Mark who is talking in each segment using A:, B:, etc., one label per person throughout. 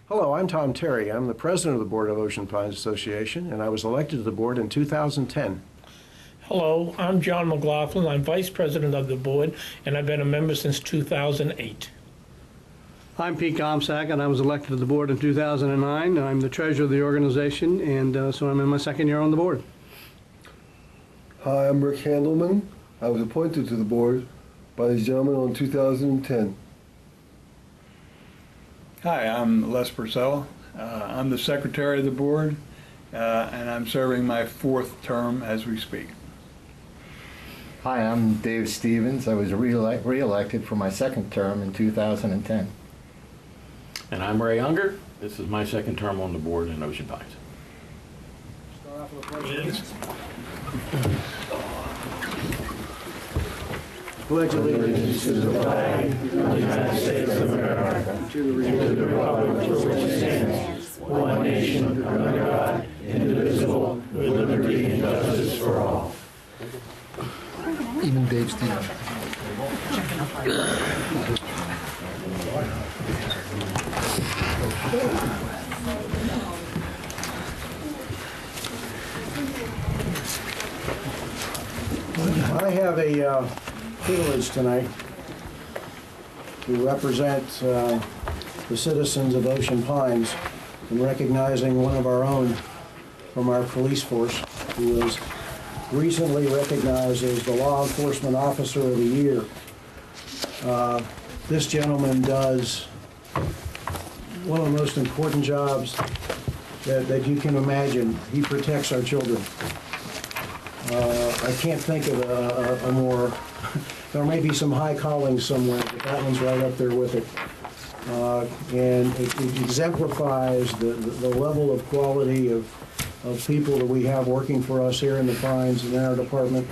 A: Hello, I'm Tom Terry. I'm the president of the Board of Ocean Pines Association, and I was elected to the board in 2010.
B: Hello, I'm John McLaughlin. I'm vice president of the board, and I've been a member since 2008.
C: I'm Pete Gomsack, and I was elected to the board in 2009. I'm the treasurer of the organization, and so I'm in my second year on the board.
D: Hi, I'm Rick Handelman. I was appointed to the board by this gentleman in 2010.
E: Hi, I'm Les Purcell. I'm the secretary of the board, and I'm serving my 4th term as we speak.
F: Hi, I'm Dave Stevens. I was re-elected for my 2nd term in 2010.
G: And I'm Ray Unger. This is my 2nd term on the board in Ocean Pines.
A: Start off with a pledge. Pledge allegiance to the flag of the United States of America, to the republic for which it stands, one nation, under God, indivisible, with liberty and justice for all.
D: Even Dave Stevens.
A: I have a privilege tonight to represent the citizens of Ocean Pines in recognizing one of our own from our police force who was recently recognized as the Law Enforcement Officer of the Year. This gentleman does one of the most important jobs that you can imagine. He protects our children. I can't think of a more, there may be some high callings somewhere, but that one's right up there with it. And it exemplifies the level of quality of people that we have working for us here in the Pines and in our department.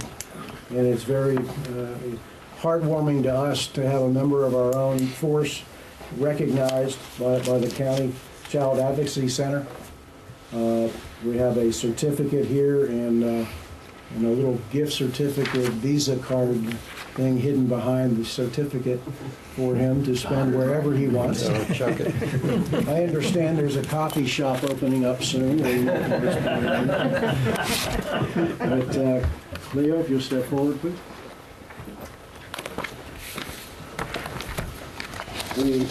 A: And it's very heartwarming to us to have a member of our own force recognized by the County Child Advocacy Center. We have a certificate here and a little gift certificate Visa card thing hidden behind the certificate for him to spend wherever he wants.
F: Chuck it.
A: I understand there's a coffee shop opening up soon. But Leo, if you'll step forward, please. We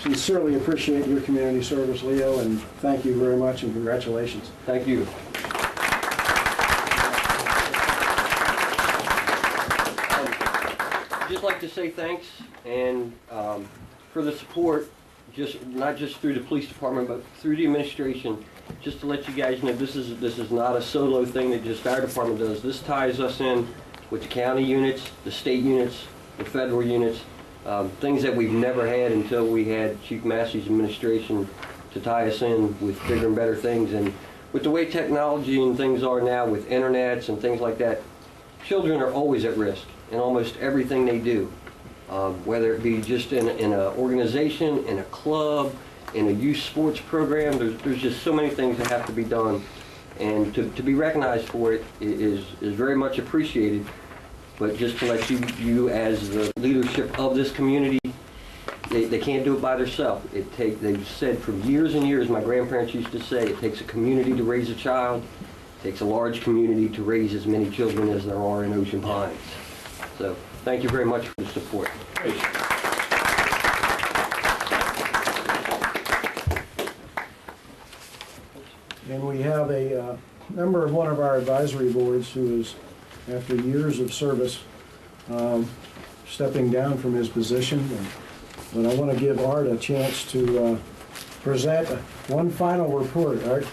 A: sincerely appreciate your community service, Leo, and thank you very much and congratulations.
H: Thank you. I'd just like to say thanks and for the support, not just through the police department, but through the administration. Just to let you guys know, this is not a solo thing that just our department does. This ties us in with the county units, the state units, the federal units, things that we've never had until we had Chief Massey's administration to tie us in with bigger and better things. And with the way technology and things are now with internets and things like that, children are always at risk in almost everything they do, whether it be just in an organization, in a club, in a youth sports program. There's just so many things that have to be done, and to be recognized for it is very much appreciated. But just to let you as the leadership of this community, they can't do it by themselves. They've said for years and years, my grandparents used to say, it takes a community to raise a child. It takes a large community to raise as many children as there are in Ocean Pines. So thank you very much for the support.
A: And we have a member of one of our advisory boards who is, after years of service, stepping down from his position. But I want to give Art a chance to present one final report. Art?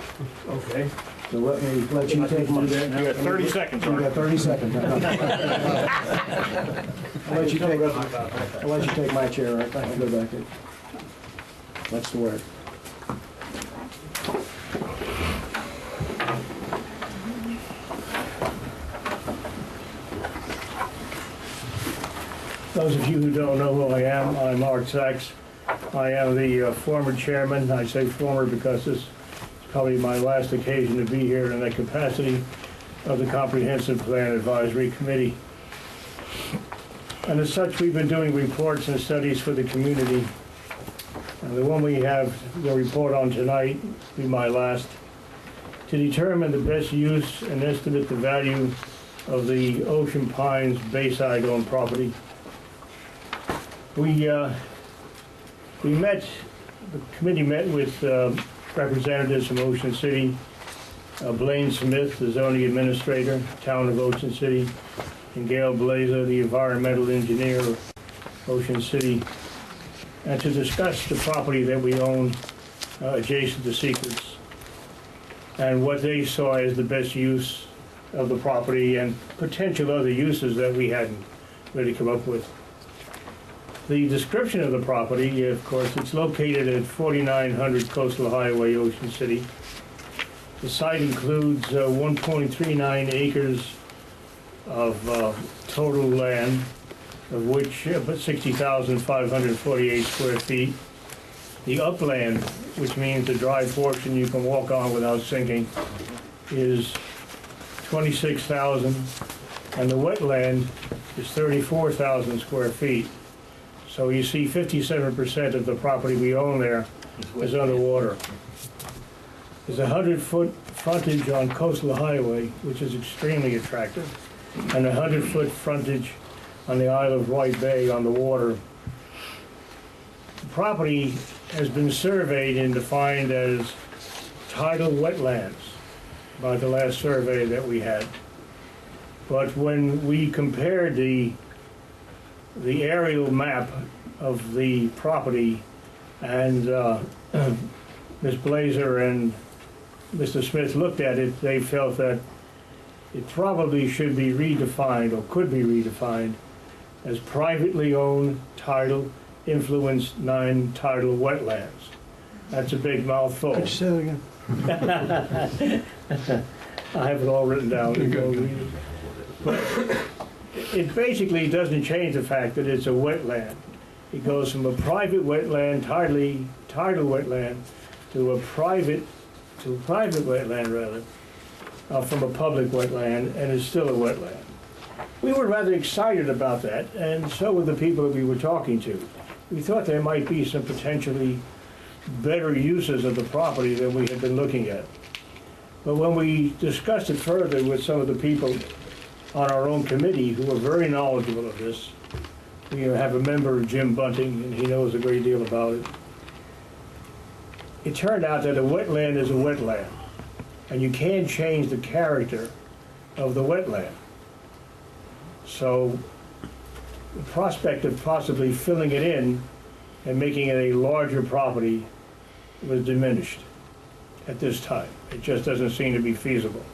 B: Okay.
A: So let you take my...
B: You got 30 seconds,
A: You
B: Art.
A: got 30 seconds. I'll let you take my chair, Art. I'll go back in. That's the word.
B: Those of you who don't know who I am, I'm Art Sachs. I am the former chairman. I say former because this is probably my last occasion to be here in that capacity of the Comprehensive Plan Advisory Committee. And as such, we've been doing reports and studies for the community And the one we have the report on tonight, be my last, to determine the best use and estimate the value of the Ocean Pines Bayside-owned property. The committee met with representatives from Ocean City, Blaine Smith, the zoning administrator, town of Ocean City, and Gail Blazer, the environmental engineer of Ocean City, and to discuss the property that we own adjacent to Secrets and what they saw as the best use of the property and potential other uses that we hadn't really come up with. The description of the property, of course, it's located at 4900 Coastal Highway, Ocean City. The site includes 1.39 acres of total land, of which about 60,548 square feet. The upland, which means the dry portion you can walk on without sinking, is 26,000, and the wetland is 34,000 square feet. So you see 57% of the property we own there is underwater. There's a 100-foot frontage on Coastal Highway, which is extremely attractive, and a 100-foot frontage on the Isle of Wight Bay on the water. The property has been surveyed and defined as tidal wetlands by the last survey that we had. But when we compared the aerial map of the property, and Ms. Blazer and Mr. Smith looked at it, they felt that it probably should be redefined, or could be redefined, as privately owned tidal influenced non-tidal wetlands. That's a big mouthful.
A: Could you say that again?
B: I have it all written down. But it basically doesn't change the fact that it's a wetland. It goes from a private wetland, tidal wetland, to a private wetland rather, from a public wetland, and it's still a wetland. We were rather excited about that, and so were the people that we were talking to. We thought there might be some potentially better uses of the property than we had been looking at. But when we discussed it further with some of the people on our own committee who are very knowledgeable of this, we have a member, Jim Bunting, and he knows a great deal about it. It turned out that a wetland is a wetland, and you can't change the character of the wetland. So the prospect of possibly filling it in and making it a larger property was diminished at this time. It just doesn't seem to be feasible.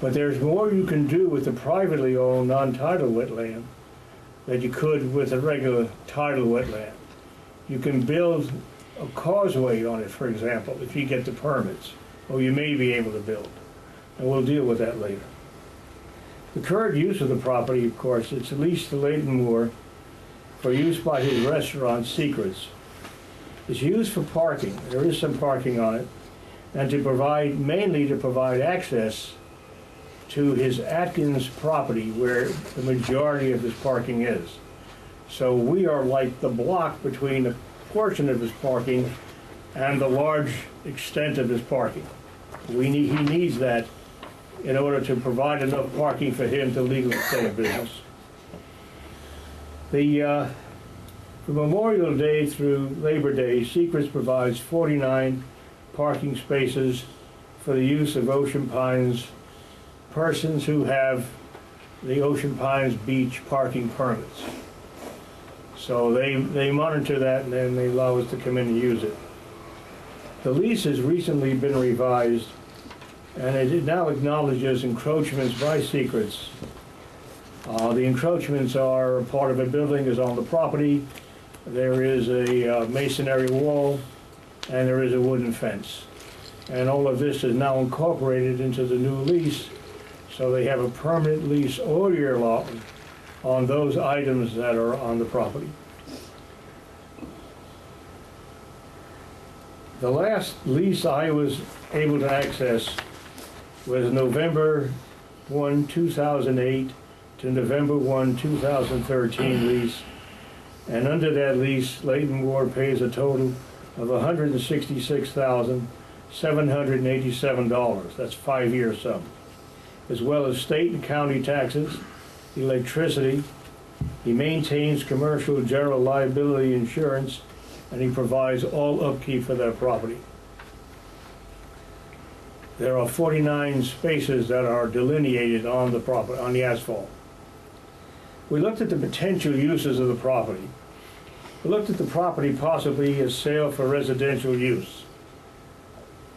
B: But there's more you can do with the privately owned non-tidal wetland than you could with a regular tidal wetland. You can build a causeway on it, for example, if you get the permits, or you may be able to build. And we'll deal with that later. The current use of the property, of course, it's leased to Leighton Moore for use by his restaurant, Secrets. It's used for parking. There is some parking on it, and mainly to provide access to his Atkins property, where the majority of his parking is. So we are like the block between a portion of his parking and the large extent of his parking. He needs that in order to provide enough parking for him to legally stay in business. From Memorial Day through Labor Day, Secrets provides 49 parking spaces for the use of Ocean Pines persons who have the Ocean Pines Beach parking permits. So they monitor that, and then they allow us to come in and use it. The lease has recently been revised, and it now acknowledges encroachments by Secrets. The encroachments are part of a building is on the property. There is a masonry wall, and there is a wooden fence. And all of this is now incorporated into the new lease, so they have a permanent lease all year long on those items that are on the property. The last lease I was able to access was November 1, 2008 to November 1, 2013 lease. And under that lease, Leighton Ward pays a total of $166,787. That's 5-year sum, as well as state and county taxes, electricity. He maintains commercial general liability insurance, and he provides all upkeep for that property. There are 49 spaces that are delineated on the property, on the asphalt. We looked at the potential uses of the property. We looked at the property possibly as sale for residential use.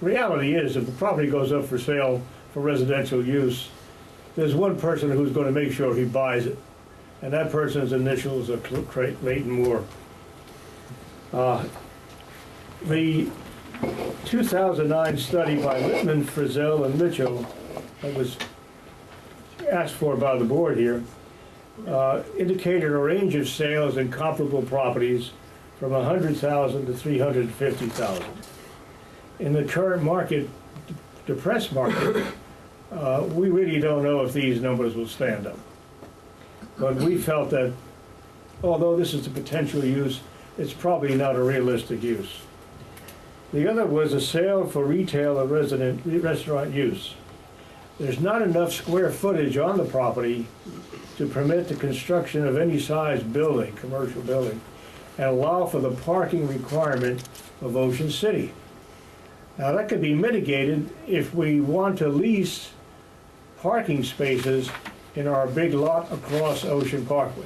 B: Reality is, if the property goes up for sale for residential use, there's one person who's going to make sure he buys it, and that person's initials are Leighton Moore. The 2009 study by Littman, Frizzell, and Mitchell that was asked for by the board here indicated a range of sales in comparable properties from $100,000 to $350,000. In the current market, depressed market, we really don't know if these numbers will stand up. But we felt that although this is a potential use, it's probably not a realistic use. The other was a sale for retail or restaurant use. There's not enough square footage on the property to permit the construction of any size building, commercial building, and allow for the parking requirement of Ocean City. Now that could be mitigated if we want to lease parking spaces in our big lot across Ocean Parkway,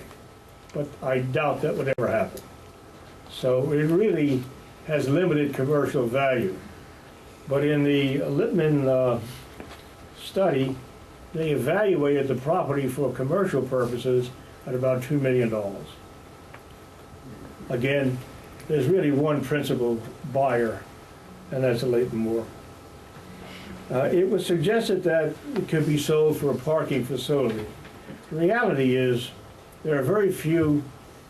B: but I doubt that would ever happen. So it really has limited commercial value. But in the Littman study, they evaluated the property for commercial purposes at about $2 million. Again, there's really one principal buyer, and that's Leighton Moore. It was suggested that it could be sold for a parking facility. The reality is there are very few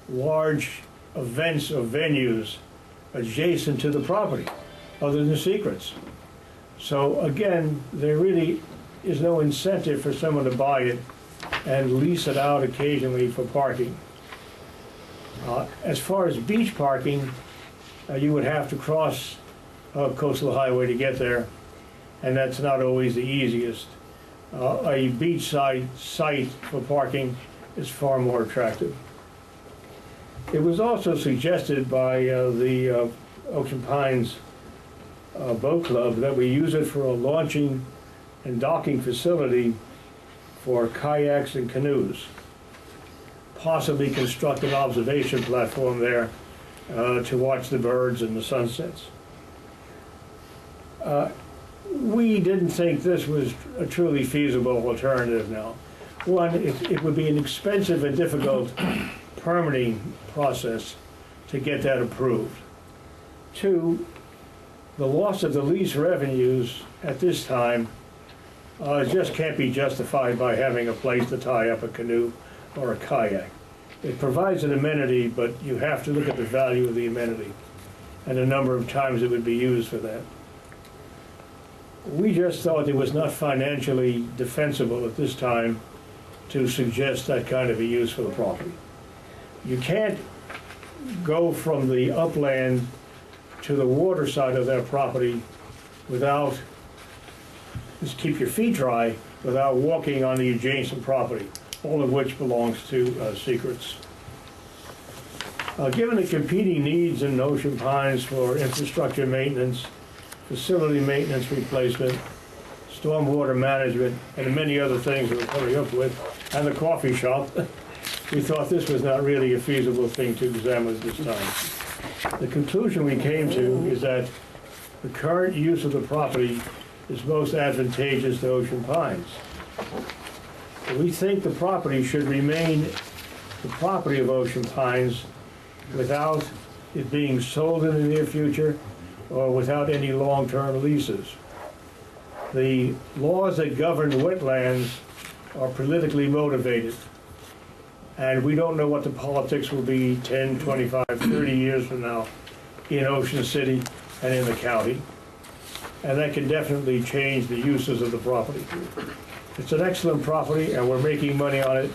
B: large events or venues adjacent to the property, other than Secrets. So again, there really is no incentive for someone to buy it and lease it out occasionally for parking. As far as beach parking, you would have to cross Coastal Highway to get there, and that's not always the easiest. A beachside site for parking is far more attractive. It was also suggested by the Ocean Pines Boat Club that we use it for a launching and docking facility for kayaks and canoes. Possibly construct an observation platform there to watch the birds and the sunsets. We didn't think this was a truly feasible alternative now. One, it would be an expensive and difficult permitting process to get that approved. Two, the loss of the lease revenues at this time just can't be justified by having a place to tie up a canoe or a kayak. It provides an amenity, but you have to look at the value of the amenity and the number of times it would be used for that. We just thought it was not financially defensible at this time to suggest that kind of a use for the property. You can't go from the upland to the water side of that property without, just keep your feet dry, without walking on the adjacent property, all of which belongs to Secrets. Given the competing needs in Ocean Pines for infrastructure maintenance, facility maintenance replacement, stormwater management, and many other things that we're coming up with, and the coffee shop, we thought this was not really a feasible thing to examine at this time. The conclusion we came to is that the current use of the property is most advantageous to Ocean Pines. We think the property should remain the property of Ocean Pines without it being sold in the near future or without any long-term leases. The laws that govern wetlands are politically motivated, and we don't know what the politics will be 10, 25, 30 years from now in Ocean City and in the county, and that can definitely change the uses of the property. It's an excellent property, and we're making money on it,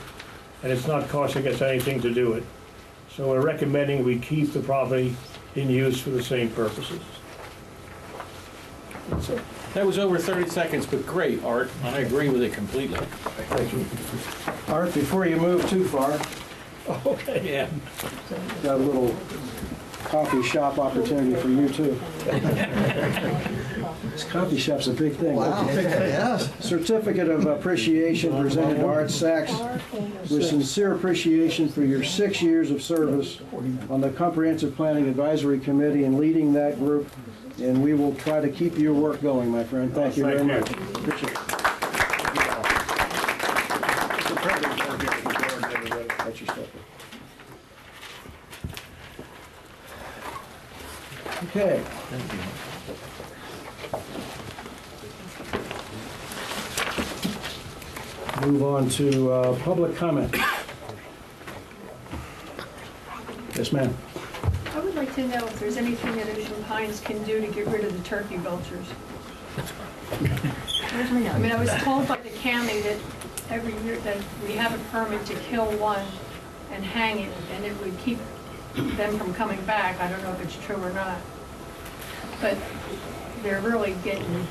B: and it's not costing us anything to do it. So we're recommending we keep the property in use for the same purposes. That's it.
G: That was over 30 seconds, but great, Art. I agree with it completely.
A: Thank you. Art, before you move too far,
B: Okay.
G: Yeah.
A: got a little coffee shop opportunity for you too. This coffee shop's a big thing.
D: Wow, yes.
A: Certificate of appreciation presented to Art Sachs with sincere appreciation for your 6 years of service on the Comprehensive Planning Advisory Committee and leading that group. And we will try to keep your work going, my friend. Thank you very
B: Thank you.
A: much. Appreciate it. It's a privilege working with the board and everybody. That's your stuff. Okay. Move on to public comment. Yes, ma'am.
I: I would like to know if there's anything that Ocean Pines can do to get rid of the turkey vultures. I mean, I was told by the county that every year that we have a permit to kill one and hang it, and it would keep them from coming back. I don't know if it's true or not. But they're really getting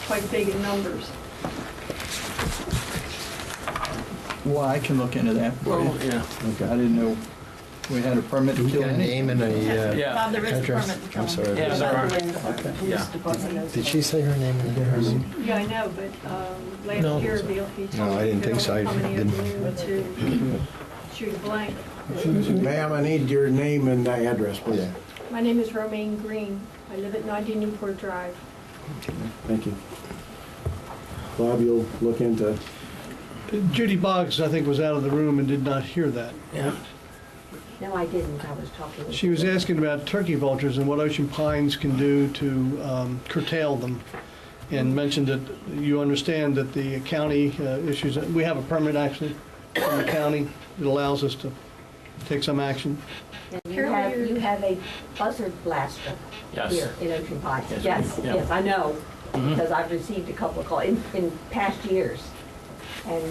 I: quite big in numbers.
E: Well, I can look into that for you.
G: Yeah.
E: Okay, I didn't know we had a permit to kill any.
F: Name and a,
G: Yeah.
I: Bob, there is a permit to kill
F: I'm sorry.
G: Yeah, there are.
I: them.
F: did she say her name and address?
I: Yeah, I know, but
F: No.
I: last year, he told
F: No, I
I: me
F: didn't
I: to
F: think so. I
I: come in the
F: didn't.
I: afternoon to shoot a blank.
A: Ma'am, I need your name and address, please.
F: Yeah.
I: My name is Romaine Green. I live at 90 Newport Drive.
A: Thank you. Bob, you'll look into,
C: Judy Boggs, I think, was out of the room and did not hear that.
G: Yeah.
J: No, I didn't. I was talking.
C: She was asking about turkey vultures and what Ocean Pines can do to curtail them, and mentioned that you understand that the county issues, we have a permit actually from the county that allows us to take some action.
J: And you have a buzzard blaster
G: Yes.
J: here in Ocean Pines.
G: Yes,
J: Yes,
G: we do. Yeah.
J: yes, I know,
G: Mhm.
J: because I've received a couple of calls in past years. And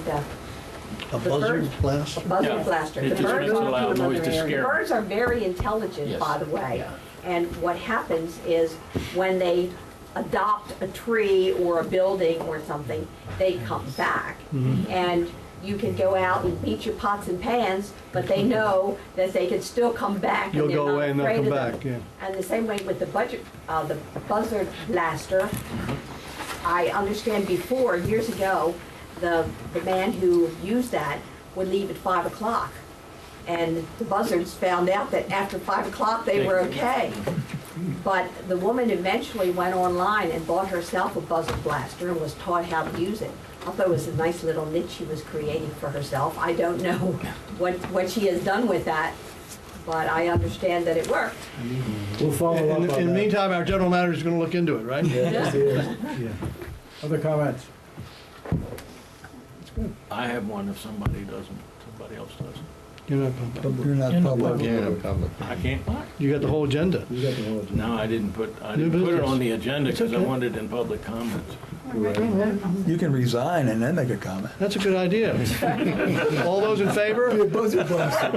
C: A
J: The
C: buzzard
J: bird-
C: blast?
J: a buzzard
G: Yeah.
J: blaster.
G: It
J: The
G: just
J: birds
G: makes a
J: are-
G: loud noise to
J: The
G: scare them.
J: birds are very intelligent,
G: Yes.
J: by the way.
G: Yeah.
J: And what happens is when they adopt a tree or a building or something, they come back.
G: Mm-hmm.
J: And you can go out and beat your pots and pans, but they know that they can still come back.
C: You'll
J: and they're
C: go
J: not
C: away and they'll
J: afraid
C: come
J: of them.
C: back, yeah.
J: And the same way with the buzzard blaster. I understand before, years ago, the man who used that would leave at 5 o'clock. And the buzzards found out that after 5 o'clock, they were okay. But the woman eventually went online and bought herself a buzzard blaster and was taught how to use it. I thought it was a nice little niche she was creating for herself. I don't know what she has done with that, but I understand that it worked.
A: we'll follow up on
C: In
A: that.
C: the meantime, our general manager is going to look into it, right?
A: Yes, he is. Yeah. Other comments?
G: I have one if somebody else doesn't.
C: You're not public.
D: You're not public.
F: Yeah, in public.
G: I can't, what?
C: You got the whole agenda.
A: You got the whole agenda.
G: No, I didn't put
C: New
G: it
C: business.
G: on the agenda
C: It's
G: because I
C: okay.
G: wanted it in public comments.
E: You can resign and then make a comment.
C: That's a good idea. All those in favor?
D: Buzzard blaster.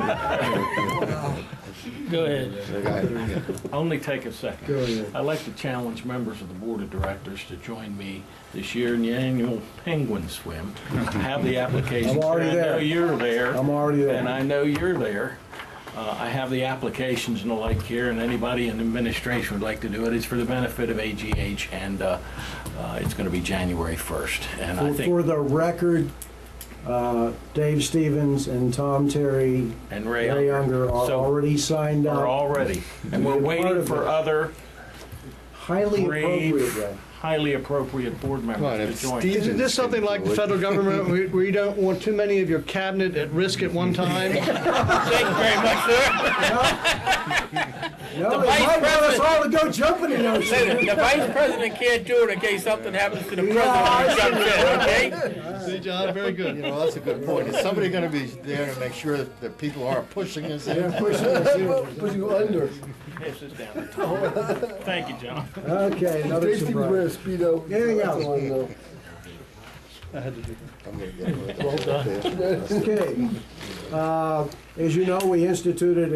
G: Go ahead. Only take a second.
A: Go ahead.
G: I'd like to challenge members of the board of directors to join me this year in the annual penguin swim. Have the applications.
A: I'm already
G: I know
A: there.
G: you're there.
A: I'm already there.
G: And I know you're there. I have the applications and the like here, and anybody in administration would like to do it. It's for the benefit of AGH, and it's going to be January 1st. And I
A: For
G: think,
A: the record, Dave Stevens and Tom Terry,
G: and Ray
A: Ray Unger are
G: So,
A: already signed
G: are
A: up.
G: already. And we're
A: Be a part
G: waiting
A: of
G: for
A: it.
G: other
A: Highly appropriate,
G: brave,
A: Ray.
G: highly appropriate board
F: Come on,
G: members
F: if
G: to join.
F: Steve-
C: Isn't this something like the federal government where you don't want too many of your cabinet at risk at one time?
G: Thank you very much, sir.
A: No,
G: The
A: they
G: vice
A: might want us
G: president-
A: all to go jumping in the ocean.
G: The vice president can't do it in case something happens to the
A: Yeah,
G: president when he jumps in, okay?
C: See, John, very good.
F: You know, that's a good point. Is somebody gonna be there to make sure that people aren't pushing us in?
A: Yeah, push it.
D: Put you under.
G: Pass this down. Thank you, John.
A: Okay, another
D: Dave Stevens wear a
A: surprise.
D: Speedo.
A: Anything
D: That's
A: else?
D: all I know.
C: I had to do that.
F: I'm gonna get rid of it.
A: Okay. As you know, we instituted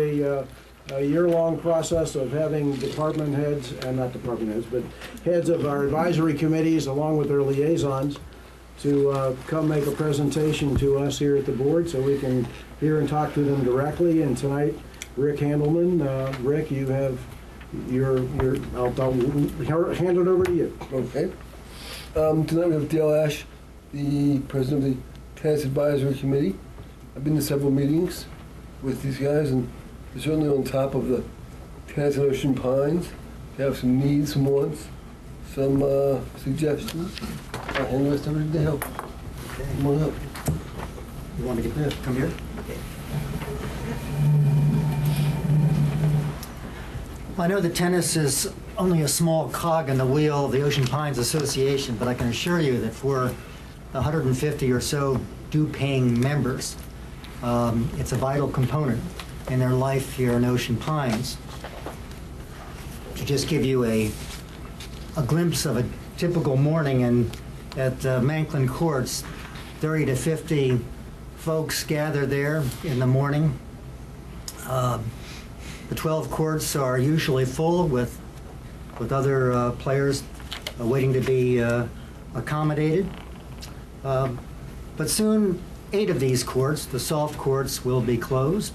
A: a year-long process of having department heads, and not department heads, but heads of our advisory committees, along with their liaisons, to come make a presentation to us here at the board so we can hear and talk to them directly. And tonight, Rick Handelman, Rick, you have I'll hand it over to you.
D: Okay. Tonight we have Dale Ash, the president of the Tennis Advisory Committee. I've been to several meetings with these guys, and they're certainly on top of the tennis at Ocean Pines. They have some needs, some wants, some suggestions. I'll hand the rest over to Dale. Come on up.
K: You want me to come here? Well, I know that tennis is only a small cog in the wheel of the Ocean Pines Association, but I can assure you that for 150 or so due-paying members, it's a vital component in their life here in Ocean Pines. To just give you a glimpse of a typical morning at Manklin Courts, 30 to 50 folks gather there in the morning. The 12 courts are usually full with other players waiting to be accommodated. But soon, 8 of these courts, the soft courts, will be closed.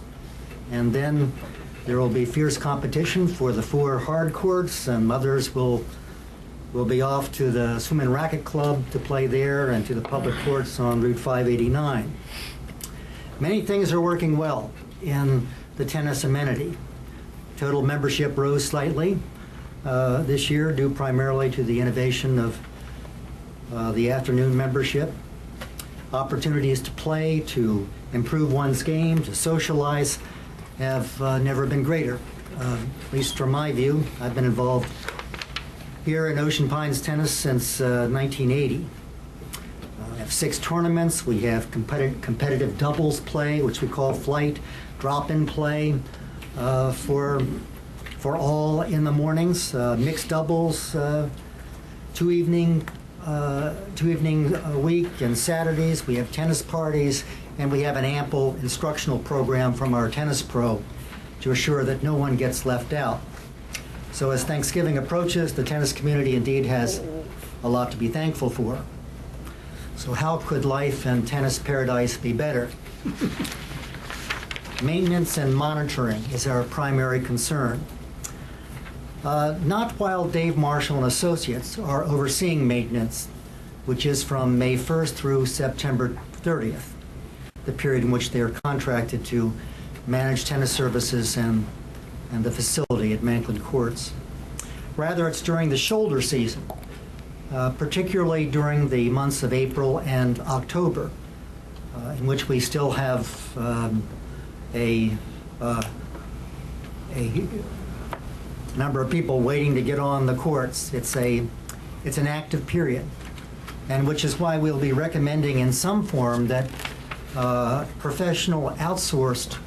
K: And then there will be fierce competition for the 4 hard courts, and others will be off to the Swim and Racket Club to play there and to the public courts on Route 589. Many things are working well in the tennis amenity. Total membership rose slightly this year, due primarily to the innovation of the afternoon membership. Opportunities to play, to improve one's game, to socialize have never been greater, at least from my view. I've been involved here in Ocean Pines tennis since 1980. We have 6 tournaments. We have competitive doubles play, which we call flight, drop-in play for all in the mornings, mixed doubles, 2 evening a week, and Saturdays. We have tennis parties, and we have an ample instructional program from our tennis pro to assure that no one gets left out. So as Thanksgiving approaches, the tennis community indeed has a lot to be thankful for. So how could life in tennis paradise be better? Maintenance and monitoring is our primary concern. Not while Dave Marshall and Associates are overseeing maintenance, which is from May 1st through September 30th, the period in which they are contracted to manage tennis services and the facility at Manklin Courts. Rather, it's during the shoulder season, particularly during the months of April and October, in which we still have a number of people waiting to get on the courts. It's an active period, and which is why we'll be recommending in some form that professional outsourced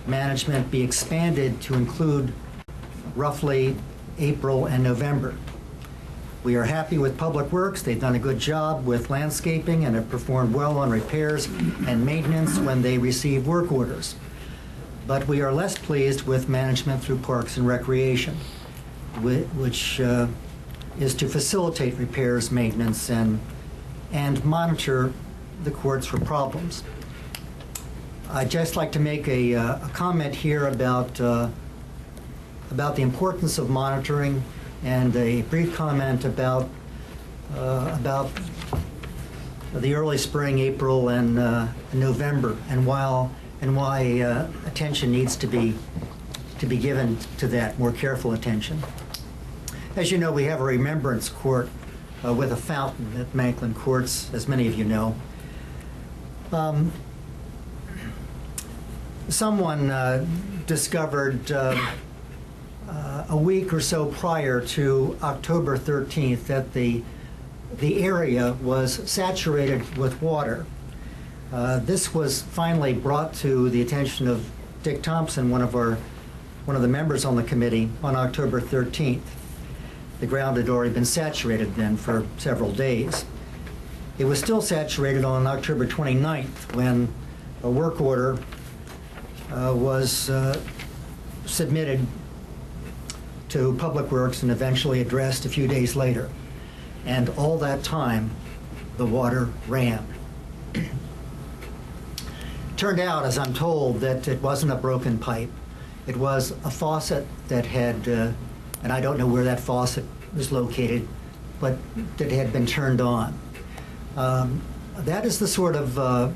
K: management be expanded to include roughly April and November. We are happy with Public Works. They've done a good job with landscaping and have performed well on repairs and maintenance when they receive work orders. But we are less pleased with management through Parks and Recreation, which is to facilitate repairs, maintenance, and monitor the courts for problems. I'd just like to make a comment here about the importance of monitoring, and a brief comment about the early spring, April, and November, and why attention needs to be given to that, more careful attention. As you know, we have a remembrance court with a fountain at Manklin Courts, as many of you know. Someone discovered a week or so prior to October 13th that the area was saturated with water. This was finally brought to the attention of Dick Thompson, one of the members on the committee, on October 13th. The ground had already been saturated then for several days. It was still saturated on October 29th when a work order was submitted to Public Works and eventually addressed a few days later. And all that time, the water ran. Turned out, as I'm told, that it wasn't a broken pipe. It was a faucet that had, and I don't know where that faucet was located, but that had been turned on. That is the sort of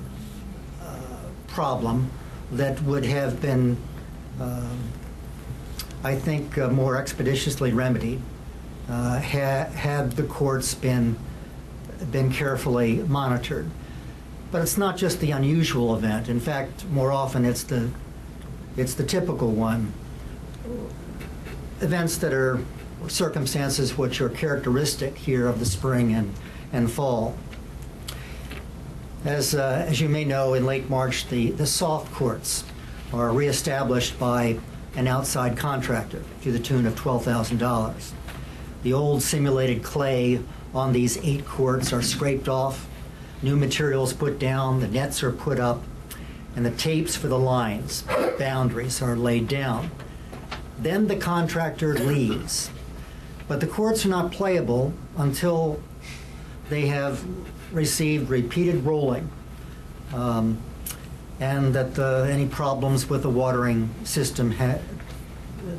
K: problem that would have been, I think, more expeditiously remedied had the courts been carefully monitored. But it's not just the unusual event. In fact, more often it's the typical one. Events that are circumstances which are characteristic here of the spring and fall. As you may know, in late March, the soft courts are reestablished by an outside contractor to the tune of $12,000. The old simulated clay on these 8 courts are scraped off, new materials put down, the nets are put up, and the tapes for the lines, boundaries, are laid down. Then the contractor leaves. But the courts are not playable until they have received repeated rolling, and that any problems with the watering system,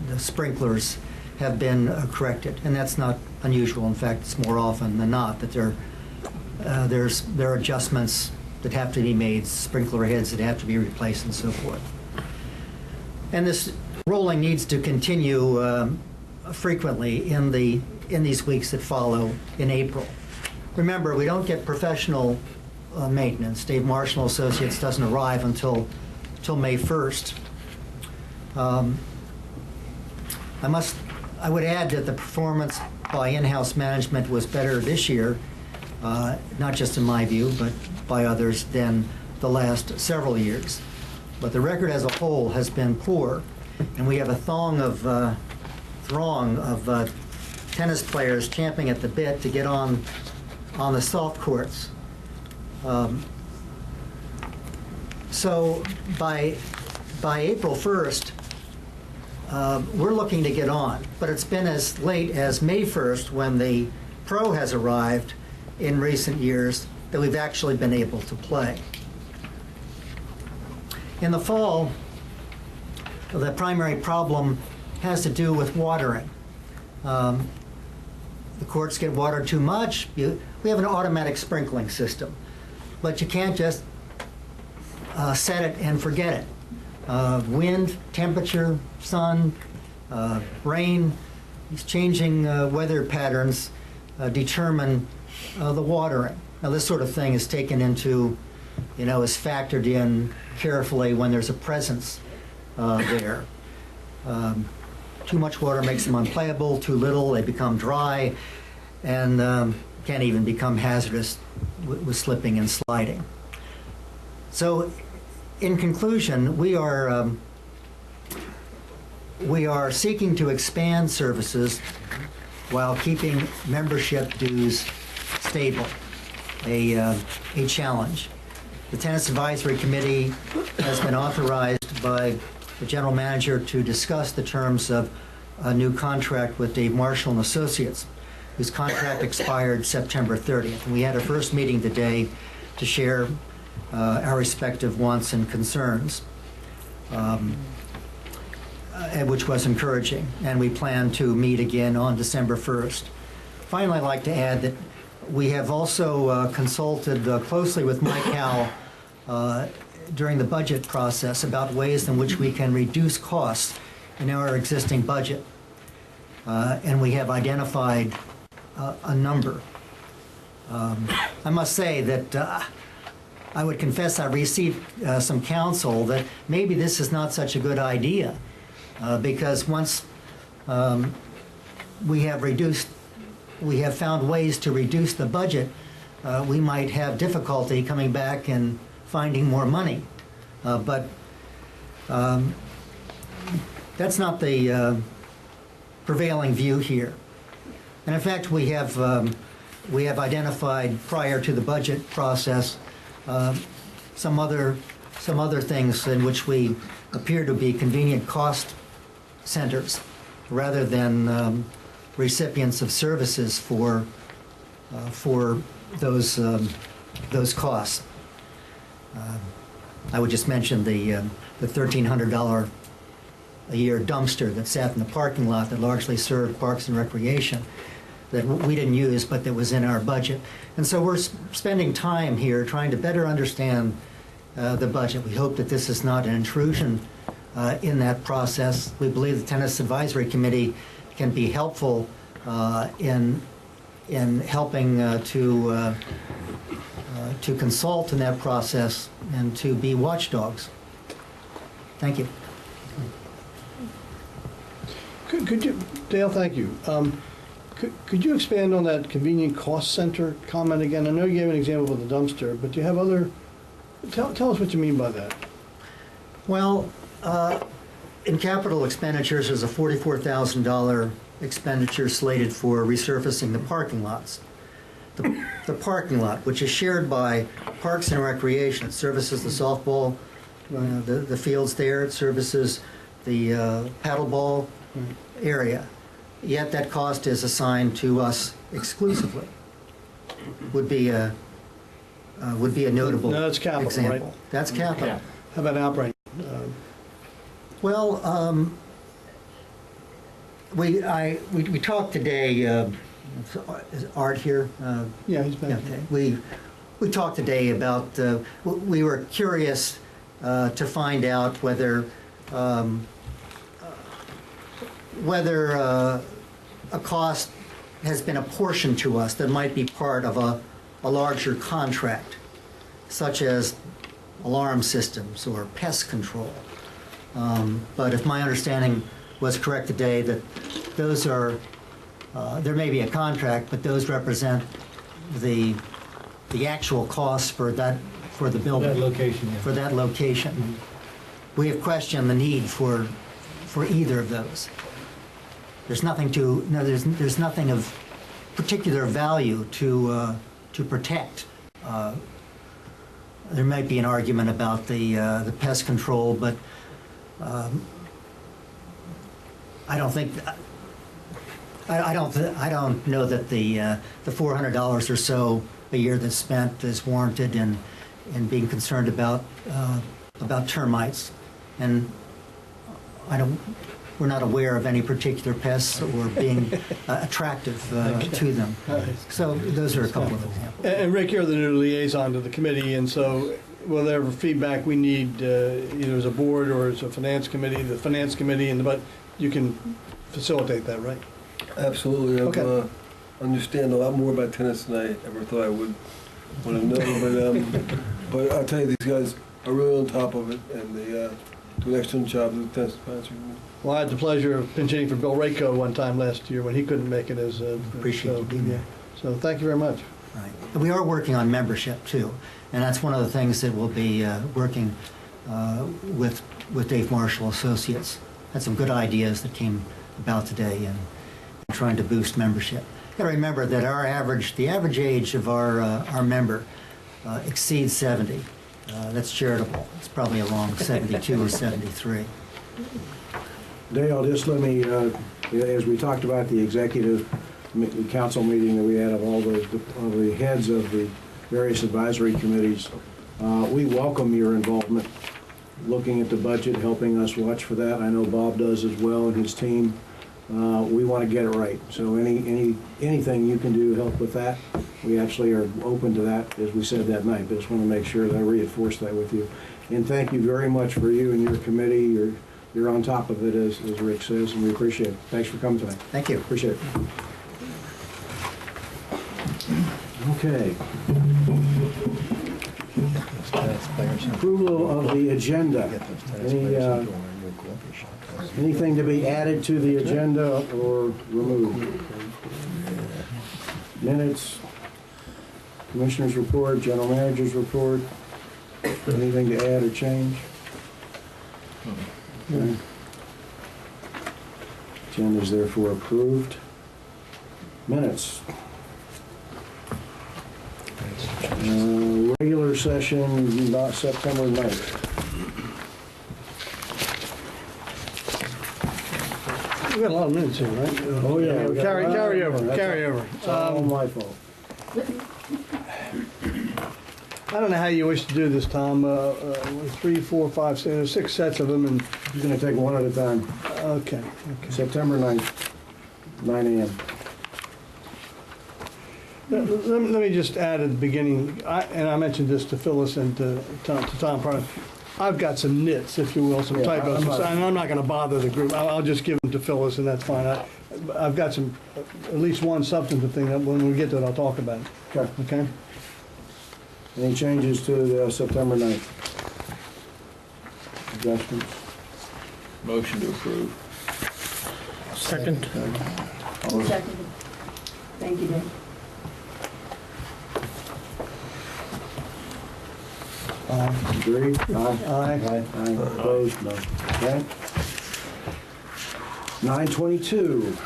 K: the sprinklers, have been corrected. And that's not unusual. In fact, it's more often than not that there are adjustments that have to be made, sprinkler heads that have to be replaced, and so forth. And this rolling needs to continue frequently in these weeks that follow in April. Remember, we don't get professional maintenance. Dave Marshall Associates doesn't arrive until May 1st. I would add that the performance by in-house management was better this year, not just in my view, but by others, than the last several years. But the record as a whole has been poor, and we have a throng of tennis players champing at the bit to get on the soft courts. So by April 1st, we're looking to get on, but it's been as late as May 1st when the pro has arrived in recent years that we've actually been able to play. In the fall, the primary problem has to do with watering. The courts get watered too much. We have an automatic sprinkling system, but you can't just set it and forget it. Wind, temperature, sun, rain, these changing weather patterns determine the watering. Now, this sort of thing is taken into, is factored in carefully when there's a presence there. Too much water makes them unplayable, too little, they become dry, and can even become hazardous with slipping and sliding. So, in conclusion, we are seeking to expand services while keeping membership dues stable, a challenge. The Tennis Advisory Committee has been authorized by the General Manager to discuss the terms of a new contract with Dave Marshall and Associates, whose contract expired September 30th. And we had our first meeting today to share our respective wants and concerns, which was encouraging. And we plan to meet again on December 1st. Finally, I'd like to add that we have also consulted closely with Mike Howell during the budget process about ways in which we can reduce costs in our existing budget. And we have identified a number. I must say that I would confess I received some counsel that maybe this is not such a good idea because once we have found ways to reduce the budget, we might have difficulty coming back and finding more money. But that's not the prevailing view here. And in fact, we have identified prior to the budget process some other some other things in which we appear to be convenient cost centers rather than recipients of services for those costs. I would just mention the $1,300 a year dumpster that sat in the parking lot that largely served Parks and Recreation that we didn't use, but that was in our budget. And so we're spending time here trying to better understand the budget. We hope that this is not an intrusion in that process. We believe the Tennis Advisory Committee can be helpful in helping to consult in that process and to be watchdogs. Thank you.
C: Could you, Dale, thank you. Could you expand on that convenient cost center comment again? I know you gave an example with the dumpster, but do you have other, tell us what you mean by that.
K: Well, in capital expenditures, there's a $44,000 expenditure slated for resurfacing the parking lots. The parking lot, which is shared by Parks and Recreation, it services the softball, the fields there, it services the paddleball area. Yet that cost is assigned to us exclusively. Would be a notable
C: No, that's capital,
K: example.
C: right?
K: That's capital.
G: Yeah.
C: How about outright?
K: Well, we talked today. Is Art here?
C: Yeah, he's back.
K: Okay. We talked today about. We were curious to find out whether a cost has been apportioned to us that might be part of a larger contract, such as alarm systems or pest control. But if my understanding was correct today, that those are, there may be a contract, but those represent the actual costs for the building.
B: That location, yeah.
K: For that location. We have questioned the need for either of those. There's nothing there's nothing of particular value to protect. There might be an argument about the pest control, but I don't think I don't know that the $400 or so a year that's spent is warranted in being concerned about termites, and we're not aware of any particular pests or being attractive to them. So those are a couple of examples.
C: And Rick, you're the new liaison to the committee, and so whatever feedback we need, either as a board or as a finance committee, but you can facilitate that, right?
D: Absolutely.
C: Okay.
D: I understand a lot more about tennis than I ever thought I would want to know. But I'll tell you, these guys are really on top of it, and they do an excellent job with the tennis advisory.
C: Well, I had the pleasure of pinch hitting for Bill Rayco one time last year when he couldn't make it as a...
K: Appreciate you being there.
C: So thank you very much.
K: Right. And we are working on membership too, and that's one of the things that we'll be working with Dave Marshall Associates. Had some good ideas that came about today and trying to boost membership. You got to remember that the average age of our member exceeds 70. That's charitable. It's probably along 72 or 73.
A: Dale, just let me, as we talked about the executive council meeting that we had of all the heads of the various advisory committees, we welcome your involvement, looking at the budget, helping us watch for that. I know Bob does as well and his team. We want to get it right. So anything you can do to help with that, we actually are open to that, as we said that night. But just want to make sure that I reinforce that with you. And thank you very much for you and your committee. You're on top of it, as Rick says, and we appreciate it. Thanks for coming tonight.
K: Thank you.
A: Appreciate it. Okay. Approval of the agenda. Anything to be added to the agenda or removed? Minutes, Commissioner's report, General Manager's report. Anything to add or change? Okay. Agenda is therefore approved. Minutes. Regular session, not September 9th.
C: We got a lot of minutes here, right?
A: Oh, yeah. we got
C: Carry
A: a lot of-
C: over,
A: that's
C: carry
A: all-
C: over.
A: It's all my fault.
C: I don't know how you wish to do this, Tom. 3, 4, 5, 6, 6 sets of them, and,
A: You're gonna take one at a time.
C: okay.
A: September 9th, 9 AM.
C: Let me just add at the beginning, and I mentioned this to Phyllis and to Tom prior. I've got some nits, if you will, some
A: Yeah,
C: typos,
A: I'm not-
C: and I'm not going to bother the group. I'll just give them to Phyllis, and that's fine. I've got some, at least one substantive thing that when we get to it, I'll talk about it.
A: Okay.
C: Okay?
A: Any changes to the September 9th? Adjustments?
G: Motion to approve.
I: Second.
J: Seconded. Thank you, Dave.
A: Agreed? Aye.
C: Aye.
A: Aye. Opposed? No. Okay. 9:22.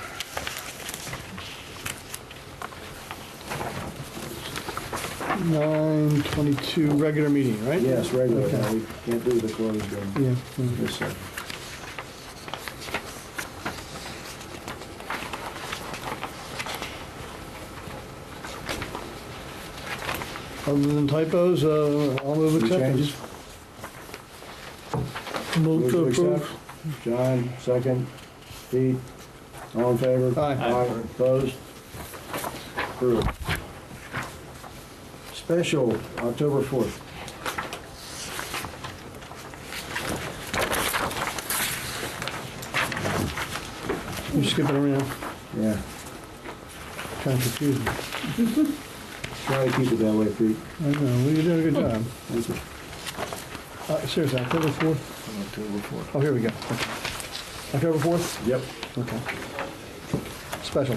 C: Nine 22 regular meeting, right?
A: Yes, regular.
C: Okay.
A: No, we can't do the closed one.
C: Yeah.
A: Yes, sir.
C: Other than typos, I'll move
A: Any
C: acceptance.
A: changes? Move to approve. John, second. Pete, all in favor?
C: Aye.
A: Opposed? Approved. Special, October 4th.
C: You skipping around,
A: Yeah,
C: kind of confusing.
A: try to keep it that way, Pete.
C: I know, well, you're doing a good job.
A: Thank you.
C: Seriously, October 4th?
G: October 4th.
C: Oh, here we go. Okay. October 4th?
A: Yep.
C: Okay. Special.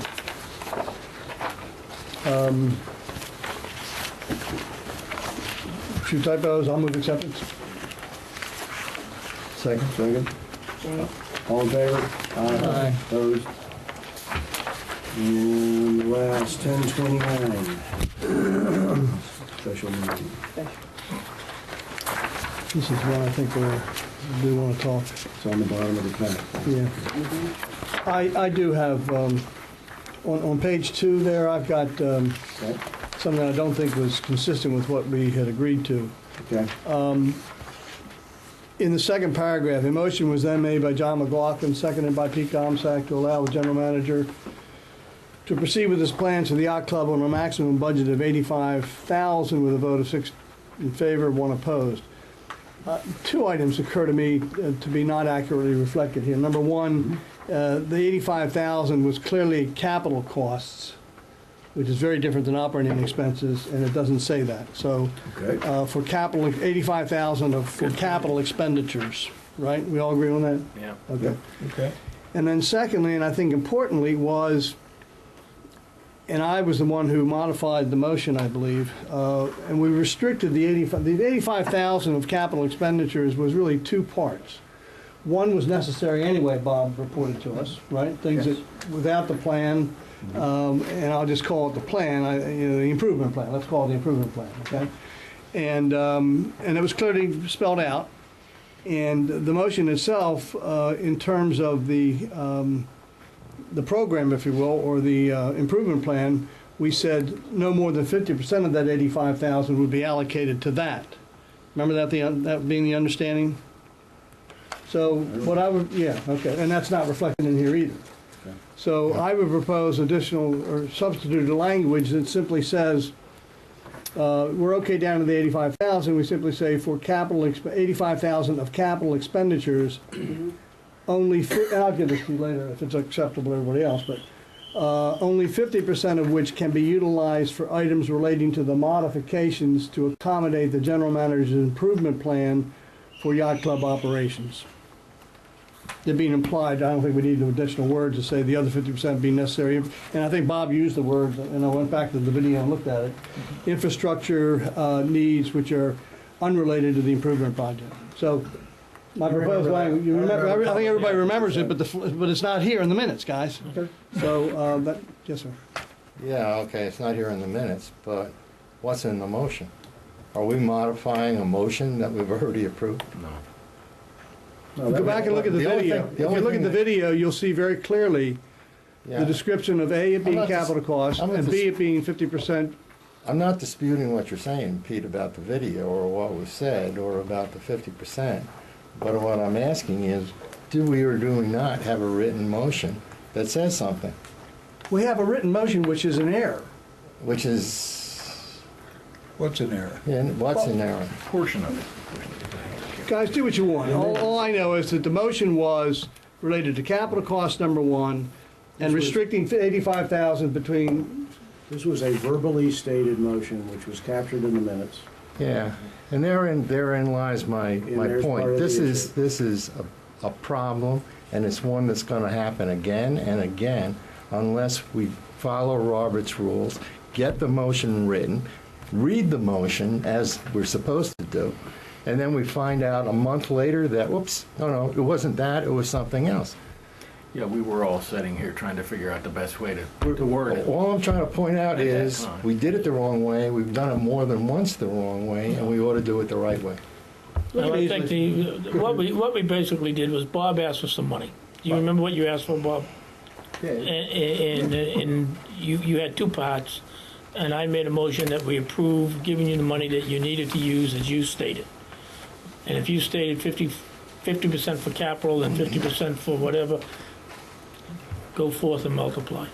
C: Few typos, I'll move acceptance.
A: Second. Second. All in favor?
C: Aye.
A: Opposed? And last, 10:29. Special meeting.
C: This is one I think we do want to talk.
A: It's on the bottom of the pack.
C: Yeah. I do have, on page 2 there, I've got
A: Okay?
C: something I don't think was consistent with what we had agreed to.
A: Okay.
C: In the second paragraph, a motion was then made by John McLaughlin, seconded by Pete Gomsack, to allow the general manager to proceed with his plans for the yacht club on a maximum budget of $85,000 with a vote of 6 in favor, 1 opposed. Two items occur to me to be not accurately reflected here. Number one, the $85,000 was clearly capital costs, which is very different than operating expenses, and it doesn't say that. So
A: Okay.
C: for capital, $85,000 for capital expenditures, right? We all agree on that?
G: Yeah.
C: Okay.
A: Okay.
C: And then secondly, and I think importantly, was, and I was the one who modified the motion, I believe, and we restricted the 85,000 of capital expenditures was really 2 parts. One was necessary anyway, Bob reported to us, right? Things that, without the plan, and I'll just call it the plan, the improvement plan, let's call it the improvement plan, okay? And it was clearly spelled out. And the motion itself, in terms of the program, if you will, or the improvement plan, we said no more than 50% of that 85,000 would be allocated to that. Remember that that being the understanding? So what I would, yeah, okay, and that's not reflected in here either. So I would propose additional or substitute language that simply says, we're okay down to the 85,000. We simply say for 85,000 of capital expenditures, only, and I'll give this to you later if it's acceptable to everybody else, but only 50% of which can be utilized for items relating to the modifications to accommodate the general manager's improvement plan for yacht club operations. They're being implied, I don't think we need additional words to say the other 50% being necessary. And I think Bob used the word, and I went back to the video and looked at it, infrastructure needs which are unrelated to the improvement project. So my proposed language, you remember, I think everybody remembers it, but it's not here in the minutes, guys. So, yes, sir.
F: Yeah, okay, it's not here in the minutes, but what's in the motion? Are we modifying a motion that we've already approved?
G: No.
C: Go back and look at the
F: The only
C: video.
F: thing-
C: If
F: the
C: you
F: only
C: look at
F: thing
C: the
F: that-
C: video, you'll see very clearly
F: Yeah.
C: the description of A, it being
F: not dis-
C: capital cost,
F: I'm not
C: and
F: dis-
C: B, it being 50%.
F: I'm not disputing what you're saying, Pete, about the video or what was said or about the 50%. But what I'm asking is, do we or do we not have a written motion that says something?
C: We have a written motion which is an error.
F: Which is,
E: What's in there?
F: what's in there?
E: Portion of it.
C: Guys, do what you want. All I know is that the motion was related to capital cost number one and restricting 85,000 between,
A: This was a verbally stated motion, which was captured in the minutes.
F: Yeah, and therein lies my
A: there's part
F: point.
A: of the
F: This is a problem, and it's one that's gonna happen again and again unless we follow Robert's rules, get the motion written, read the motion as we're supposed to do, and then we find out a month later that, whoops, no, it wasn't that, it was something else.
G: Yeah, we were all sitting here trying to figure out the best way to word it.
F: All I'm trying to point out
G: At that
F: is,
G: time.
F: we did it the wrong way, we've done it more than once the wrong way, and we ought to do it the right way.
C: Look at
L: I think
C: these-
L: what we basically did was Bob asked for some money. Do you remember what you asked for, Bob? And you had two parts, and I made a motion that we approve giving you the money that you needed to use as you stated. And if you stated 50% for capital and 50% for whatever, go forth and multiply.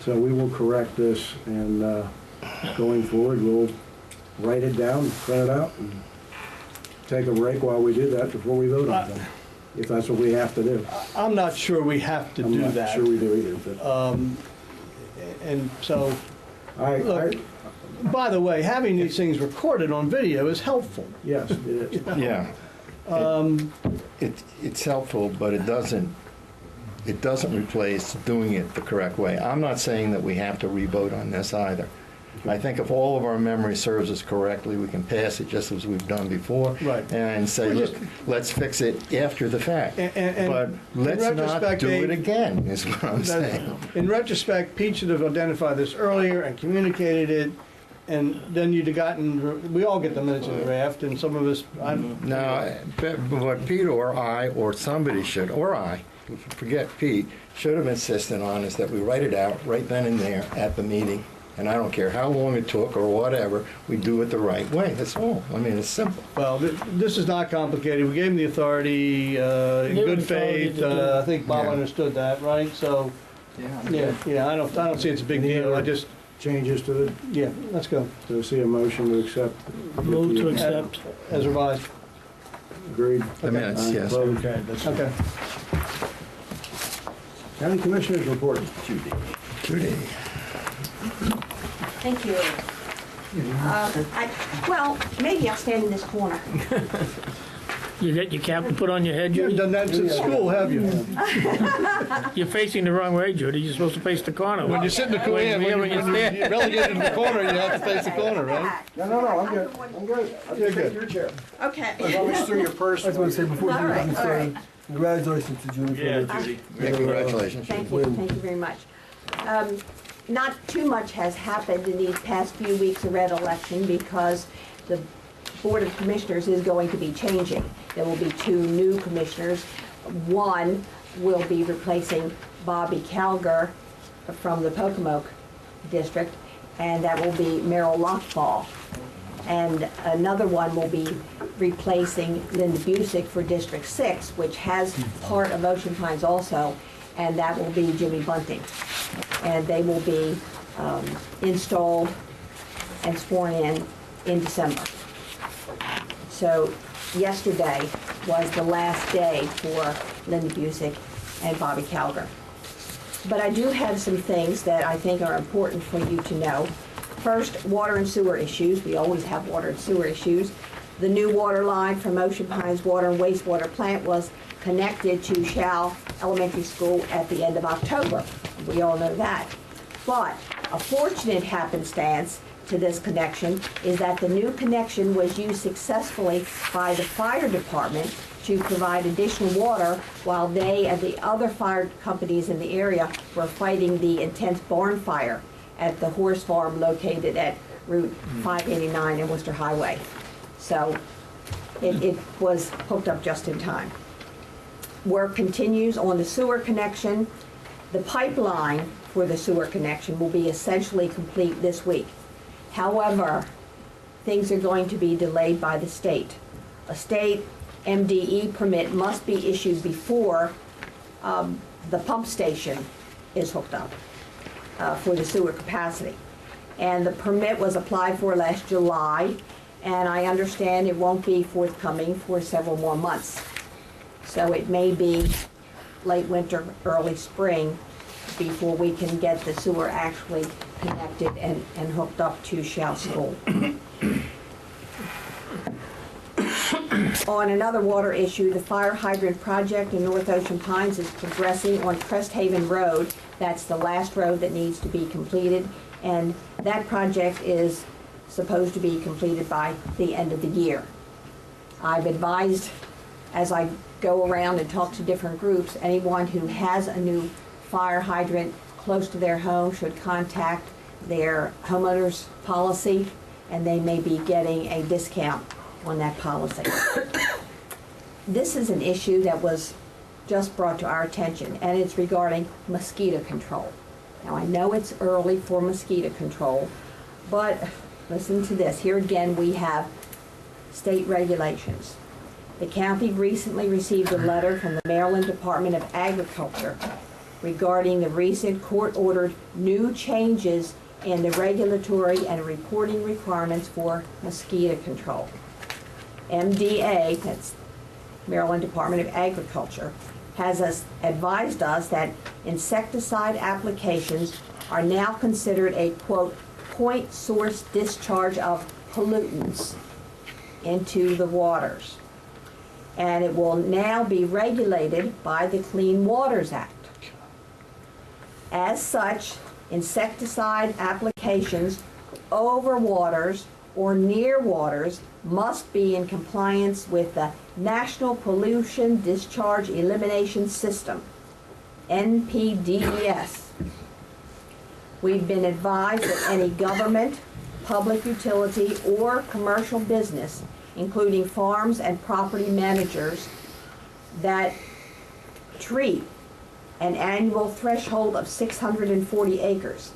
A: So we will correct this, and going forward, we'll write it down, print it out, and take a break while we do that before we vote on it, if that's what we have to do.
C: I'm not sure we have to
A: I'm
C: do
A: not
C: that.
A: sure we do either, but
C: And so,
A: I,
C: look, by the way, having these things recorded on video is helpful.
A: yes, it is.
F: Yeah. It's helpful, but it doesn't replace doing it the correct way. I'm not saying that we have to re-vote on this either. I think if all of our memory serves us correctly, we can pass it just as we've done before.
C: Right.
F: And say,
C: We're
F: look, let's fix it after the fact.
C: And
F: But
C: in
F: let's not
C: retrospect,
F: do
C: Dave,
F: it again, is what I'm saying.
C: In retrospect, Pete should have identified this earlier and communicated it, and then you'd have gotten, we all get the minutes in draft, and some of us,
F: No, but what Pete or I, or somebody should, or I, forget Pete, should have insisted on is that we write it out right then and there at the meeting. And I don't care how long it took or whatever, we do it the right way, that's all. I mean, it's simple.
C: well, this is not complicated. We gave him the authority in
L: Gave him
C: good
L: authority
C: faith.
L: to do it.
C: I think Bob
F: Yeah.
C: understood that, right? So, yeah, I don't see it's a big
A: Any
C: deal. I
A: other
C: just,
A: changes to the,
C: yeah, let's go,
A: to see a motion to accept.
L: Move to accept.
C: as revised.
A: Agreed.
F: The minutes, yes.
A: Voted.
B: Okay, that's
C: Okay.
A: County Commissioners report.
F: Judy.
J: Thank you. Well, maybe I'll stand in this corner.
L: You got your cap to put on your head,
C: You haven't
L: Judy?
C: done that since school, have you?
L: You're facing the wrong way, Judy. You're supposed to face the corner.
C: When you sit in the corner,
L: When
C: when
L: you
C: you're
L: stand.
C: relegated to the corner, you have to face the corner, right?
A: No, I'm good. I'm good. I'll
C: You're
A: just take
C: good.
A: your chair.
J: Okay.
A: As long as it's through your purse.
D: I just want to say before
J: All
D: you
J: right,
D: leave,
J: all right.
D: congratulations to Julie for
B: Yeah,
D: the
B: Judy.
F: Yeah, congratulations.
J: Thank you very much. Not too much has happened in these past few weeks of red election because the Board of Commissioners is going to be changing. There will be two new commissioners. One will be replacing Bobby Calgar from the Pocomoke District, and that will be Merrill Lockfall. And another one will be replacing Linda Busick for District 6, which has part of Ocean Pines also, and that will be Jimmy Bunting. And they will be installed and sworn in December. So yesterday was the last day for Linda Busick and Bobby Calgar. But I do have some things that I think are important for you to know. First, water and sewer issues. We always have water and sewer issues. The new water line from Ocean Pines Water and Wastewater Plant was connected to Shell Elementary School at the end of October. We all know that. But a fortunate happenstance to this connection is that the new connection was used successfully by the fire department to provide additional water while they and the other fire companies in the area were fighting the intense barn fire at the horse farm located at Route 589 and Worcester Highway. So it was hooked up just in time. Work continues on the sewer connection. The pipeline for the sewer connection will be essentially complete this week. However, things are going to be delayed by the state. A state MDE permit must be issued before the pump station is hooked up for the sewer capacity. And the permit was applied for last July, and I understand it won't be forthcoming for several more months. So it may be late winter, early spring before we can get the sewer actually connected and hooked up to Shell School. On another water issue, the fire hydrant project in North Ocean Pines is progressing on Crest Haven Road. That's the last road that needs to be completed, and that project is supposed to be completed by the end of the year. I've advised, as I go around and talk to different groups, anyone who has a new fire hydrant close to their home should contact their homeowner's policy, and they may be getting a discount on that policy. This is an issue that was just brought to our attention, and it's regarding mosquito control. Now, I know it's early for mosquito control, but listen to this. Here again, we have state regulations. The county recently received a letter from the Maryland Department of Agriculture regarding the recent court-ordered new changes in the regulatory and reporting requirements for mosquito control. MDA, that's Maryland Department of Agriculture, has advised us that insecticide applications are now considered a, quote, point source discharge of pollutants into the waters. And it will now be regulated by the Clean Waters Act. As such, insecticide applications over waters or near waters must be in compliance with the National Pollution Discharge Elimination System, NPDES. We've been advised that any government, public utility, or commercial business, including farms and property managers, that treat an annual threshold of 640 acres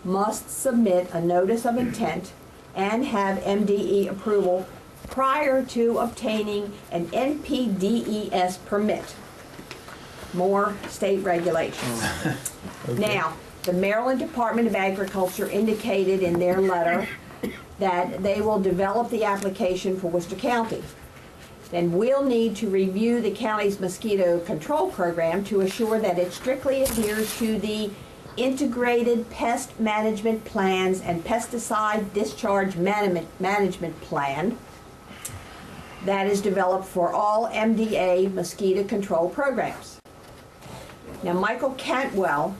J: must submit a notice of intent and have MDE approval prior to obtaining an NPDES permit. More state regulations. Now, the Maryland Department of Agriculture indicated in their letter that they will develop the application for Worcester County. Then we'll need to review the county's mosquito control program to assure that it strictly adheres to the integrated pest management plans and pesticide discharge management plan that is developed for all MDA mosquito control programs. Now, Michael Cantwell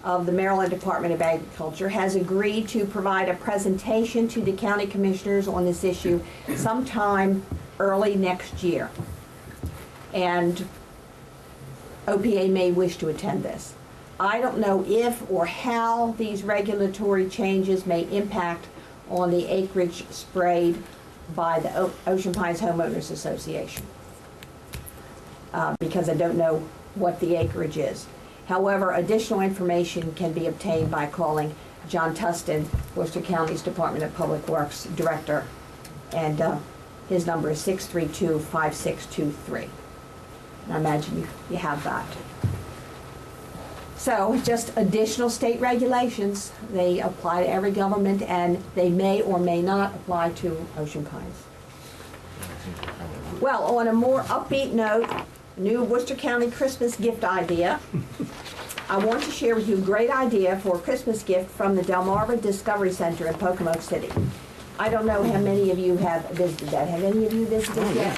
J: of the Maryland Department of Agriculture has agreed to provide a presentation to the county commissioners on this issue sometime early next year. And OPA may wish to attend this. I don't know if or how these regulatory changes may impact on the acreage sprayed by the Ocean Pines Homeowners Association, because I don't know what the acreage is. However, additional information can be obtained by calling John Tustin, Worcester County's Department of Public Works Director, and his number is 632-5623. And I imagine you have that. So, just additional state regulations. They apply to every government, and they may or may not apply to Ocean Pines. Well, on a more upbeat note, new Worcester County Christmas gift idea. I want to share with you a great idea for a Christmas gift from the Delmarva Discovery Center in Pocomoke City. I don't know how many of you have visited that. Have any of you visited yet?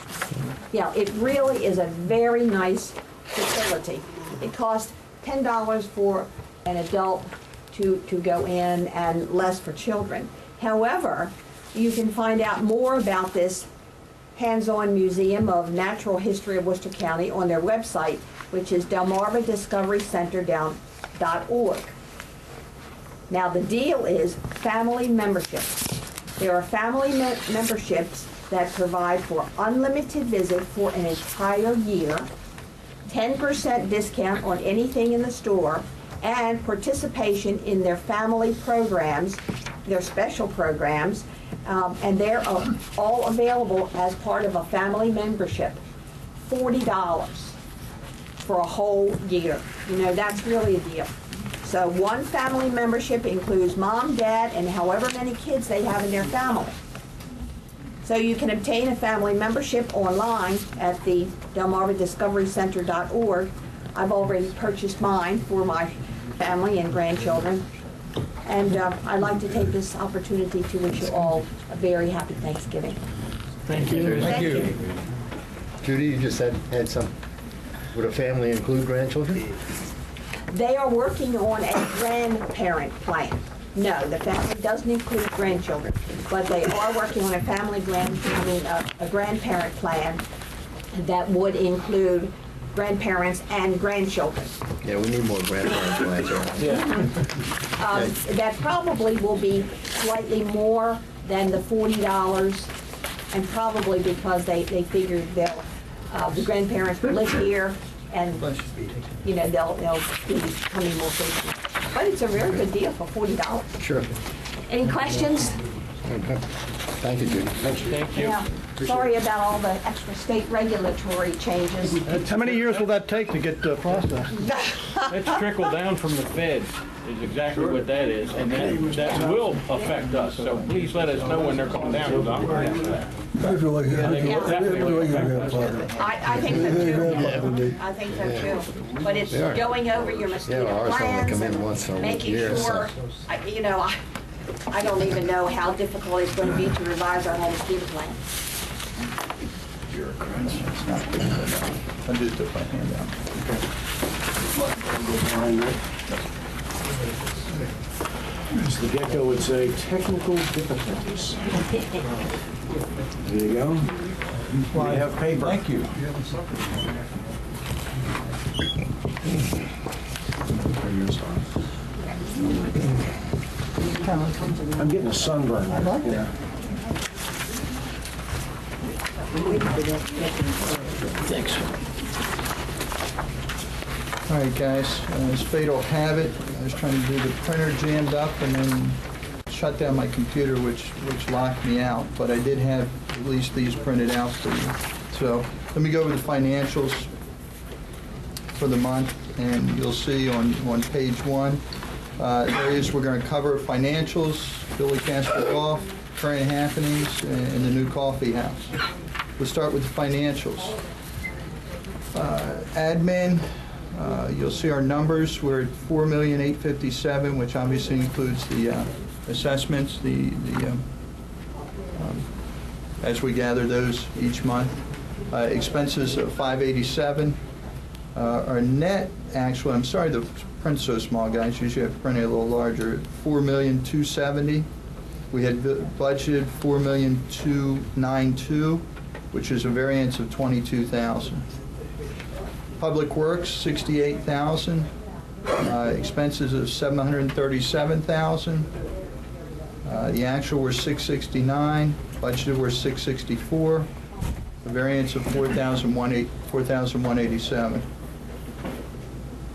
J: Yeah, it really is a very nice facility. It costs $10 for an adult to go in and less for children. However, you can find out more about this hands-on Museum of Natural History of Worcester County on their website, which is delmarvadiscoverycenter.org. Now, the deal is family memberships. There are family memberships that provide for unlimited visit for an entire year, 10% discount on anything in the store, and participation in their family programs, their special programs, and they're all available as part of a family membership. $40 for a whole year. You know, that's really a deal. So one family membership includes mom, dad, and however many kids they have in their family. So you can obtain a family membership online at the DelmarvaDiscoveryCenter.org. I've already purchased mine for my family and grandchildren. And I'd like to take this opportunity to wish you all a very happy Thanksgiving.
L: Thank you.
J: Thank you.
F: Judy, you just had some, would a family include grandchildren?
J: They are working on a grandparent plan. No, the family doesn't include grandchildren, but they are working on a a grandparent plan that would include grandparents and grandchildren.
F: Yeah, we need more grandparents plans.
J: That probably will be slightly more than the $40, and probably because they figured they'll, the grandparents will live here, and, you know, they'll be coming more frequently. But it's a very good deal for $40.
F: Sure.
J: Any questions?
F: Okay. Thank you, Judy.
G: Thank you.
J: Yeah. Sorry about all the extra state regulatory changes.
C: How many years will that take to get processed?
G: That's trickled down from the feds, is exactly what that is, and that will affect us, so please let us know when they're coming down, because I'm ready for that.
D: I feel like
G: I think it'll definitely affect us.
J: I think so too. I think so too. But it's
F: They are.
J: going over your mosquito
F: Yeah, ours only
J: plans
F: come in
J: and
F: once a
J: making
F: year, so-
J: sure, you know, I don't even know how difficult it's going to be to revise our whole mosquito plan.
E: I just took my hand down.
A: As the gecko would say, technical difficulties. There you go. We have paper.
E: Thank you.
A: I'm getting a sunburn. Yeah.
L: Thanks.
M: All right, guys, as fate will have it, I was trying to do the printer jammed up and then shut down my computer, which locked me out, but I did have at least these printed out for you. So let me go over the financials for the month, and you'll see on page 1, areas we're going to cover: financials, Billy Casper Golf, current happenings, and the new coffee house. We'll start with the financials. Admin, you'll see our numbers. We're at $4,857,000, which obviously includes the assessments, as we gather those each month. Expenses of $587,000. Our net, actually, I'm sorry the print's so small, guys. Usually I print it a little larger. $4,270,000. We had budgeted $4,292,000, which is a variance of $22,000. Public Works, $68,000. Expenses of $737,000. The actual were $669,000. Budgeted were $664,000. A variance of $4,187.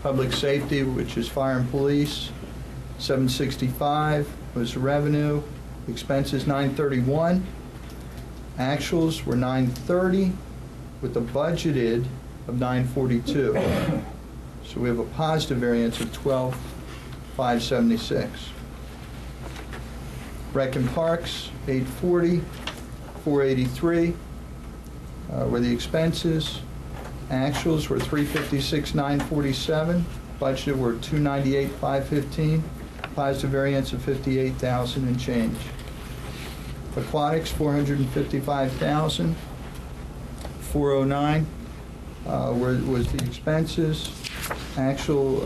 M: Public Safety, which is Fire and Police, $765,000 was the revenue. Expenses $931,000. Actuals were $930,000 with a budgeted of $942,000. So we have a positive variance of $12,576. Rec and Parks, $840,000, $483,000 were the expenses. Actuals were $356,947. Budgeted were $298,515. Positive variance of $58,000 and change. Aquatics, $455,000. $409,000 was the expenses. Actual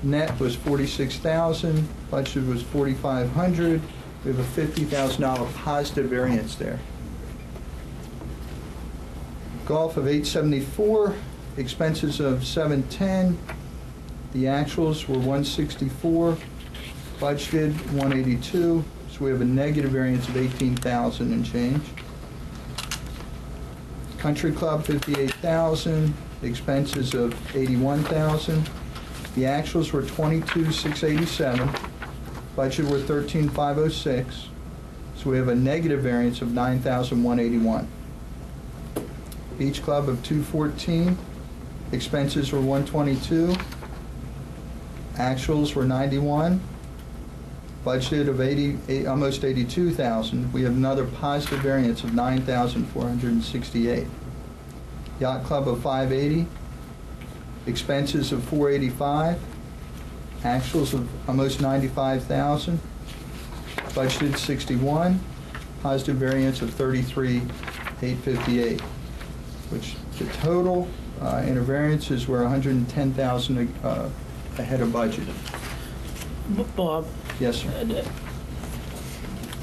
M: net was $46,000. Budget was $4,500. We have a $50,000 positive variance there. Golf of $874,000, expenses of $710,000. The actuals were $164,000, budgeted $182,000, so we have a negative variance of $18,000 and change. Country Club, 58,000, expenses of 81,000. The actuals were 22,687, budget were 13,506, so we have a negative variance of 9,181. Beach Club of 214, expenses were 122, actuals were 91, budget of almost 82,000. We have another positive variance of 9,468. Yacht Club of 580, expenses of 485, actuals of almost 95,000, budgeted 61, positive variance of 33,858, which the total in variances were 110,000 ahead of budget.
L: Bob,
M: Yes, sir.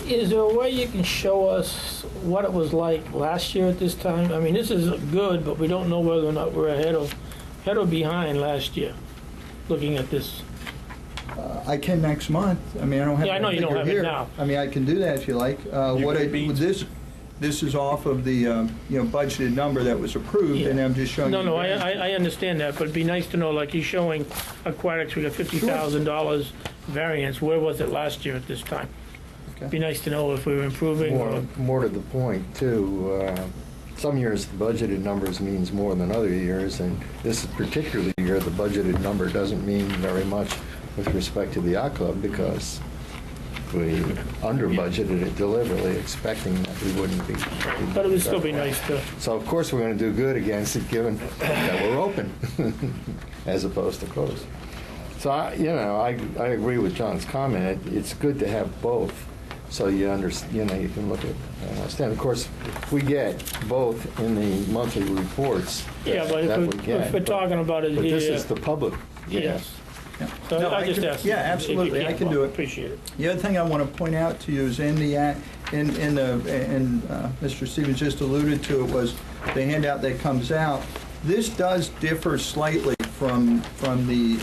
L: is there a way you can show us what it was like last year at this time? I mean, this is good, but we don't know whether or not we're ahead or behind last year, looking at this.
M: I can next month. I mean, I don't have.
L: Yeah, I know
M: that
L: you don't
M: figure
L: have it
M: here.
L: now.
M: I mean, I can do that if you like. This is off of the budgeted number that was approved, and I'm just showing.
L: No,
M: you
L: no,
M: the variance.
L: I understand that, but it'd be nice to know, like you're showing aquatics, we got $50,000 variance. Where was it last year at this time?
M: Okay.
L: Be nice to know if we were improving or.
F: More to the point, too, some years the budgeted numbers means more than other years, and this particular year, the budgeted number doesn't mean very much with respect to the yacht club because we under-budgeted it deliberately, expecting that we wouldn't be.
L: But it would still be nice to.
F: So of course, we're going to do good against it, given that we're open, as opposed to closed. So, I agree with John's comment. It's good to have both, so you you can look at and understand. Of course, we get both in the monthly reports.
L: Yeah, but if we're talking about it here.
F: But this is the public.
L: Yes.
M: Yeah.
L: So
M: No,
L: I just
M: can-
L: asked.
M: Yeah,
L: if you
M: absolutely, I can do it.
L: Appreciate it.
M: The other thing I want to point out to you is Mr. Stevens just alluded to it, was the handout that comes out. This does differ slightly from the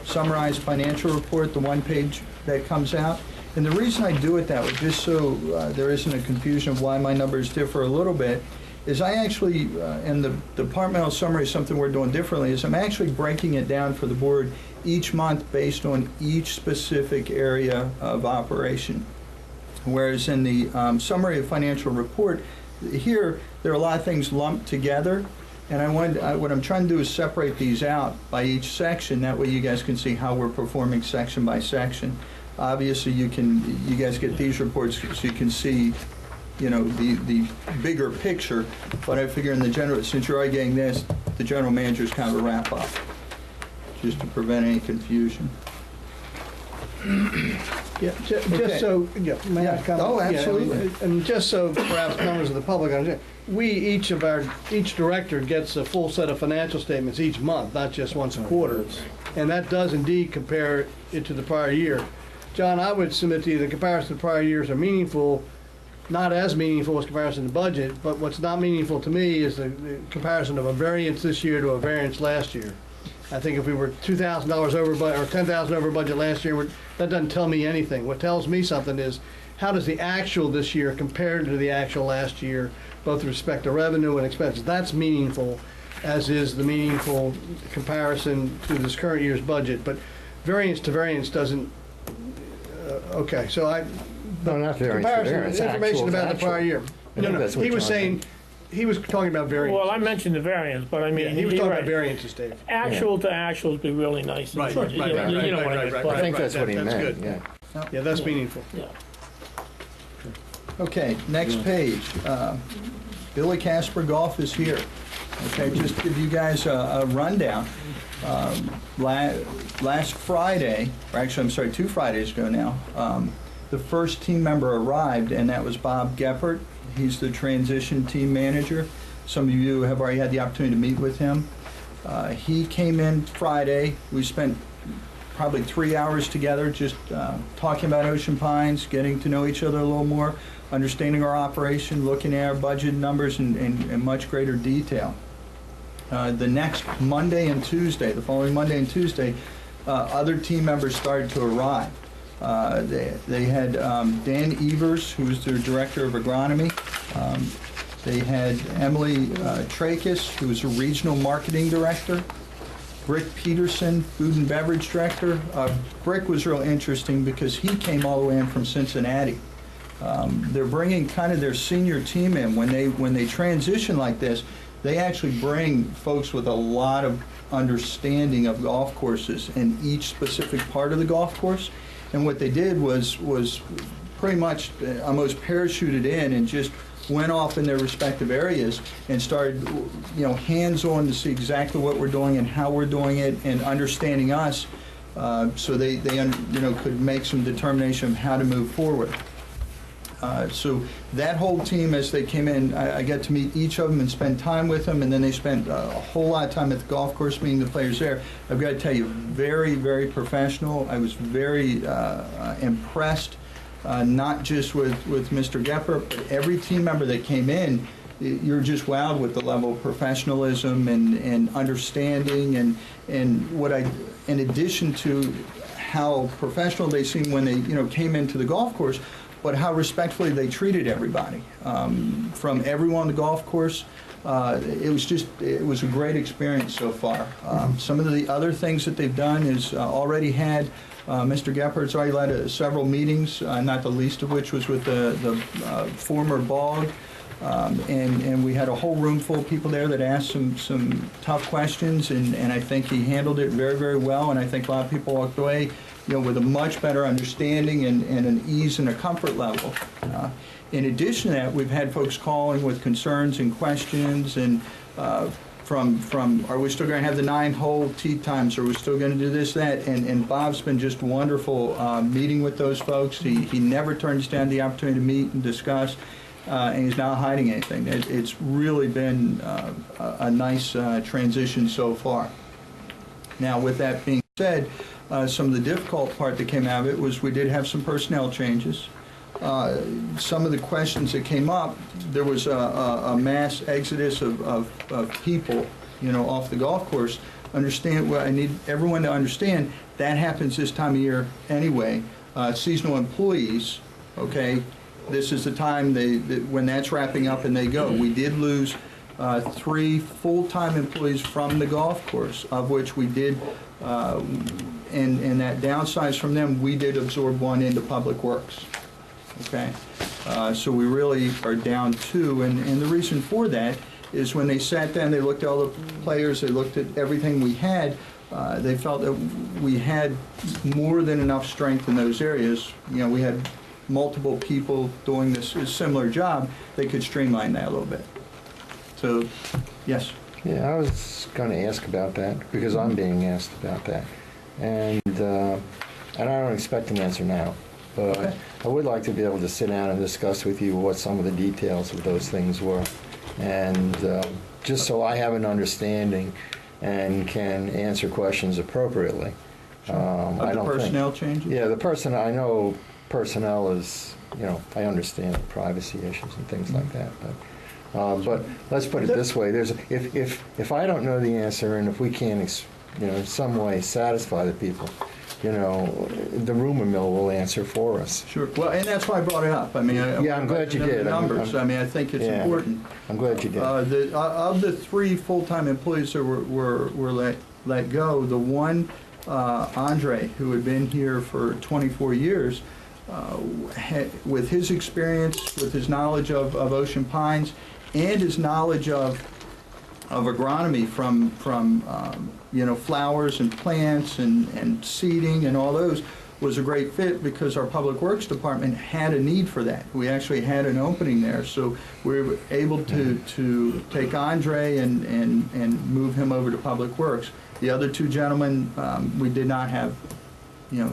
M: summarized financial report, the one page that comes out. And the reason I do it that way, just so there isn't a confusion of why my numbers differ a little bit, is I actually, and the departmental summary is something we're doing differently, is I'm actually breaking it down for the board each month based on each specific area of operation. Whereas in the summary of financial report, here, there are a lot of things lumped together, and what I'm trying to do is separate these out by each section, that way you guys can see how we're performing section by section. Obviously, you guys get these reports so you can see the bigger picture, but I figure in the general, since you're already getting this, the general manager's kind of a wrap-up, just to prevent any confusion.
C: Yeah, just
M: Okay.
C: so, may I
M: Yeah.
C: comment?
M: Oh,
C: Yeah,
M: absolutely.
C: And just so perhaps members of the public understand, each director gets a full set of financial statements each month, not just once a quarter. And that does indeed compare it to the prior year. John, I would submit to you the comparison to prior years are meaningful, not as meaningful as comparison to budget, but what's not meaningful to me is the comparison of a variance this year to a variance last year. I think if we were $2,000 over budget or $10,000 over budget last year, that doesn't tell me anything. What tells me something is how does the actual this year compare to the actual last year, both with respect to revenue and expenses. That's meaningful, as is the meaningful comparison to this current year's budget. But variance to variance doesn't. Okay, so
F: No, not variance to
C: comparison,
F: variance.
C: information
F: Actual to
C: about the prior
F: actual.
C: year.
F: I think that's what
C: He was
F: John
C: saying.
F: meant.
C: He was talking about variance.
L: Well, I mentioned the variance, but I mean,
C: Yeah, he was
L: you're
C: talking
L: right.
C: about variances, Dave.
L: Actual to actual would be really nice.
C: Right,
L: You
C: right,
L: know,
C: right,
L: you know
C: right,
L: what I
C: right,
L: mean.
C: right,
L: But-
F: I think that's what he
C: That's
F: meant,
C: good.
F: yeah.
C: Yeah, that's meaningful.
L: Yeah.
M: Okay, next page. Billy Casper Golf is here. Okay, just to give you guys a rundown. Last Friday, or actually, I'm sorry, 2 Fridays ago now, the first team member arrived, and that was Bob Geppert. He's the transition team manager. Some of you have already had the opportunity to meet with him. He came in Friday. We spent probably 3 hours together just talking about Ocean Pines, getting to know each other a little more, understanding our operation, looking at our budget numbers in much greater detail. The next Monday and Tuesday, the following Monday and Tuesday, other team members started to arrive. They had Dan Evers, who's their director of agronomy, They had Emily Trachis, who was a regional marketing director. Rick Peterson, food and beverage director. Rick was real interesting because he came all the way in from Cincinnati. They're bringing kind of their senior team in. When they transition like this, they actually bring folks with a lot of understanding of golf courses and each specific part of the golf course. And what they did was pretty much almost parachuted in and just went off in their respective areas and started, hands-on to see exactly what we're doing and how we're doing it and understanding us, so they could make some determination of how to move forward. So that whole team, as they came in, I got to meet each of them and spend time with them, and then they spent a whole lot of time at the golf course meeting the players there. I've got to tell you, very, very professional. I was very impressed. Not just with Mr. Geppert, but every team member that came in, you're just wowed with the level of professionalism and understanding and what in addition to how professional they seemed when they came into the golf course, but how respectfully they treated everybody. From everyone on the golf course, it was a great experience so far. Some of the other things that they've done is already had Mr. Geppert's already led several meetings, not the least of which was with the former BOG, and we had a whole room full of people there that asked some tough questions, and I think he handled it very, very well, and I think a lot of people walked away with a much better understanding and an ease and a comfort level. In addition to that, we've had folks calling with concerns and questions and from are we still going to have the 9-hole tee times? Are we still going to do this, that? And Bob's been just wonderful meeting with those folks. He never turns down the opportunity to meet and discuss, and he's not hiding anything. It's really been a nice transition so far. Now, with that being said, some of the difficult part that came out of it was we did have some personnel changes. Some of the questions that came up, there was a mass exodus of people, off the golf course. Understand what I need everyone to understand. That happens this time of year anyway. Seasonal employees, okay, this is the time when that's wrapping up and they go. We did lose 3 full-time employees from the golf course, of which we did, and that downsize from them, we did absorb 1 into Public Works. Okay, so we really are down 2, and the reason for that is when they sat down, they looked at all the players, they looked at everything we had, they felt that we had more than enough strength in those areas. We had multiple people doing this similar job, they could streamline that a little bit. So, yes.
F: Yeah, I was going to ask about that because I'm being asked about that, and I don't expect an answer now. But okay. I would like to be able to sit down and discuss with you what some of the details of those things were. And just so I have an understanding and can answer questions appropriately.
M: Of the personnel changes?
F: Yeah, I know personnel is, I understand privacy issues and things like that. But let's put it this way. If I don't know the answer and if we can't, in some way satisfy the people, the rumor mill will answer for us.
M: Sure. Well, and that's why I brought it up. I mean,
F: I'm glad you did.
M: Numbers. I think it's important.
F: I'm glad you did.
M: Of the 3 full-time employees that were let go, the one, Andre, who had been here for 24 years, with his experience, with his knowledge of Ocean Pines, and his knowledge of agronomy from flowers and plants and seeding and all those, was a great fit because our Public Works Department had a need for that. We actually had an opening there, so we were able to take Andre and move him over to Public Works. The other 2 gentlemen, we did not have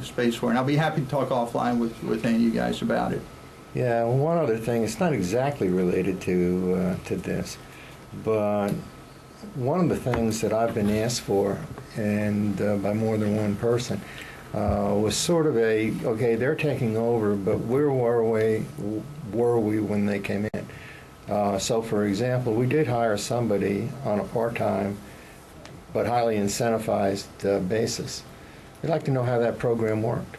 M: space for, and I'll be happy to talk offline with any of you guys about it.
F: Yeah, one other thing, it's not exactly related to this, but one of the things that I've been asked for, and by more than one person, was sort of okay, they're taking over, but where were we when they came in? So, for example, we did hire somebody on a part-time but highly incentivized basis. I'd like to know how that program worked.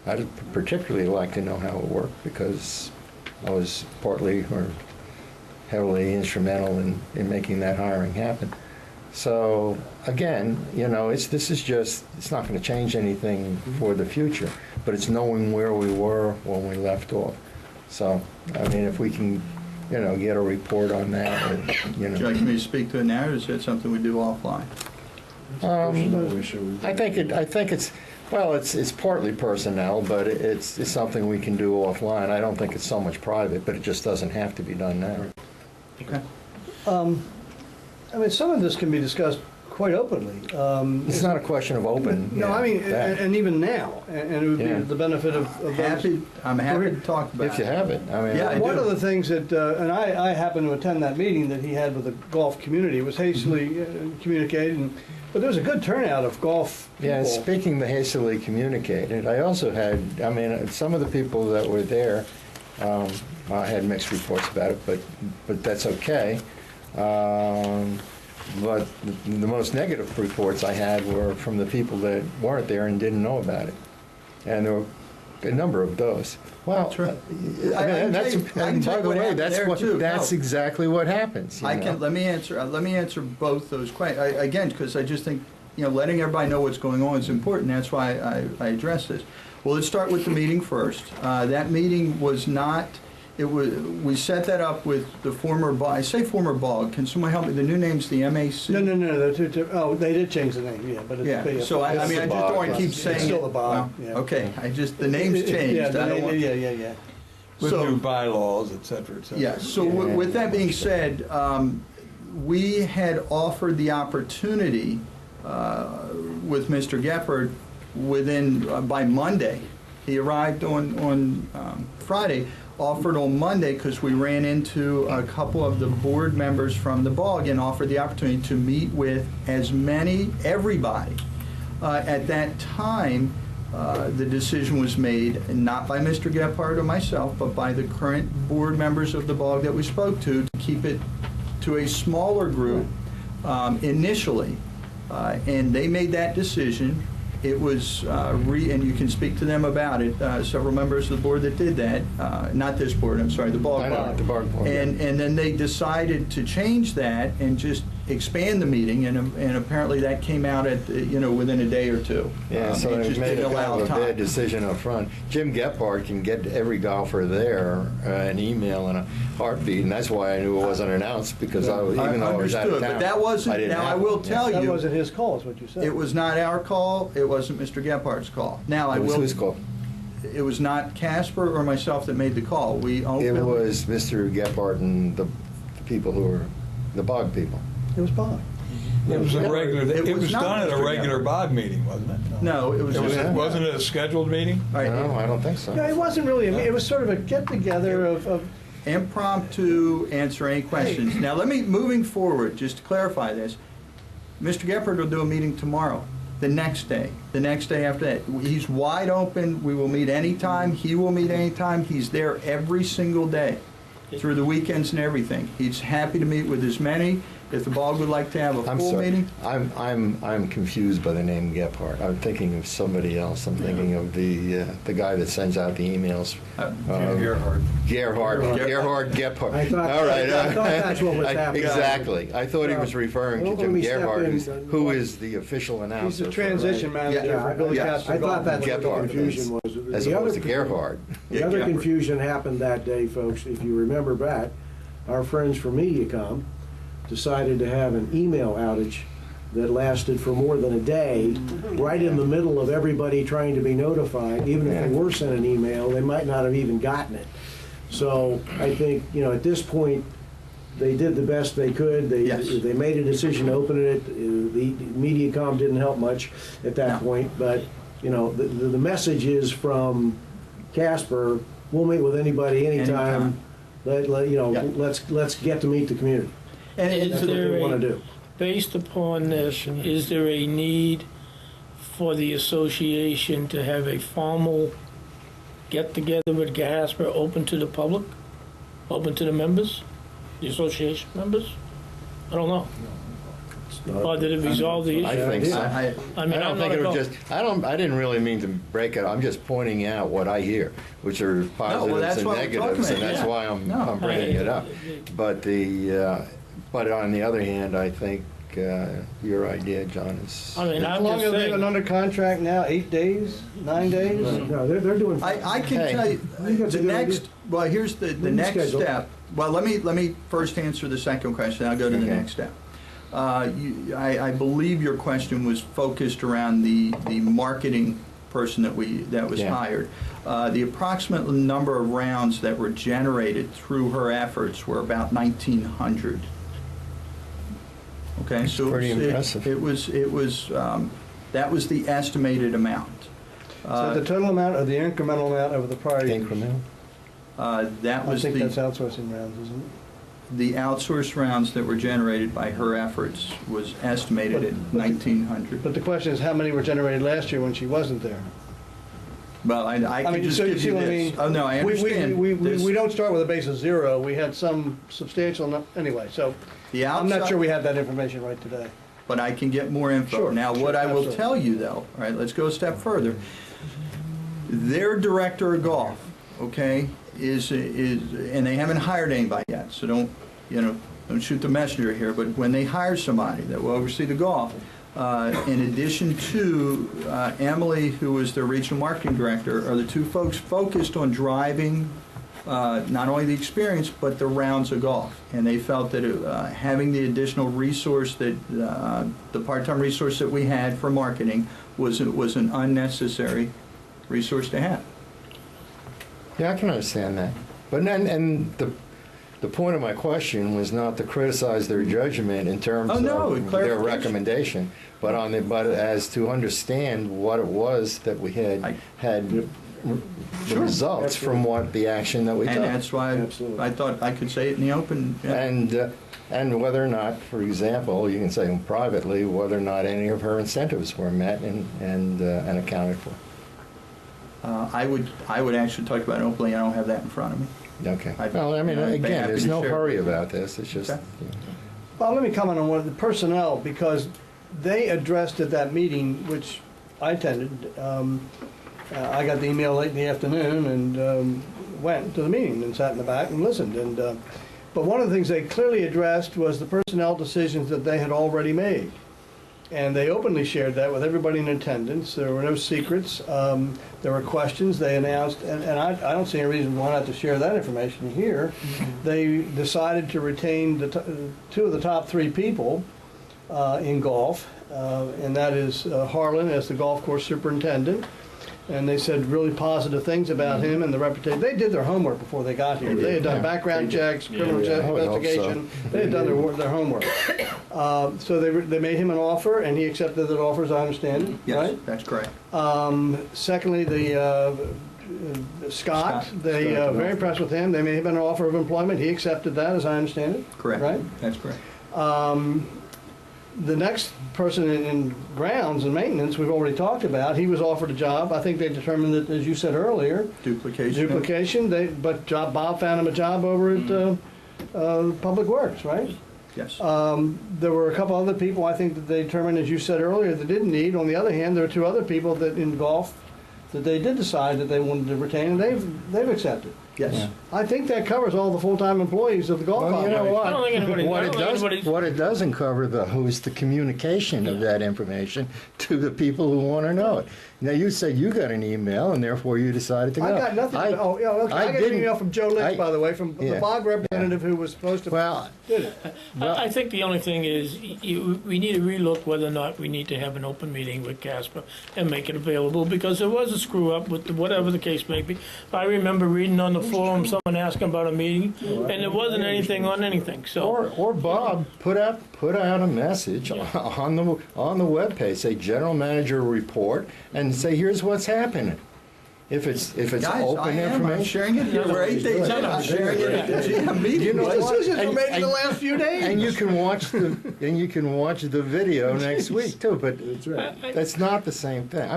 F: I'd particularly like to know how it worked because I was partly, or heavily instrumental in making that hiring happen. So again, this is just, it's not going to change anything for the future, but it's knowing where we were when we left off. So, I mean, if we can, get a report on that,
M: Would you like me to speak to it now, or is that something we do offline?
F: I think it's partly personnel, but it's something we can do offline. I don't think it's so much private, but it just doesn't have to be done now.
M: Okay.
C: I mean, some of this can be discussed quite openly.
F: It's not a question of open.
C: No, I mean,
F: that.
C: and even now, and it would be
F: Yeah.
C: the benefit of those.
M: I'm happy to talk about it.
F: If you have it, I mean.
M: Yeah, I
C: One
M: do.
C: of the things that, and I happened to attend that meeting that he had with the golf community, it was hastily communicated, but there was a good turnout of golf people.
F: Yeah, speaking the hastily communicated, I also had, some of the people that were there, I had mixed reports about it, but that's okay. But the most negative reports I had were from the people that weren't there and didn't know about it. And there were a number of those. Well,
M: True.
F: I mean,
M: I can tell you what happened there, too.
F: That's
M: No.
F: exactly what happens.
M: Let me answer both those questions, again, because I just think, letting everybody know what's going on is important, that's why I address this. Well, let's start with the meeting first. That meeting was not, we set that up with the former BOG, I say former BOG, can someone help me, the new name's the MAC?
C: No, they did change the name, yeah, but it's.
M: Yeah, so I just don't want to keep saying it.
C: It's still the BOG,
M: Well,
C: yeah.
M: Okay, the name's changed.
C: Yeah,
M: I don't want-
C: yeah.
E: With
M: So-
E: new bylaws, et cetera, et cetera.
M: Yeah, so with that being said, we had offered the opportunity with Mr. Gephardt by Monday. He arrived on Friday, offered on Monday because we ran into a couple of the board members from the BOG and offered the opportunity to meet with everybody. At that time, the decision was made not by Mr. Gephardt or myself, but by the current board members of the BOG that we spoke to keep it to a smaller group initially. And they made that decision. It was, and you can speak to them about it, several members of the board that did that, not this board, I'm sorry, the BOG.
F: I know, the BOG board, yeah.
M: And then they decided to change that and just expand the meeting, and apparently that came out within a day or two.
F: Yeah, so
M: It
F: they
M: just
F: made
M: didn't
F: a kind
M: allow
F: of a bad
M: time.
F: decision up front. Jim Gephardt can get every golfer there an email in a heartbeat, and that's why I knew it wasn't announced, because even though I was out of
M: Understood,
F: town.
M: but that wasn't,
F: didn't
M: now I
F: have
M: will
F: it.
M: tell
C: That
M: you,
C: wasn't his call, is what you said.
M: it was not our call, it wasn't Mr. Gephardt's call. Now, I
F: It was
M: will.
F: whose call?
M: It was not Casper or myself that made the call. We
F: It
M: openly.
F: was Mr. Gephardt and the people who were, the BOG people.
C: It was BOG.
E: It was a regular,
M: It
E: it
M: was
E: was
M: not
E: done at a
M: Mr.
E: regular
M: Gephardt.
E: BOG meeting, wasn't it?
M: No, it was
E: It was,
M: just.
E: wasn't it a scheduled meeting?
M: All right,
F: No, I don't think so.
C: No, it wasn't really, it was sort of a get-together of
M: impromptu, answer any questions. Now, moving forward, just to clarify this, Mr. Gephardt will do a meeting tomorrow, the next day after that. He's wide open, we will meet anytime, he will meet anytime, he's there every single day, through the weekends and everything. He's happy to meet with as many. If the BOG would like to have a
F: I'm
M: full
F: sorry.
M: meeting.
F: I'm confused by the name Gephardt. I'm thinking of somebody else. I'm thinking of the guy that sends out the emails.
E: Gerhard.
F: Gerhard Gephardt.
A: I thought-
F: All right.
A: I thought that's what was happening.
F: Exactly. I thought he was referring to
A: Well, let
F: Jim
A: me step
F: Gerhard,
A: in.
F: who is the official announcer.
C: he's the
F: for-
C: transition manager
A: Yeah,
C: for
A: I
C: Billy
A: thought-
C: Casper.
A: I thought that's what the
F: Gephardt
A: confusion was.
F: as
A: The
F: opposed to
A: other-
F: Gerhard.
A: The other
M: Gephardt.
A: confusion happened that day, folks, if you remember back, our friends from MediaCom decided to have an email outage that lasted for more than a day, right in the middle of everybody trying to be notified. Even if they were sent an email, they might not have even gotten it. So I think, at this point, they did the best they could.
M: Yes.
A: They made a decision to open it. The MediaCom didn't help much at that
M: No.
A: point, but, the message is from Casper, we'll meet with anybody, anytime.
M: Anytime.
A: Let's get to meet the community.
M: And
L: Is
A: That's what
L: there
A: we want to
L: a,
A: do.
L: based upon this, is there a need for the association to have a formal get-together with Gasper open to the public? Open to the members? The association members? I don't know. Or did it resolve the
F: I
L: issue?
F: think so.
M: I-
L: I mean,
F: I don't
L: I'm
F: think
L: not
F: it was
L: opposed.
F: just, I didn't really mean to break it, I'm just pointing out what I hear, which are positives
M: that's
F: and
M: what we're talking
F: negatives, and
M: about,
F: that's
M: yeah.
F: why I'm
M: No.
F: bringing it up. But but on the other hand, I think your idea, John, is,
L: I mean,
C: How
L: I'm
C: long
L: just
C: have they been
L: saying,
C: under contract now? 8 days? 9 days?
A: No, they're doing.
M: I can
F: Hey.
M: tell you,
A: think that's
M: the
A: a good
M: next,
A: idea.
M: well, here's the
A: When's the
M: next
A: schedule?
M: step. Well, let me first answer the second question, I'll go to the
F: Okay.
M: next step. I believe your question was focused around the marketing person that was
F: Yeah.
M: hired. The approximate number of rounds that were generated through her efforts were about 1,900. Okay, so
F: pretty impressive.
M: it was, that was the estimated amount.
C: So the total amount or the incremental amount over the prior years?
F: incremental.
M: That
C: I
M: was
C: think that's
M: the
C: outsourcing rounds, isn't it?
M: the outsourced rounds that were generated by her efforts was estimated at 1,900.
C: But the question is, how many were generated last year when she wasn't there?
M: Well, I can just
C: so
M: give
C: see
M: you
C: what I
M: this.
C: mean?
M: Oh, no, I understand.
C: We don't start with a base of 0. We had some substantial, anyway, so
M: The
C: I'm not
M: outside-
C: sure we have that information right today.
M: But I can get more info.
C: Sure,
M: Now,
C: sure,
M: what I will
C: absolutely.
M: tell you, though, all right, let's go a step further. Their director of golf, okay, is, and they haven't hired anybody yet, so don't shoot the messenger here, but when they hire somebody that will oversee the golf, in addition to Emily, who is their regional marketing director, are the two folks focused on driving not only the experience, but the rounds of golf. And they felt that having the additional resource that, the part-time resource that we had for marketing was an unnecessary resource to have.
F: Yeah, I can understand that. But then, and the point of my question was not to criticize their judgment in terms
M: Oh, no,
F: of their
M: clarification.
F: recommendation, but but as to understand what it was that we had the
M: Sure.
F: results from what the action that we
M: And
F: took.
M: that's why
A: Absolutely.
M: I thought I could say it in the open. Yeah.
F: And whether or not, for example, you can say privately, whether or not any of her incentives were met and accounted for.
M: I would actually talk about it openly. I don't have that in front of me.
F: Okay.
M: I'd-
F: Well, I mean,
M: I'd be
F: again,
M: happy
F: there's
M: to
F: no
M: share.
F: hurry about this. It's just.
M: Okay.
C: Well, let me comment on one of the personnel, because they addressed at that meeting, which I attended, I got the email late in the afternoon and went to the meeting and sat in the back and listened. But one of the things they clearly addressed was the personnel decisions that they had already made. And they openly shared that with everybody in attendance. There were no secrets. There were questions they announced, and I don't see any reason why not to share that information here. They decided to retain two of the top 3 people in golf, and that is Harlan as the golf course superintendent. And they said really positive things about him and the reputation. They did their homework before they got here. They had done background checks, criminal
F: Yeah, I would hope
C: investigation. They had done their homework. So they made him an offer, and he accepted that offer, as I understand it,
M: Yes,
C: right?
M: that's correct.
C: Secondly, Scott, they very impressed with him. They made him an offer of employment. He accepted that, as I understand it.
M: Correct.
C: Right?
M: That's correct.
C: The next person in grounds and maintenance, we've already talked about, he was offered a job. I think they determined that, as you said earlier,
M: Duplication.
C: but Bob found him a job over at Public Works, right?
M: Yes.
C: There were a couple other people, I think, that they determined, as you said earlier, that didn't need. On the other hand, there were 2 other people that in golf that they did decide that they wanted to retain, and they've accepted.
M: Yes.
F: Yeah.
C: I think that covers all the full-time employees of the golf
F: Well, you know
C: operation.
F: what?
L: I don't think anybody-
F: What
L: I
F: it
L: don't think
F: does,
L: anybody-
F: what it doesn't cover though is the communication of that information to the people who want to know it. Now, you said you got an email and therefore you decided to go.
C: I got nothing. I got an
F: didn't-
C: email from Joe Lynch, by the way, from the
F: Yeah.
C: BOG representative who was supposed to
F: Well,
C: did it.
L: I think the only thing is, we need to relook whether or not we need to have an open meeting with Casper and make it available, because there was a screw-up with whatever the case may be. I remember reading on the forum, someone asking about a meeting, and there wasn't anything on anything, so.
F: or Bob put out a message on the webpage, say general manager report, and say here's what's happening. If it's
M: Guys,
F: open
M: I'm
F: information.
M: sharing it here. We're 8 days in. I'm sharing it at the GM meeting.
F: You know
C: This
F: what?
C: is information
F: And-
C: the last few days.
F: And you can watch the video next week too, but
A: That's right.
F: that's not the same thing.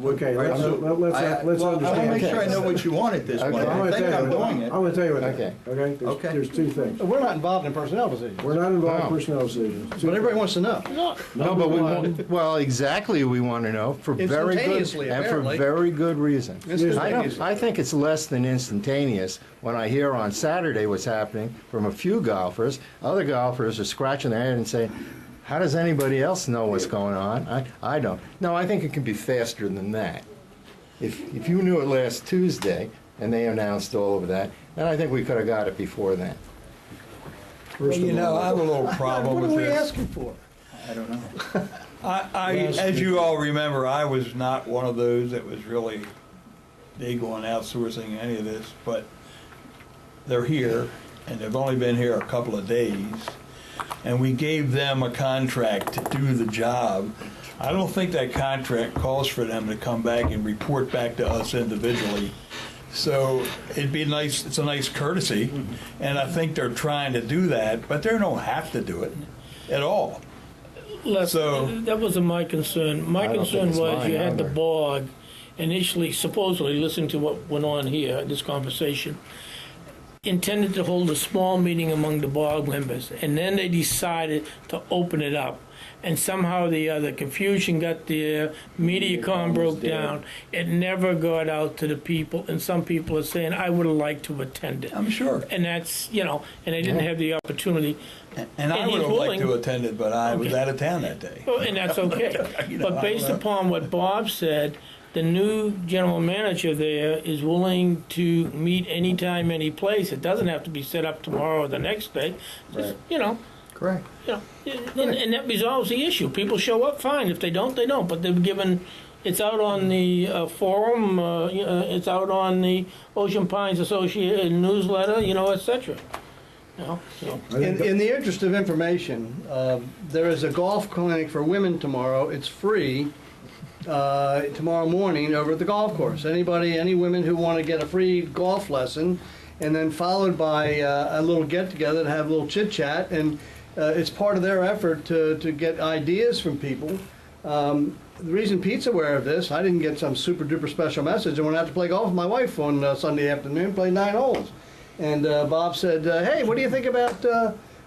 A: Okay,
M: Right,
A: let's,
M: so
A: let's,
M: I
A: let's
M: want to
A: understand.
M: make sure I know what you want at this point.
F: Okay.
A: I'm
M: I
A: gonna
M: think
A: tell
M: I'm
A: you,
M: doing it.
A: I'm gonna tell you what that
F: Okay.
A: is, okay?
M: Okay.
A: There's two things.
C: We're not involved in personnel decisions,
A: We're not involved in
F: No.
A: personnel decisions.
C: but everybody wants to know.
F: No, but we
A: Number one.
F: want, well, exactly, we want to know for very good,
C: Instantaneously,
F: and for
C: apparently.
F: very good reason.
C: Instantaneously.
F: I think it's less than instantaneous when I hear on Saturday what's happening from a few golfers. Other golfers are scratching their head and saying, how does anybody else know what's going on? I don't. No, I think it can be faster than that. If you knew it last Tuesday and they announced all of that, then I think we could have got it before then.
E: Well, you know, I have a little problem
C: What
E: with
C: are we
E: this.
C: asking for?
M: I don't know.
E: As you all remember, I was not one of those that was really big on outsourcing any of this, but they're here, and they've only been here a couple of days, and we gave them a contract to do the job. I don't think that contract calls for them to come back and report back to us individually. So it'd be nice, it's a nice courtesy, and I think they're trying to do that, but they don't have to do it at all.
L: Les,
E: So-
L: that wasn't my concern. My
F: I don't
L: concern
F: think it's
L: was
F: mine
L: you had the
F: either.
L: BOG initially, supposedly, listening to what went on here, this conversation, intended to hold a small meeting among the BOG members, and then they decided to open it up. And somehow the confusion got there, MediaCom broke down, it never got out to the people, and some people are saying, I would have liked to attend it.
E: I'm sure.
L: And that's, you know, and they didn't have the opportunity.
E: And I
L: And
E: would
L: he's
E: have liked to
L: willing-
E: attend it, but I was
L: Okay.
E: out of town that day.
L: Well, and that's okay.
E: You know, I
L: But based
E: don't know.
L: upon what Bob said, the new general manager there is willing to meet anytime, any place. It doesn't have to be set up tomorrow or the next day. Just, you know,
M: Correct.
L: and that resolves the issue. People show up, fine. If they don't, they don't. But they've given, it's out on the forum, it's out on the Ocean Pines Associated newsletter, you know, et cetera. You know, so.
C: In the interest of information, there is a golf clinic for women tomorrow. It's free tomorrow morning over at the golf course. Any women who want to get a free golf lesson, and then followed by a little get-together to have a little chit-chat, and it's part of their effort to get ideas from people. The reason Pete's aware of this, I didn't get some super-duper special message. I went out to play golf with my wife on Sunday afternoon, played 9 holes. And Bob said, hey, what do you think about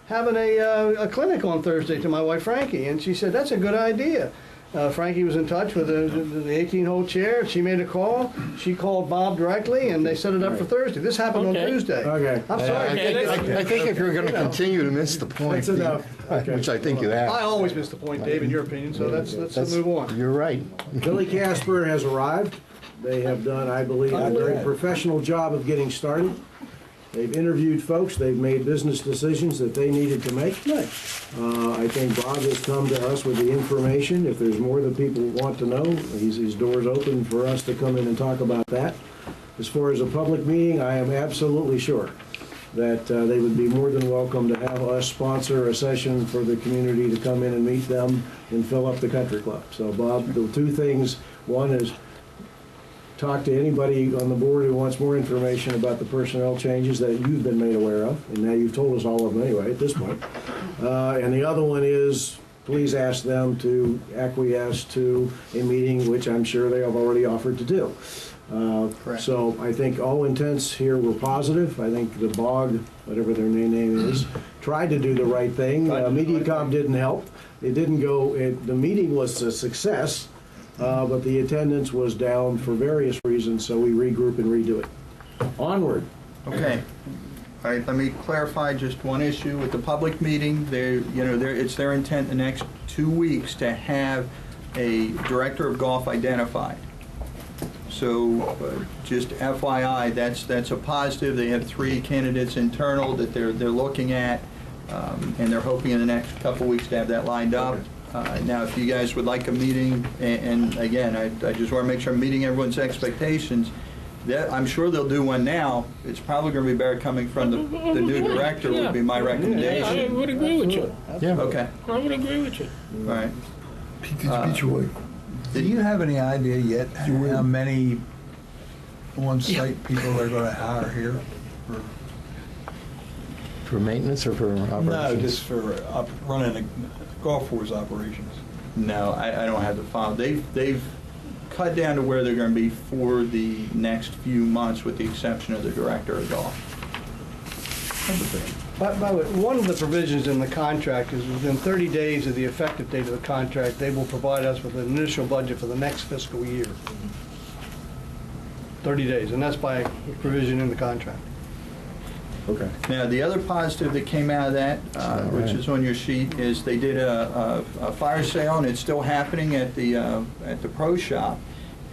C: having a clinic on Thursday to my wife Frankie? And she said, that's a good idea. Frankie was in touch with the 18-hole chair. She made a call. She called Bob directly, and they set it up for Thursday. This happened on
L: Okay.
C: Tuesday.
A: Okay.
C: I'm sorry.
F: I think if you're going to
C: You know.
F: continue to miss the point,
A: That's enough. Okay.
F: which I think you
C: I
F: have,
C: always miss the point, Dave, in your opinion, so let's move on.
F: you're right.
A: Billy Casper has arrived. They have done, I believe, a very professional job of getting started. They've interviewed folks, they've made business decisions that they needed to make. I think Bob has come to us with the information. If there's more that people want to know, his door's open for us to come in and talk about that. As far as a public meeting, I am absolutely sure that they would be more than welcome to have us sponsor a session for the community to come in and meet them and fill up the country club. So Bob, the two things, one is talk to anybody on the board who wants more information about the personnel changes that you've been made aware of, and now you've told us all of them anyway at this point. And the other one is, please ask them to acquiesce to a meeting, which I'm sure they have already offered to do.
M: Correct.
A: So I think all intents here were positive. I think the BOG, whatever their name is, tried to do the right thing. MediaCom didn't help. It didn't go, the meeting was a success, but the attendance was down for various reasons, so we regroup and redo it. Onward.
M: Okay. All right, let me clarify just one issue with the public meeting. It's their intent the next 2 weeks to have a director of golf identified. So just FYI, that's a positive. They have 3 candidates internal that they're looking at, and they're hoping in the next couple weeks to have that lined up. Now, if you guys would like a meeting, and again, I just want to make sure I'm meeting everyone's expectations. I'm sure they'll do one now. It's probably going to be better coming from the new director, would be my
L: I
M: recommendation.
L: would agree with you.
F: Yeah.
M: Okay,
L: I would agree with you.
M: all right.
E: Do you have any idea yet how many on-site people they're going to hire here?
F: For maintenance or for operations?
E: No, just for running a golf course operations.
M: No, I don't have the file. They've cut down to where they're going to be for the next few months, with the exception of the director of golf.
C: By the way, one of the provisions in the contract is within 30 days of the effective date of the contract, they will provide us with an initial budget for the next fiscal year. 30 days, and that's by provision in the contract.
A: Okay.
M: Now, the other positive that came out of that, which is on your sheet, is they did a fire sale, and it's still happening at the pro shop.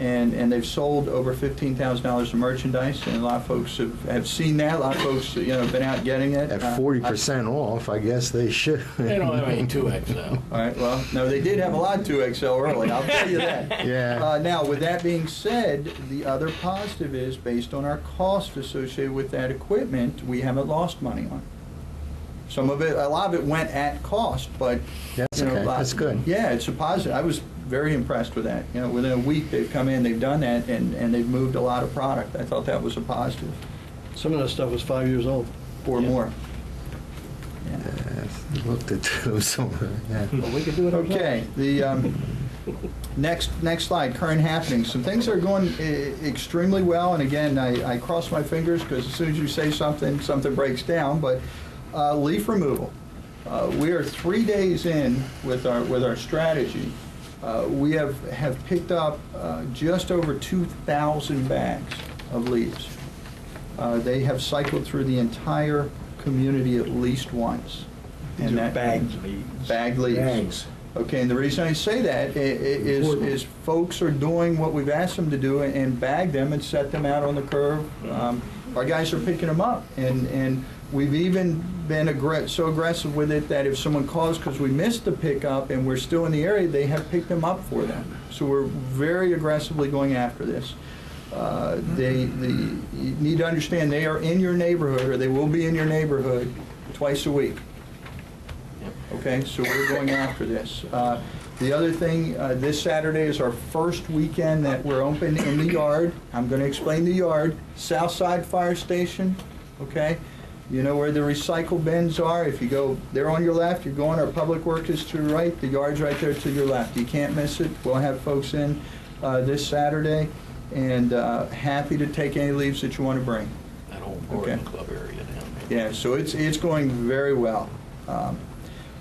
M: And they've sold over $15,000 of merchandise, and a lot of folks have seen that. A lot of folks, have been out getting it.
F: At 40% off, I guess they should.
G: They don't have any 2XL.
M: All right, well, no, they did have a lot of 2XL early, I'll tell you that.
F: Yeah.
M: Now, with that being said, the other positive is, based on our cost associated with that equipment, we haven't lost money on it. Some of it, a lot of it went at cost, but,
F: That's okay. That's good.
M: Yeah, it's a positive. I was very impressed with that. Within a week, they've come in, they've done that, and they've moved a lot of product. I thought that was a positive,
C: Some of that stuff was 5 years old.
M: or more.
F: Looked at those. Yeah.
C: But we could do it ourselves.
M: Okay, the next slide, current happenings. Some things are going extremely well, and again, I cross my fingers, because as soon as you say something, something breaks down, but leaf removal. We are 3 days in with our strategy. We have picked up just over 2,000 bags of leaves. They have cycled through the entire community at least once.
A: These are bagged leaves.
M: Bagged leaves.
A: Bags.
M: Okay, and the reason I say that is folks are doing what we've asked them to do and bag them and set them out on the curb. Our guys are picking them up, and we've even been so aggressive with it that if someone calls because we missed the pickup and we're still in the area, they have picked them up for them. So we're very aggressively going after this. You need to understand, they are in your neighborhood, or they will be in your neighborhood twice a week. Okay, so we're going after this. The other thing, this Saturday is our first weekend that we're open in the yard. I'm going to explain the yard. Southside Fire Station, okay? You know where the recycle bins are. If you go there on your left, you're going, our public work is to the right, the yard's right there to your left. You can't miss it. We'll have folks in this Saturday, and happy to take any leaves that you want to bring.
G: That whole Gordon Club area down there.
M: Yeah, so it's going very well.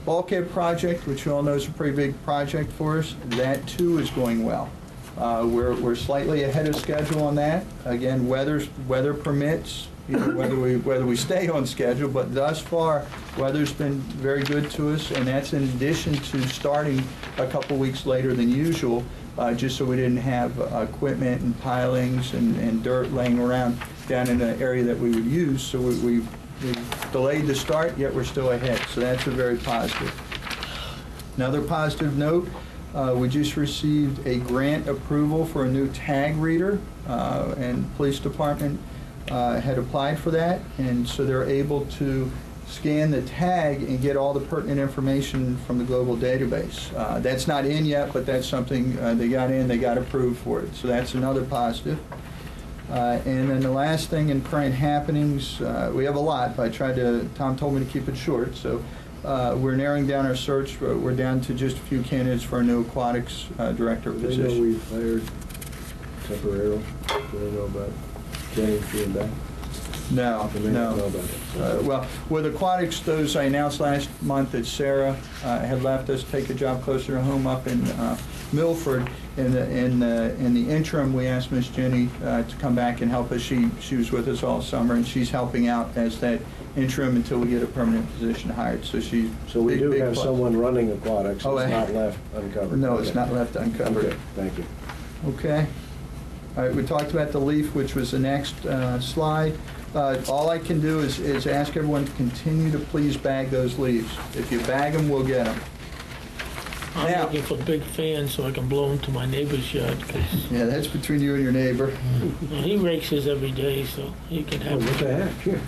M: Bulkhead project, which you all know is a pretty big project for us, that too is going well. We're slightly ahead of schedule on that. Again, weather permits, whether we stay on schedule, but thus far, weather's been very good to us, and that's in addition to starting a couple weeks later than usual, just so we didn't have equipment and pilings and dirt laying around down in the area that we would use. So we delayed the start, yet we're still ahead. So that's a very positive. Another positive note, we just received a grant approval for a new tag reader, and police department had applied for that, and so they're able to scan the tag and get all the pertinent information from the global database. That's not in yet, but that's something they got in, they got approved for it. So that's another positive. And then the last thing in current happenings, we have a lot, but Tom told me to keep it short, so we're narrowing down our search. We're down to just a few candidates for a new aquatics director position.
A: They know we've hired temporarily. Do they know about James being back?
M: No,
A: They may not know
M: no.
A: about it.
M: Well, with aquatics, those I announced last month that Sarah had left us to take a job closer to home up in Milford. In the interim, we asked Miss Jenny to come back and help us. She was with us all summer, and she's helping out as that interim until we get a permanent position hired. So
A: we
M: big,
A: do
M: big
A: have
M: plus.
A: someone running aquatics.
M: Oh,
A: It's not left uncovered.
M: No, it's
A: Okay.
M: not left uncovered.
A: Okay, thank you.
M: Okay. All right, we talked about the leaf, which was the next slide. All I can do is ask everyone to continue to please bag those leaves. If you bag them, we'll get them.
L: I'm
M: Now-
L: looking for big fans so I can blow them to my neighbor's yard, because
M: Yeah, that's between you and your neighbor.
L: he rakes his every day, so he can
A: Oh,
L: have.
A: what the heck? Here.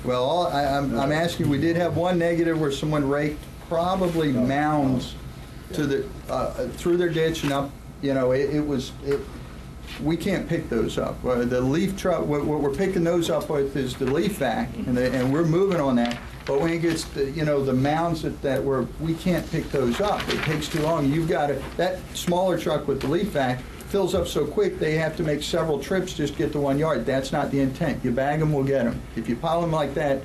M: Well, I'm asking, we did have one negative where someone raked probably mounds to the, through their ditch and up, we can't pick those up. The leaf truck, what we're picking those up with is the leaf vac, and we're moving on that. But when it gets the mounds we can't pick those up. It takes too long. You've got that smaller truck with the leaf vac fills up so quick, they have to make several trips just to get to 1 yard. That's not the intent. You bag them, we'll get them. If you pile them like that,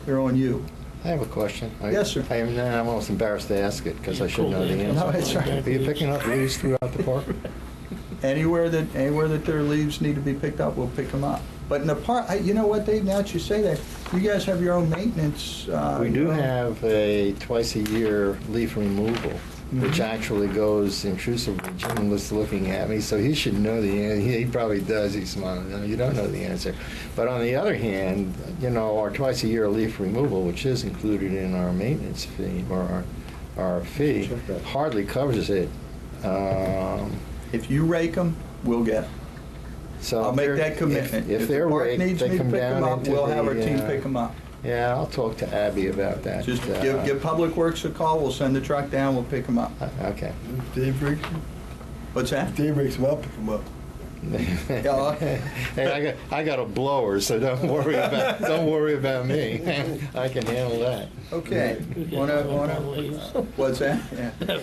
M: they're on you.
F: I have a question.
M: Yes, sir.
F: I'm almost embarrassed to ask it because I should know the answer.
M: No, it's all right.
F: Are you picking up leaves throughout the park?
M: Anywhere that their leaves need to be picked up, we'll pick them up. But in the park, you know what, Dave, now that you say that, you guys have your own maintenance.
F: We do have a twice-a-year leaf removal, which actually goes intrusively. Jim was looking at me, so he should know the answer. He probably does. He's smiling. No, you don't know the answer. But on the other hand, our twice-a-year leaf removal, which is included in our maintenance fee, or our fee, hardly covers it.
M: If you rake them, we'll get them.
F: So
M: I'll make that commitment.
F: If they're
M: the park
F: raked,
M: needs
F: they
M: me to
F: come
M: pick them
F: down
M: up,
F: into
M: we'll have our
F: the,
M: team pick them up.
F: Yeah, I'll talk to Abby about that.
M: Just give Public Works a call, we'll send the truck down, we'll pick them up.
F: Okay.
D: Dave rakes them?
M: What's that?
D: Dave rakes them up, pick them up.
F: Hey, I got a blower, so don't worry about me. I can handle that.
M: Okay. What's that? Yeah.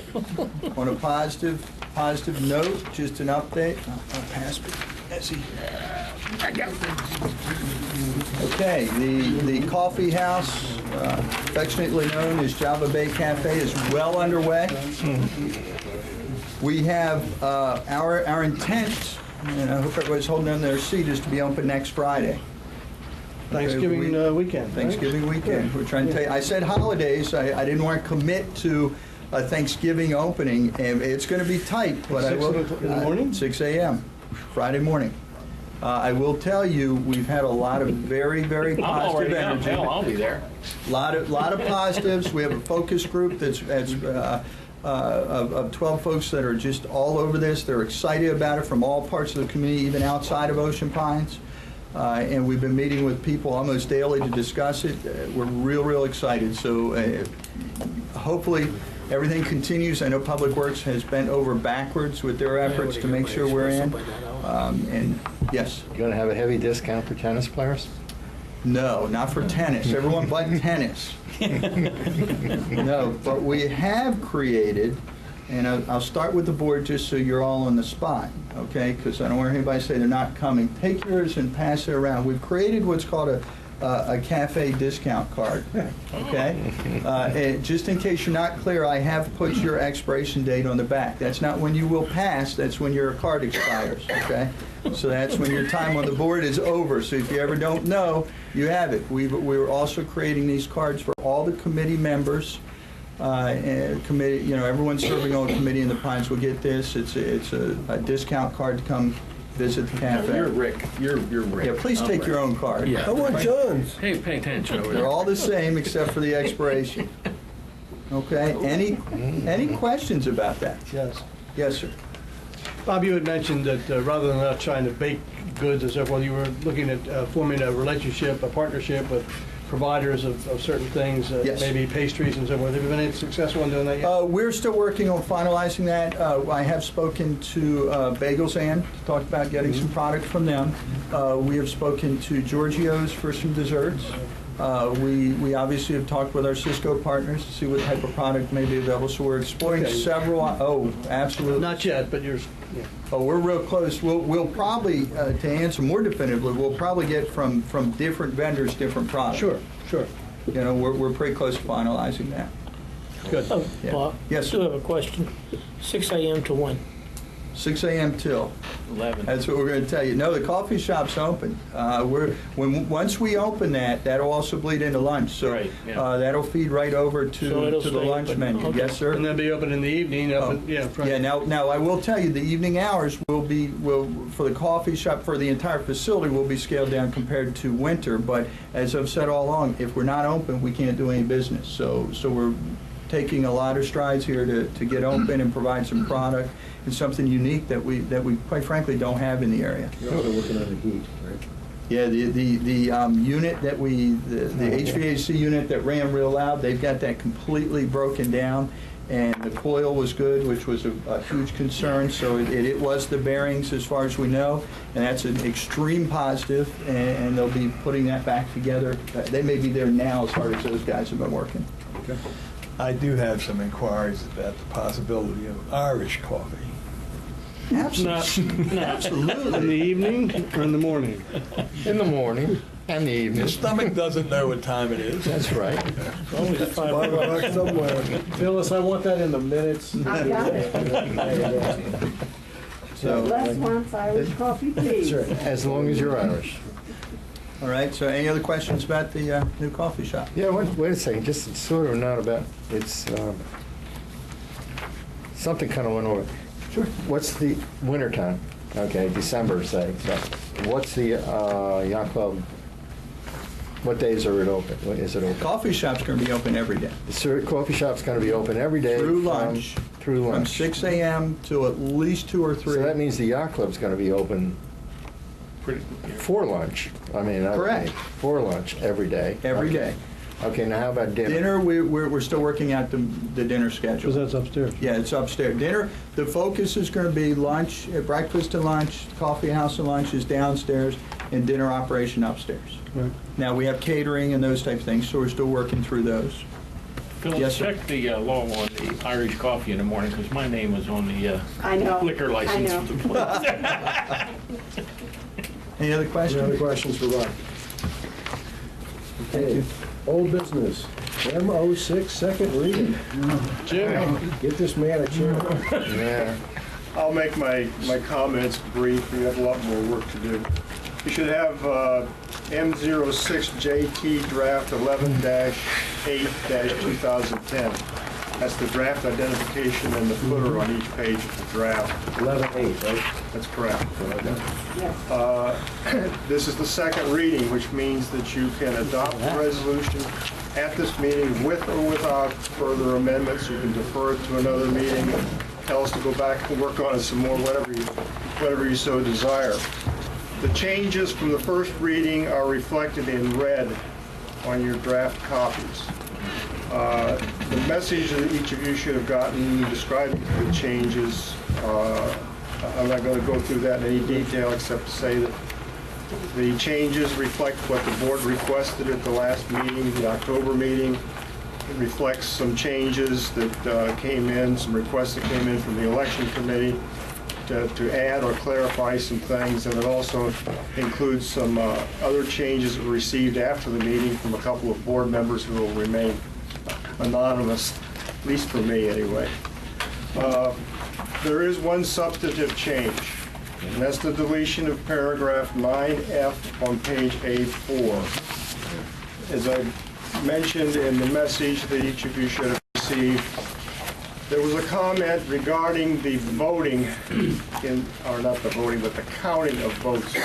M: On a positive note, just an update. I'll pass it. Okay, the coffee house, affectionately known as Java Bay Cafe, is well underway. We have our intent, and I hope everybody's holding on their seat, is to be open next Friday.
C: Thanksgiving weekend. right?
M: Thanksgiving weekend. We're trying to tell you, I said holidays, I didn't want to commit to a Thanksgiving opening, and it's going to be tight, but I will.
C: 6 in the morning?
M: 6 a.m., Friday morning. I will tell you, we've had a lot of very, very positive energy.
G: I'll be there.
M: Lot of positives. We have a focus group that's of 12 folks that are just all over this. They're excited about it from all parts of the community, even outside of Ocean Pines. And we've been meeting with people almost daily to discuss it. We're real excited. So hopefully everything continues. I know Public Works has bent over backwards with their efforts to make sure we're in. And yes.
F: You going to have a heavy discount for tennis players?
M: No, not for tennis. Everyone but tennis. No, but we have created, and I'll start with the board just so you're all on the spot, okay? Because I don't want anybody to say they're not coming. Take yours and pass it around. We've created what's called a cafe discount card, okay? And just in case you're not clear, I have put your expiration date on the back. That's not when you will pass, that's when your card expires, okay? So that's when your time on the board is over. So if you ever don't know, you have it. We're also creating these cards for all the committee members. And committee, everyone serving on a committee in the Pines will get this. It's a discount card to come visit the cafe.
G: You're Rick. You're Rick.
M: Yeah, please take your own card.
G: Yeah.
D: I want John's.
G: Hey, pay attention over
M: They're
G: there.
M: all the same except for the expiration. Okay, any questions about that?
C: Yes.
M: Yes, sir.
C: Bob, you had mentioned that rather than not trying to bake goods and so forth, you were looking at forming a relationship, a partnership with providers of certain things,
M: Yes.
C: maybe pastries and so forth. Have you been successful in doing that yet?
M: We're still working on finalizing that. I have spoken to Bagels Inn to talk about getting some product from them. We have spoken to Giorgio's for some desserts. We obviously have talked with our Cisco partners to see what type of product may be available. So we're exploring several. Oh, absolutely.
C: Not yet, but you're. Yeah.
M: Oh, we're real close. We'll probably, to answer more definitively, we'll probably get from different vendors different products.
C: Sure.
M: We're pretty close to finalizing that.
C: Good.
L: Oh,
M: Yeah.
L: Bob,
M: Yes,
L: I still have a question. 6 a.m. to when?
M: 6 a.m. till.
G: 11.
M: That's what we're going to tell you. No, the coffee shop's open. Once we open that, that'll also bleed into lunch. So
G: Right, yeah.
M: that'll feed right over
L: So
M: to
L: it'll
M: the
L: stay
M: lunch
L: open.
M: menu.
L: Okay.
M: Yes, sir.
C: And then be open in the evening.
M: Yeah.
C: Friday.
M: Now I will tell you the evening hours will for the coffee shop for the entire facility will be scaled down compared to winter. But as I've said all along, if we're not open, we can't do any business. So we're taking a lot of strides here to get open and provide some product and something unique that we quite frankly don't have in the area.
A: You're also working on the heat, right?
M: Yeah, the unit that the HVAC unit that ran real loud, they've got that completely broken down, and the coil was good, which was a huge concern. So it was the bearings as far as we know, and that's an extreme positive, and they'll be putting that back together. They may be there now as hard as those guys have been working.
A: Okay.
E: I do have some inquiries about the possibility of Irish coffee.
C: In the evening or in the morning?
F: In the morning and the evening.
E: Your stomach doesn't know what time it is.
F: That's right.
L: Always 5 o'clock.
D: Somewhere.
A: Phyllis, I want that in the minutes.
J: I've got it.
M: So,
J: Last month, Irish coffee, please.
A: That's right.
F: As long as you're Irish.
M: all right, so any other questions about the new coffee shop?
F: Yeah, wait a second, just sort of not about, it's, something kind of went over.
M: Sure.
F: What's the wintertime? Okay, December, say, so what's the yacht club, what days are it open? What is it open?
M: Coffee shop's going to be open every day.
F: The coffee shop's gonna be open every day.
M: Through
F: from-
M: lunch.
F: Through
M: From
F: lunch.
M: 6 a.m. to at least 2 or 3.
F: So that means the yacht club's gonna be open for lunch. I mean,
M: Correct.
F: For lunch, every day.
M: Every
F: Okay.
M: day.
F: Okay, now how about dinner?
M: Dinner, we're still working out the dinner
C: Because
M: schedule.
C: that's upstairs.
M: Yeah, it's upstairs. Dinner, the focus is going to be lunch, breakfast and lunch, coffee house and lunch is downstairs, and dinner operation upstairs.
C: Right.
M: Now, we have catering and those type of things, so we're still working through those.
G: Phil,
M: Yes, sir.
G: check the law on the Irish coffee in the morning, because my name was on the
J: I know.
G: liquor license
J: I know.
G: for the place.
M: Any other
A: Any other
M: questions?
A: questions for Ron? Okay, old business, M06, second reading.
C: Jim?
A: Get this man a chair.
F: Yeah.
B: I'll make my comments brief. We have a lot more work to do. You should have M06JT Draft 11-8-2010. That's the draft identification and the footer on each page of the draft.
A: 11-8, right?
B: That's correct.
J: Yes.
B: This is the second reading, which means that you can adopt the resolution at this meeting with or without further amendments. You can defer it to another meeting, tell us to go back and work on it some more, whatever you so desire. The changes from the first reading are reflected in red on your draft copies. The message that each of you should have gotten describing the changes, I'm not going to go through that in any detail except to say that the changes reflect what the board requested at the last meeting, the October meeting. It reflects some changes that came in, some requests that came in from the election committee to add or clarify some things, and it also includes some other changes that were received after the meeting from a couple of board members who will remain anonymous, at least for me anyway. There is one substantive change, and that's the deletion of paragraph 9F on page A4. As I mentioned in the message that each of you should have received, there was a comment regarding the voting or not the voting, but the counting of votes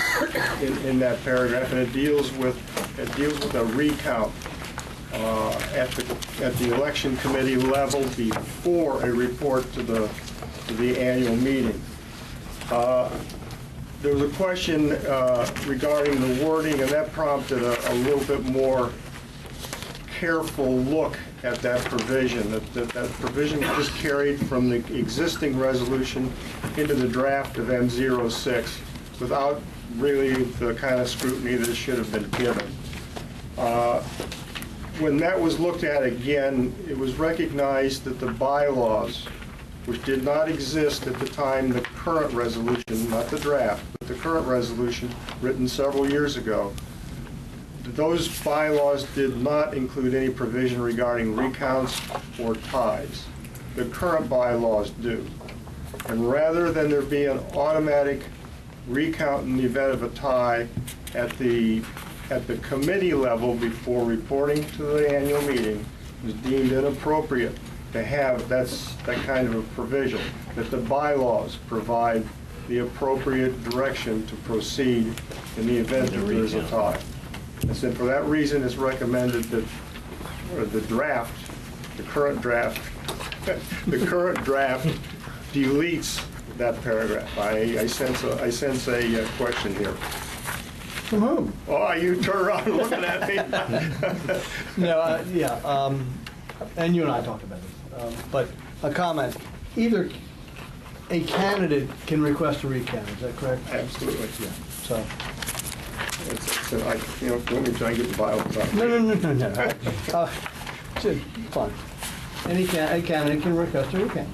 B: in that paragraph, and it deals with a recount at the election committee level before a report to the annual meeting. There was a question regarding the wording, and that prompted a little bit more careful look at that provision. That provision was carried from the existing resolution into the draft of M06 without really the kind of scrutiny that it should have been given. When that was looked at again, it was recognized that the bylaws, which did not exist at the time the current resolution, not the draft, but the current resolution written several years ago, those bylaws did not include any provision regarding recounts or ties. The current bylaws do. And rather than there be an automatic recount in the event of a tie at the committee level before reporting to the annual meeting, it was deemed inappropriate to have that kind of a provision, that the bylaws provide the appropriate direction to proceed in the event that there is a tie. And so for that reason, it's recommended that the current draft deletes that paragraph. I sense a question here.
C: From whom?
B: Oh, you turn around looking at me.
C: No, yeah, and you and I talked about this, but a comment. Either a candidate can request a recount, is that correct?
B: Absolutely.
C: Yeah, so.
B: So let me try and get the bylaws out.
C: No. Fine. A candidate can request a recount.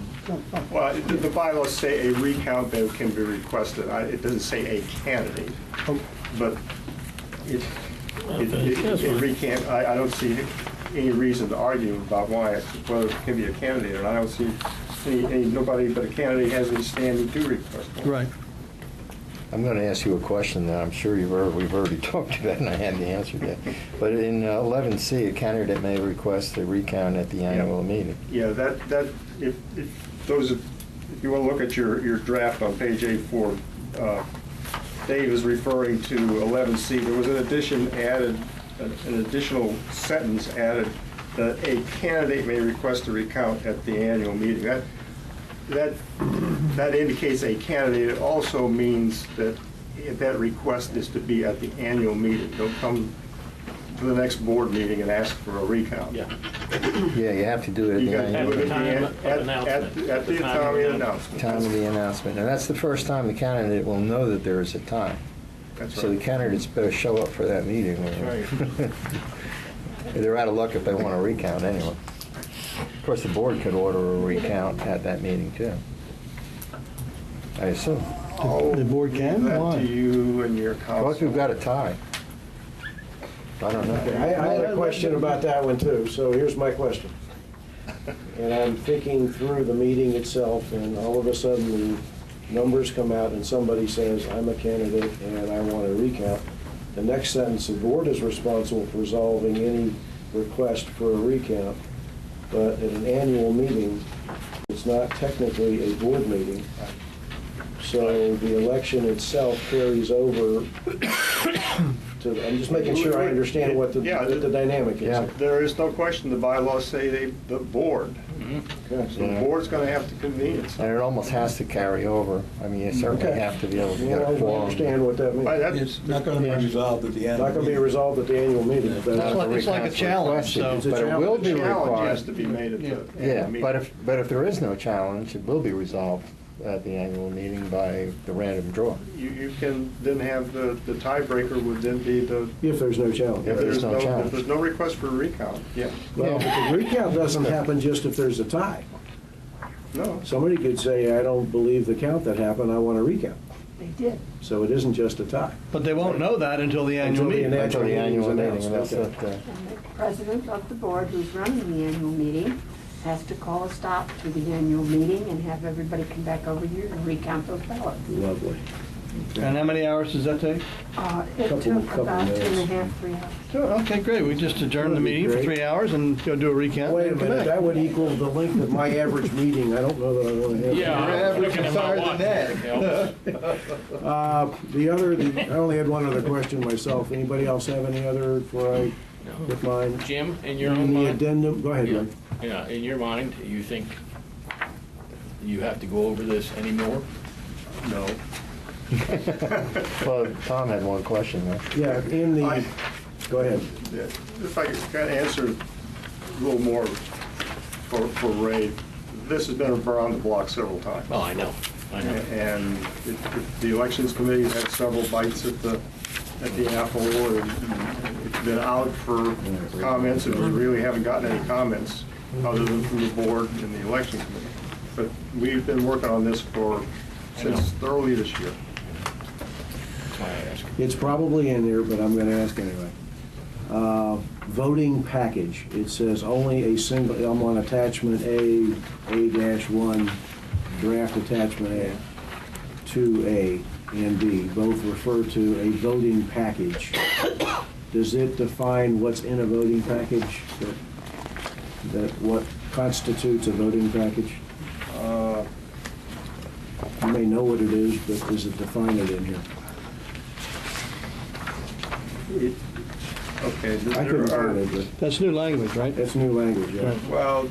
N: Well, the bylaws say a recount that can be requested. It doesn't say a candidate, but it recant, I don't see any reason to argue about whether it can be a candidate, and I don't see nobody but a candidate has any standing to request one.
C: Right.
F: I'm going to ask you a question that I'm sure we've already talked about, and I hadn't answered yet. But in 11C, a candidate may request a recount at the annual meeting.
N: Yeah, if you want to look at your draft on page A4, Dave is referring to 11C. There was an additional sentence added that a candidate may request a recount at the annual meeting. That indicates a candidate. It also means that if that request is to be at the annual meeting. Don't come to the next board meeting and ask for a recount.
G: Yeah.
F: Yeah, you have to do it at the annual meeting.
N: At the time of the announcement.
F: Time of the announcement. And that's the first time the candidate will know that there is a time.
N: That's
F: So the
N: right.
F: candidates better show up for that meeting. They're out of luck if they want a recount anyway. Of course, the board could order a recount at that meeting too. I assume.
C: The board can?
N: Leave that
C: Why?
N: to you and your
F: Well, if we've
N: council.
F: got a tie. I don't know.
A: I had a question about that one too, so here's my question. And I'm thinking through the meeting itself, and all of a sudden the numbers come out and somebody says, I'm a candidate and I want a recount. The next sentence, the board is responsible for resolving any request for a recount, but at an annual meeting, it's not technically a board meeting. So the election itself carries over to, I'm just making sure I understand what the dynamic is.
F: Yeah.
N: There is no question, the bylaws say the board.
A: Okay.
N: So the board's going to have to convene it.
F: And it almost has to carry over. I mean, you certainly
A: Okay.
F: have to be able to get
A: Well,
F: a
A: I
F: quorum.
A: understand what that means.
E: It's not going to be resolved at the end.
A: Not going to be resolved at the annual meeting. but-
C: It's like a challenge, so.
A: It's a
F: But it will be
N: Challenge has
F: required.
N: to be made at the
F: Yeah,
N: annual meeting.
F: but if there is no challenge, it will be resolved at the annual meeting by the random draw.
N: You can then have the tiebreaker would then be
A: If there's no challenge.
F: If there's no challenge.
N: if there's no request for a recount. Yeah.
A: Well, but the recount doesn't happen just if there's a tie.
N: No.
A: Somebody could say, I don't believe the count that happened, I want a recount.
J: They did.
A: So it isn't just a tie.
C: But they won't know that until the annual
A: Until the
C: meeting.
F: Until the annual meeting,
A: announced,
F: and that's
A: okay.
F: it.
J: And the president of the board who's running the annual meeting has to call a stop to the annual meeting and have everybody come back over here and recount those ballots.
A: Lovely.
C: And how many hours does that take?
J: It
A: Couple
J: took about
A: minutes.
J: 2.5, 3 hours.
C: Sure, okay, great. We just adjourn the meeting for
A: Great.
C: 3 hours and go do a recount.
A: Wait a
C: and come
A: minute,
C: back.
A: that would equal the length of my average meeting. I don't know that I want to have.
G: Yeah, I'm looking at my
N: Sorry,
G: watch.
N: that.
A: I only had one other question myself. Anybody else have any other before I get mine?
G: Jim, in your
A: In
G: own
A: the
G: mind?
A: addendum, go ahead,
G: Yeah,
A: Mike.
G: yeah, in your mind, you think you have to go over this anymore?
N: No.
F: Well, Tom had one question though.
A: Yeah, in the, go ahead.
N: If I could kind of answer a little more for Ray, this has been around the block several times.
G: Oh, I know.
N: And the elections committee had several bites at the apple, and it's been out for comments, and we really haven't gotten any comments other than from the board and the election committee. But we've been working on this since early this year.
G: That's why I asked.
A: It's probably in there, but I'm going to ask anyway. Voting package, it says only a single, I'm on attachment A-1, draft attachment A, 2A and B, both refer to a voting package. Does it define what's in a voting package? That what constitutes a voting package? You may know what it is, but does it define it in here?
N: Okay.
A: I couldn't find it, but
C: That's new language, right?
A: that's new language, yeah.
N: Well,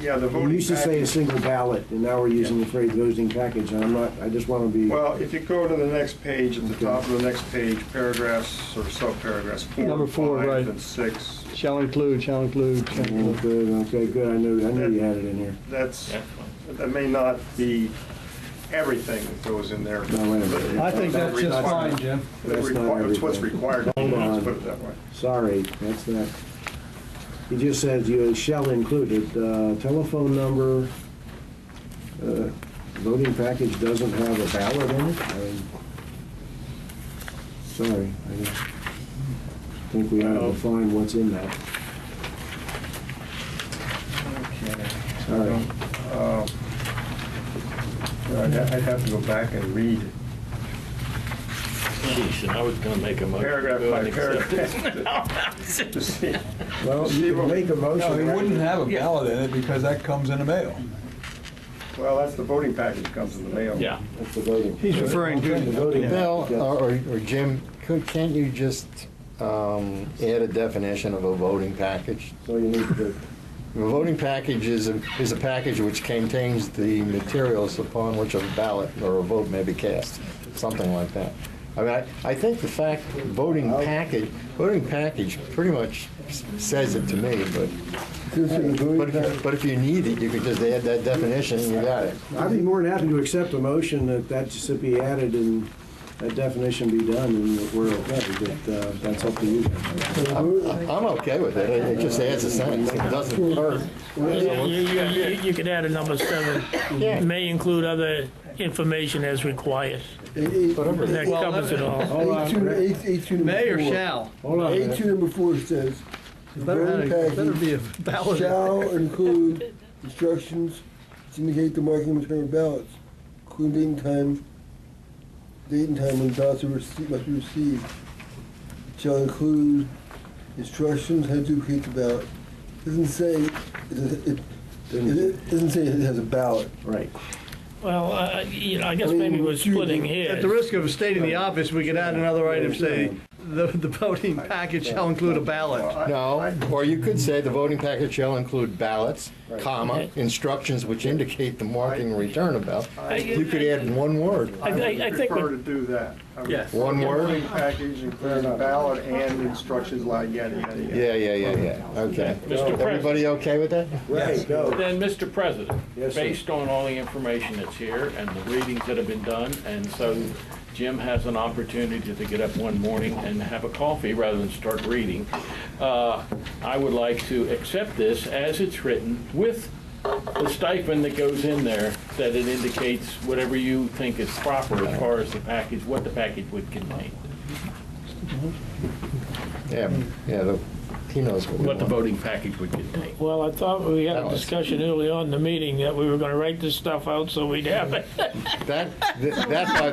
N: yeah, the voting
A: We used to say a
N: package.
A: single ballot, and now we're using the phrase voting package, and I just want to be,
N: Well, if you go to the next page, at the
A: Okay.
N: top of the next page, paragraphs or subparagraphs, 4,
C: Number 4,
N: 5,
C: right.
N: and 6.
C: Shall include, shall include, shall include.
A: okay, good, I knew you had it in here.
N: That
G: That's
N: may not be everything that goes in there.
A: No, wait a minute.
C: I think that's just fine, Jim.
A: That's not
N: It's what's
A: everything.
N: required,
A: Hold
N: let's
A: on.
N: put it that way.
A: Sorry, that's not, he just says you shall include it, telephone number, voting package doesn't have a ballot in it? Sorry, I think we ought to define what's in that. Sorry.
N: I'd have to go back and read
G: Geez, and I was gonna make a motion.
N: paragraph
G: to go
N: by
G: and accept
N: paragraph to see.
A: Well, you can make a
E: No,
A: motion.
E: he wouldn't have a ballot in it because that comes in the mail.
N: Well, that's the voting package comes in the mail.
G: Yeah.
A: That's the voting.
C: He's referring to
A: The voting.
F: Bill,
A: Yeah.
F: or Jim, can't you just add a definition of a voting package?
A: So you need to,
F: A voting package is a package which contains the materials upon which a ballot or a vote may be cast, something like that. I mean, I think the fact voting package pretty much says it to me, but if you need it, you could just add that definition and you got it.
A: I'd be more than happy to accept a motion that just be added and that definition be done, and we're okay, but that's up to you.
F: I'm okay with it. It just adds a sentence. It doesn't hurt.
L: You could add a number 7.
F: Yeah.
L: May include other information as required. That covers it all.
C: May or shall?
A: Hold on a minute.
D: A2 number 4 says, the voting
C: Better be a
D: package
C: ballot.
D: shall include instructions to indicate the marking and return of ballots, including date and time when ballots must be received. Shall include instructions how to duplicate the ballot. Doesn't say, it doesn't say it has a ballot.
A: Right.
L: Well, I guess maybe we're splitting
C: At the
L: here.
C: risk of stating the obvious, we could add another item, say, the voting package shall include a ballot.
F: No, or you could say the voting package shall include ballots, comma, instructions which indicate the marking and return of ballot. You could add one word.
L: I think
N: prefer
L: we-
N: to do that. I would
G: Yes.
N: prefer
F: One
N: the
F: word?
N: Voting package includes a ballot and instructions like yada, yada, yada.
F: Yeah. Okay.
G: Mr. President.
F: Everybody okay with that?
A: Right, go.
G: Then, Mr. President,
A: Yes, sir.
G: based on all the information that's here and the readings that have been done, and so Jim has an opportunity to get up one morning and have a coffee rather than start reading, I would like to accept this as it's written with the stipend that goes in there, that it indicates whatever you think is proper as far as the package, what the package would contain,
F: Yeah, he knows what we
G: what the
F: want.
G: voting package would contain.
L: Well, I thought we had a discussion early on in the meeting that we were gonna write this stuff out so we'd have it.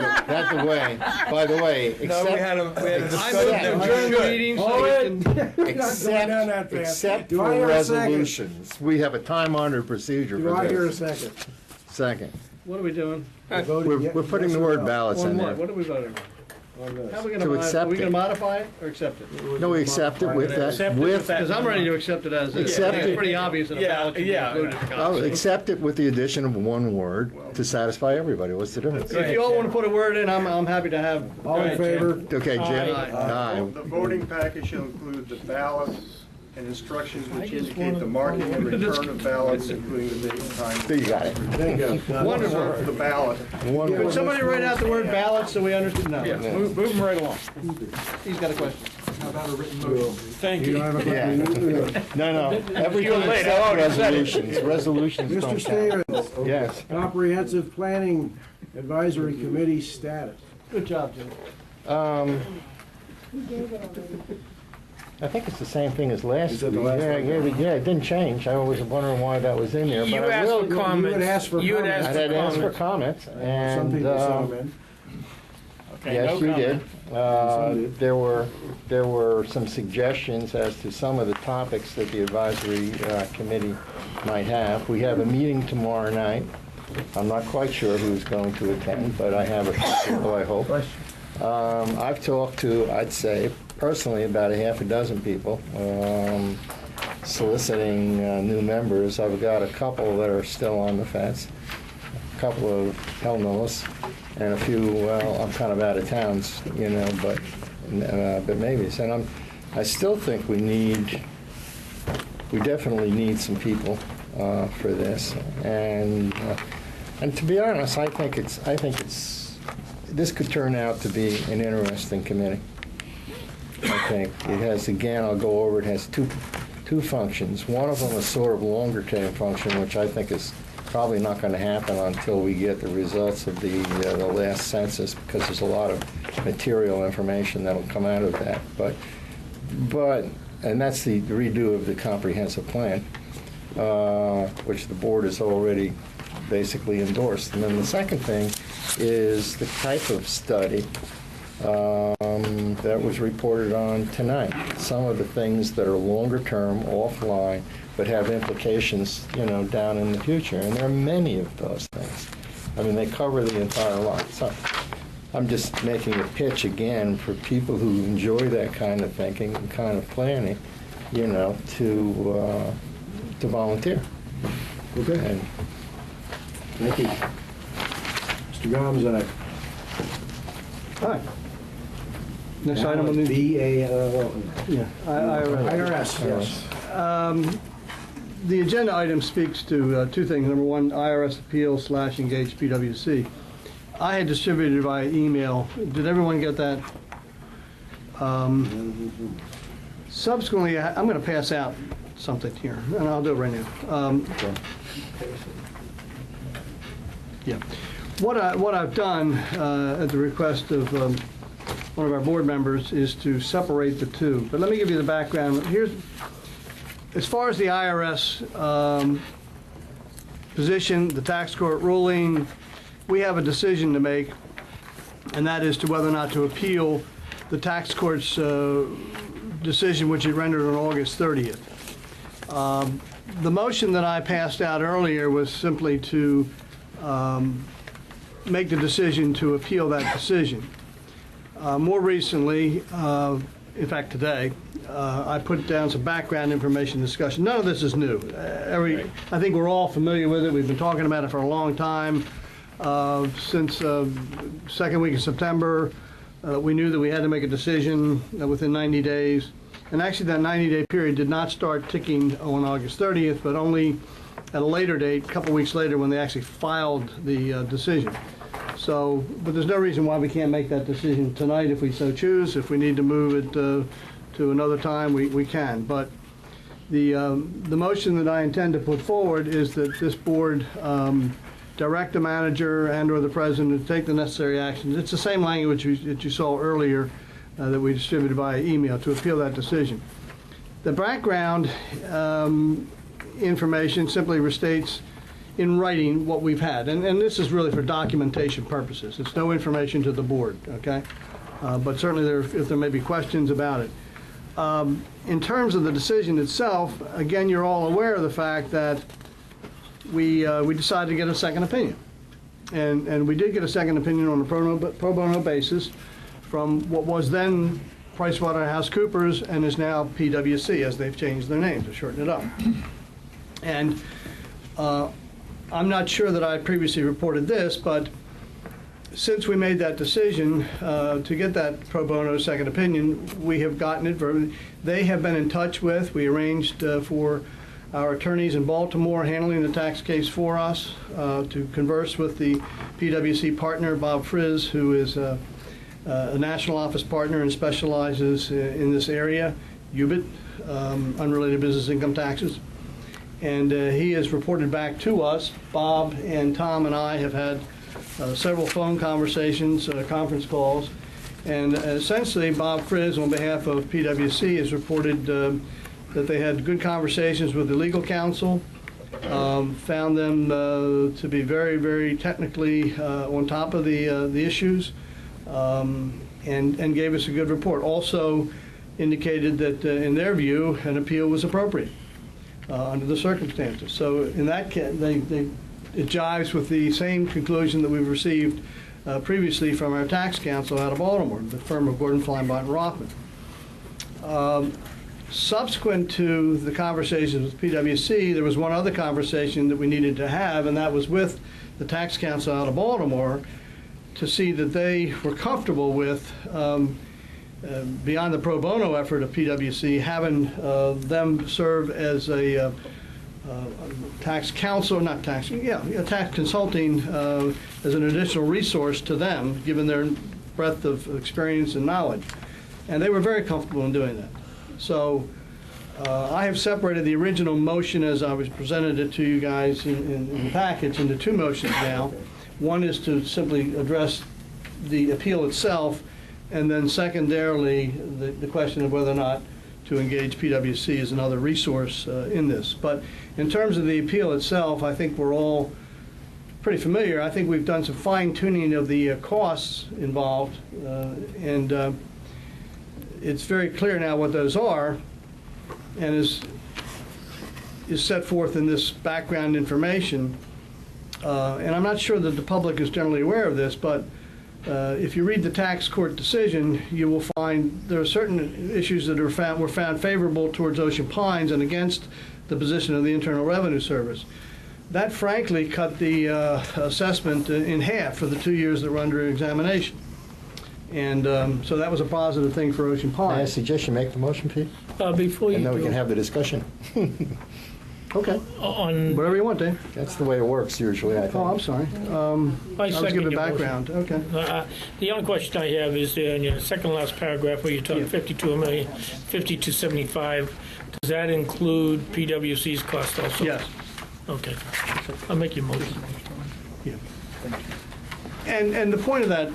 F: By the way,
E: No, we had a
C: I move to
E: discussion.
C: adjourn the meeting so we can...
F: except
A: Do I
F: for
A: hear a second?
F: resolutions. We have a time-honored procedure
A: Do
F: for
A: I hear a
F: this.
A: second?
F: Second.
C: What are we doing?
F: We're putting the word ballots
C: On
F: in
C: what?
F: there.
C: What are we voting on?
A: On this.
C: How are we
F: To
C: gonna, are
F: accept
C: we gonna
F: it.
C: modify it or accept it?
F: No, we accept it with that, with,
C: Because I'm ready to accept it as is. I
F: Accept
C: think
F: it.
C: It's pretty obvious that a ballot can be included.
F: accept it with the addition of one word to satisfy everybody. What's the difference?
C: If you all want to put a word in, I'm happy to have.
A: All in favor?
F: Okay, Jim?
L: Aye.
F: Aye.
N: The voting package shall include the ballot and instructions which indicate the marking and return of ballots, including the date and time.
F: There you got it.
A: There you go.
C: Wonderful.
N: The ballot.
F: One
C: Could
F: word.
C: somebody write out the word ballot so we understand? No.
G: Move them right along.
C: He's got a question.
G: Thank
A: You
G: you.
A: don't have a
F: Yeah.
A: copy?
F: No, everything
G: You're late. I
F: except
G: already said it.
F: resolutions. Resolutions
A: Mr.
F: don't count.
A: Stevens,
F: Yes.
A: Comprehensive Planning Advisory Committee status.
C: Good job, Jim.
F: I think it's the same thing as last
A: Is it
F: week.
A: the last one?
F: Yeah, it didn't change. I was wondering why that was in there,
L: You
F: but I
L: asked
F: will.
L: for comments.
A: You had asked for
L: You had
A: comments.
F: I
L: asked
F: had
L: for
F: asked for
L: comments.
F: comments,
A: Some
F: and
A: people sent them in.
G: Okay,
F: yes,
G: no
F: you did.
G: comment.
F: There were some suggestions as to some of the topics that the advisory committee might have. We have a meeting tomorrow night. I'm not quite sure who's going to attend, but I have a few people, I hope. I've talked to, I'd say, personally, about a half a dozen people, soliciting new members. I've got a couple that are still on the fence, a couple of hell knows, and a few, well, I'm kind of out of towns, but maybe. And I still think we definitely need some people for this. And to be honest, I think this could turn out to be an interesting committee. I think it has, again, I'll go over, it has two functions. One of them is sort of longer term function, which I think is probably not going to happen until we get the results of the last census, because there's a lot of material information that'll come out of that. But and that's the redo of the comprehensive plan, which the board has already basically endorsed. And then the second thing is the type of study that was reported on tonight. Some of the things that are longer term, offline, but have implications, down in the future. And there are many of those things. I mean, they cover the entire lot. So I'm just making a pitch again for people who enjoy that kind of thinking and kind of planning, to volunteer.
A: Okay.
F: And
A: Thank you. Mr. Gomes,
C: All right. Next item on the...
A: IRS, yes.
C: The agenda item speaks to two things. Number one, IRS appeal / engage PwC. I had distributed via email. Did everyone get that? Subsequently, I'm going to pass out something here, and I'll do it right now. Yeah. What I've done at the request of one of our board members is to separate the two. But let me give you the background. Here's, as far as the IRS position, the tax court ruling, we have a decision to make, and that is to whether or not to appeal the tax court's decision, which it rendered on August 30th. The motion that I passed out earlier was simply to make the decision to appeal that decision. More recently, in fact today, I put down some background information discussion. None of this is new. I think we're all familiar with it. We've been talking about it for a long time. Since second week of September, we knew that we had to make a decision within 90 days. And actually that 90-day period did not start ticking on August 30th, but only at a later date, a couple weeks later, when they actually filed the decision. So, but there's no reason why we can't make that decision tonight if we so choose. If we need to move it to another time, we can. But the motion that I intend to put forward is that this board direct the manager and/or the president to take the necessary actions. It's the same language that you saw earlier that we distributed via email to appeal that decision. The background information simply restates in writing what we've had, and this is really for documentation purposes. It's no information to the board, okay? But certainly if there may be questions about it. In terms of the decision itself, again, you're all aware of the fact that we decided to get a second opinion. And we did get a second opinion on a pro bono basis from what was then PricewaterhouseCoopers and is now PwC, as they've changed their name to shorten it up. And I'm not sure that I previously reported this, but since we made that decision to get that pro bono second opinion, we have gotten it. They have been in touch with, we arranged for our attorneys in Baltimore handling the tax case for us to converse with the PwC partner, Bob Frizz, who is a national office partner and specializes in this area, UBIT, unrelated business income taxes. And he has reported back to us. Bob and Tom and I have had several phone conversations, conference calls, and essentially Bob Frizz, on behalf of PwC, has reported that they had good conversations with the legal counsel, found them to be very, very technically on top of the issues, and gave us a good report. Also indicated that in their view, an appeal was appropriate under the circumstances. So in that case, it jives with the same conclusion that we've received previously from our tax counsel out of Baltimore, the firm of Gordon, Feinbach, and Rothman. Subsequent to the conversations with PwC, there was one other conversation that we needed to have, and that was with the tax counsel out of Baltimore to see that they were comfortable with, beyond the pro bono effort of PwC, having them serve as a tax counsel, not tax, a tax consulting as an additional resource to them, given their breadth of experience and knowledge. And they were very comfortable in doing that. So I have separated the original motion as I was presented it to you guys in the package into two motions now. One is to simply address the appeal itself, and then secondarily, the question of whether or not to engage PwC as another resource in this. But in terms of the appeal itself, I think we're all pretty familiar. I think we've done some fine tuning of the costs involved, and it's very clear now what those are, and is set forth in this background information. And I'm not sure that the public is generally aware of this, but if you read the tax court decision, you will find there are certain issues that were found favorable towards Ocean Pines and against the position of the Internal Revenue Service. That frankly cut the assessment in half for the 2 years that were under examination. And so that was a positive thing for Ocean
F: May I
C: Pines.
F: suggest you make the motion, Pete?
L: Before you
F: And then we
L: do,
F: can have the discussion.
C: Okay,
L: on,
C: whatever you want, Dave.
F: That's the way it works usually, I think.
C: Oh, I'm sorry.
L: I
C: I was
L: second
C: giving
L: your motion.
C: background. Okay.
L: The only question I have is in your second last paragraph where you're talking 52 million, 5275. Does that include PwC's cost also?
C: Yes.
L: Okay. I'll make your motion.
C: And the point of that,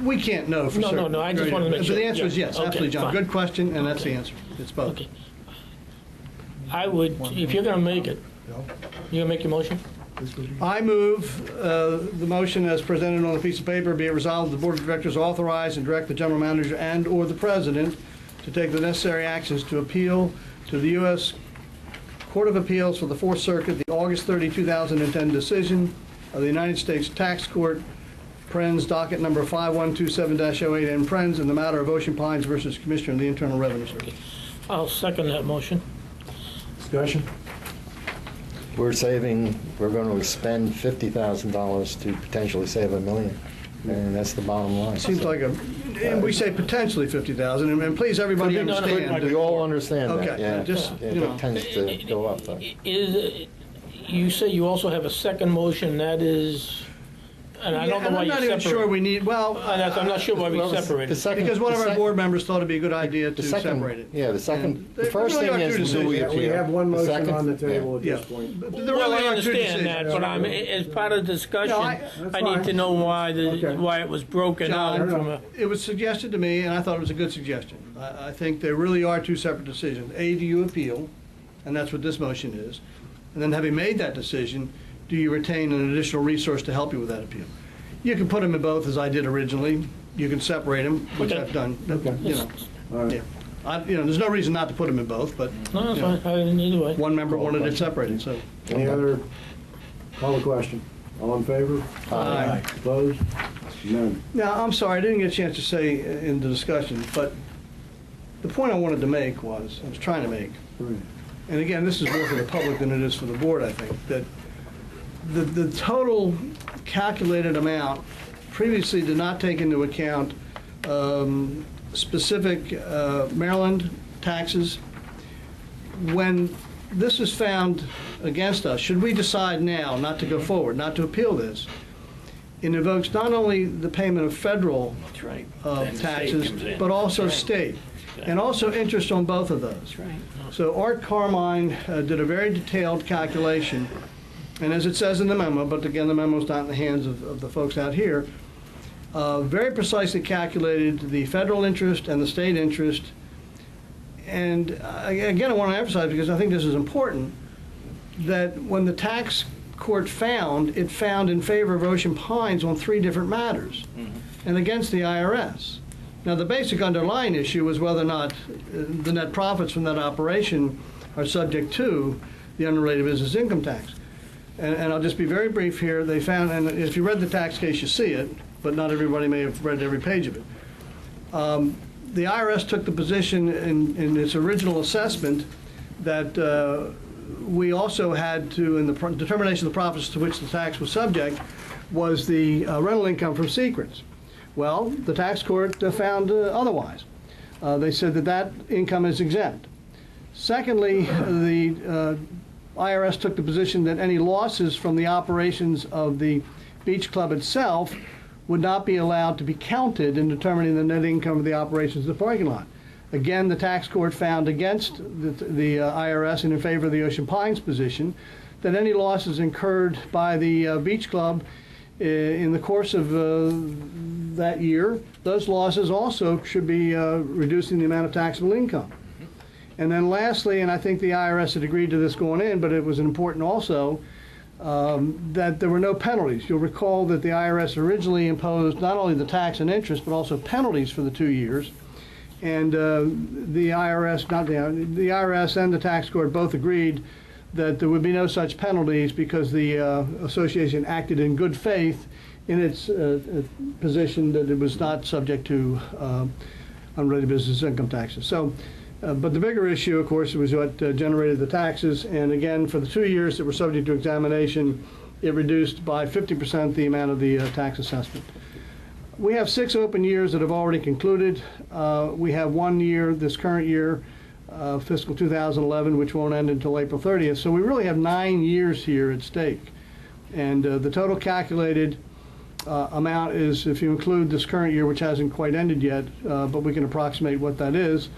C: we can't know for
L: No,
C: certain.
L: no, I just wanted to make
C: But
L: sure.
C: the answer is
L: Yeah.
C: yes,
L: Okay,
C: absolutely, John.
L: fine.
C: Good question, and that's the answer. It's both.
L: Okay. I would, if you're going to make it, you going to make your motion?
C: I move the motion as presented on a piece of paper, be it resolved, the Board of Directors authorize and direct the General Manager and/or the President to take the necessary actions to appeal to the U.S. Court of Appeals for the Fourth Circuit, the August 30, 2010 decision of the United States Tax Court, Prens docket number 5127-08, and Prens in the matter of Ocean Pines versus Commissioner of the Internal Revenue Service.
L: I'll second that motion.
A: Discussion?
F: We're going to spend $50,000 to potentially save $1 million, and that's the bottom line.
C: Seems like and we say potentially 50,000, and please, everybody
L: Could be- no, no,
C: understand.
F: We all understand that,
C: Okay,
F: yeah.
C: just,
F: Yeah,
C: you know.
F: It tends to go up, but.
L: You say you also have a second motion, that is, and I don't know why
C: I'm
L: you
C: not even sure
L: separate.
C: we need, well,
L: I'm not sure why we
F: Well, the
L: separated.
F: second-
C: because one of
F: the
C: our
F: sec-
C: board members thought it'd be a good idea to
F: the second-
C: separate it.
F: Yeah, the second,
C: And
F: the
C: there
F: first
C: really
F: thing
C: are two
F: is, do we
C: decisions.
F: appeal?
A: We have one
F: The
A: motion
F: second-
A: on the table at
C: Yeah.
A: this point.
C: There
L: Well,
C: really
L: I
C: are two
L: understand that,
C: decisions.
L: but as part of the discussion,
C: No,
L: I
A: that's
L: need to
A: fine.
L: know why
A: Okay.
L: why it was broken out
C: John,
L: from a.
C: it was suggested to me, and I thought it was a good suggestion. I think there really are two separate decisions. A, do you appeal? And that's what this motion is. And then having made that decision, do you retain an additional resource to help you with that appeal? You can put them in both, as I did originally. You can separate them, which
L: Okay.
C: I've done.
A: Okay.
C: You know,
A: All right.
C: yeah. There's no reason not to put them in both, but
L: No, that's
C: you know,
L: fine, either way.
C: one member wanted it separated, so.
A: Any other, call the question. All in favor?
C: Aye.
A: Opposed? None.
C: Now, I'm sorry, I didn't get a chance to say in the discussion, but the point I wanted to make I was trying to make,
A: Right.
C: and again, this is more for the public than it is for the board, I think, that the total calculated amount previously did not take into account specific Maryland taxes. When this is found against us, should we decide now not to go forward, not to appeal this, it invokes not only the payment of federal
L: That's right.
C: taxes, but also state, and also interest on both of those.
L: That's right.
C: So Art Carmine did a very detailed calculation, and as it says in the memo, but again, the memo's not in the hands of the folks out here, very precisely calculated the federal interest and the state interest. And again, I want to emphasize, because I think this is important, that when the tax court found, it found in favor of Ocean Pines on 3 different matters, and against the IRS. Now, the basic underlying issue was whether or not the net profits from that operation are subject to the unrelated business income tax. And I'll just be very brief here. They found, and if you read the tax case, you see it, but not everybody may have read every page of it. The IRS took the position in its original assessment that we also had to, in the determination of the profits to which the tax was subject, was the rental income from secrets. Well, the tax court found otherwise. They said that that income is exempt. Secondly, the IRS took the position that any losses from the operations of the beach club itself would not be allowed to be counted in determining the net income of the operations of the parking lot. Again, the tax court found against the IRS and in favor of the Ocean Pines position that any losses incurred by the beach club in the course of that year, those losses also should be reducing the amount of taxable income. And then lastly, and I think the IRS had agreed to this going in, but it was important also, that there were no penalties. You'll recall that the IRS originally imposed not only the tax and interest, but also penalties for the 2 years. And the IRS and the tax court both agreed that there would be no such penalties because the association acted in good faith in its position that it was not subject to unrelated business income taxes. So, but the bigger issue, of course, was what generated the taxes. And again, for the 2 years that were subject to examination, it reduced by 50% the amount of the tax assessment. We have 6 open years that have already concluded. We have 1 year, this current year, fiscal 2011, which won't end until April 30th. So we really have 9 years here at stake. And the total calculated amount is, if you include this current year, which hasn't quite ended yet, but we can approximate what that is,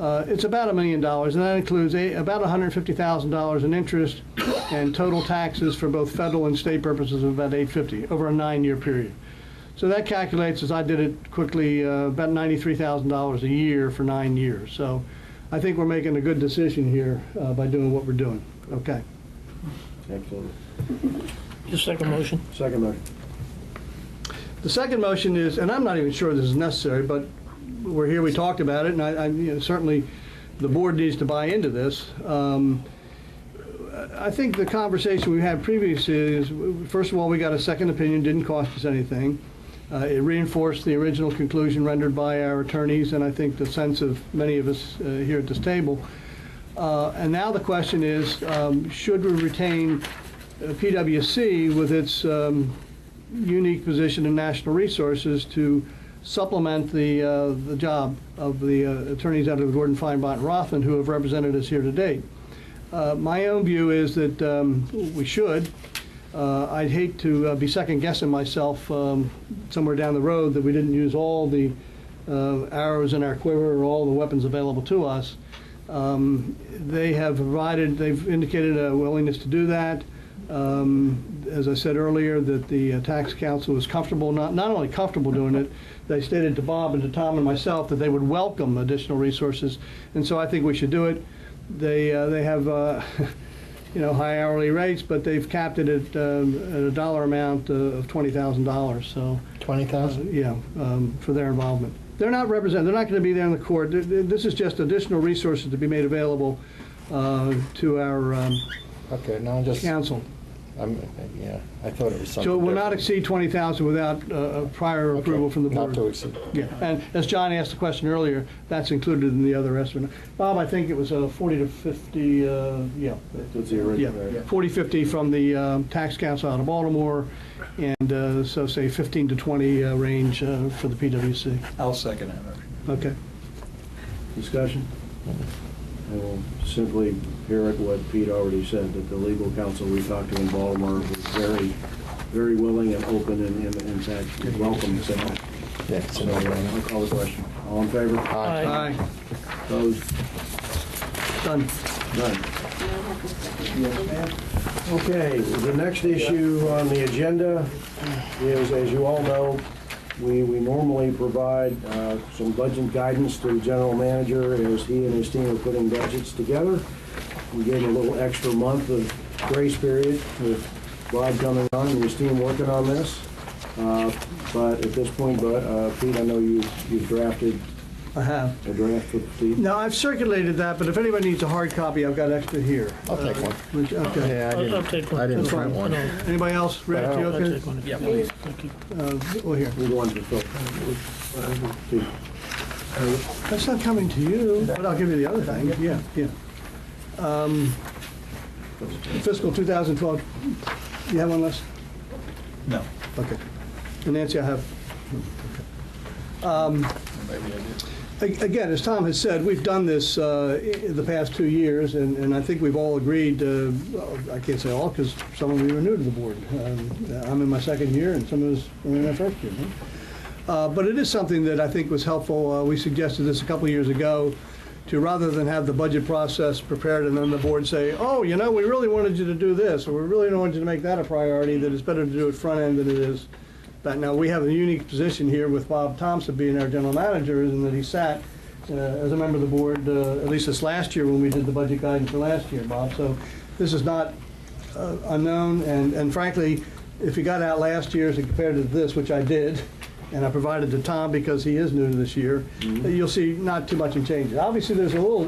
C: it's about $1 million, and that includes about $150,000 in interest and total taxes for both federal and state purposes of about $850 over a 9-year period. So that calculates, as I did it quickly, about $93,000 a year for 9 years. So I think we're making a good decision here by doing what we're doing. Okay.
A: Excellent.
L: Your second motion?
A: Second motion.
C: The second motion is, and I'm not even sure this is necessary, but we're here, we talked about it, and I certainly the board needs to buy into this. I think the conversation we had previously is, first of all, we got a second opinion, didn't cost us anything. It reinforced the original conclusion rendered by our attorneys, and I think the sense of many of us here at this table. And now the question is, should we retain PwC with its unique position in national resources to supplement the job of the attorneys out of Gordon, Feinbach, and Rothman who have represented us here to date. My own view is that we should. I'd hate to be second-guessing myself somewhere down the road that we didn't use all the arrows in our quiver or all the weapons available to us. They've indicated a willingness to do that. As I said earlier, that the tax council is comfortable, not only comfortable doing it, they stated to Bob and to Tom and myself that they would welcome additional resources, and so I think we should do it. They have high hourly rates, but they've capped it at a dollar amount of $20,000. So
F: $20,000?
C: Yeah, for their involvement. They're not represented. They're not going to be there in the court. This is just additional resources to be made available to our council.
F: Yeah, I thought it was something.
C: So it will not exceed $20,000 without prior approval from the board.
F: Not to exceed.
C: Yeah, and as John asked the question earlier, that's included in the other estimate. Bob, I think it was 40 to 50. Yeah,
A: that's the original.
C: Yeah, 40, 50 from the tax council out of Baltimore, and so say 15 to 20 range for the PwC.
E: I'll second that motion.
C: Okay.
A: Discussion? I will simply parrot what Pete already said, that the legal counsel we talked to in Baltimore was very, very willing and open and in fact welcomed that.
F: Yeah,
A: So I'll call the question. All in favor?
C: Aye.
A: Opposed?
C: Done.
A: None. Okay, the next issue on the agenda is, as you all know, we normally provide some budget guidance to the general manager as he and his team are putting budgets together. We gave him a little extra month of grace period with Bob coming on and his team working on this. But at this point, Pete, I know you've drafted
C: I have.
A: a draft for Pete.
C: No, I've circulated that, but if anybody needs a hard copy, I've got extra here.
F: I'll take one.
C: Okay.
F: Yeah,
L: I'll take one.
F: I didn't
C: That's
F: print
C: fine.
F: one.
C: Anybody else? Rick, you
L: I'll
C: okay?
L: take one. Yeah, please. Thank you.
C: Well, here.
A: We're the ones that fill. Pete.
C: That's not coming to you, but I'll give you the other thing. Yeah. Fiscal 2012, you have one less?
E: No.
C: Okay. And Nancy, I have.
E: Maybe I did.
C: Again, as Tom has said, we've done this in the past 2 years, and I think we've all agreed, I can't say all, because some of you are new to the board. I'm in my second year, and some of us are in our first year. But it is something that I think was helpful. We suggested this a couple of years ago, to rather than have the budget process prepared and then the board say, oh, you know, we really wanted you to do this, or we really wanted you to make that a priority, that it's better to do it front end than it is. But now we have a unique position here with Bob Thompson being our general manager, and that he sat as a member of the board, at least this last year when we did the budget guidance for last year, Bob. So this is not unknown, and frankly, if you got out last year's and compared to this, which I did, and I provided to Tom because he is new to this year, you'll see not too much in changes. Obviously, there's a little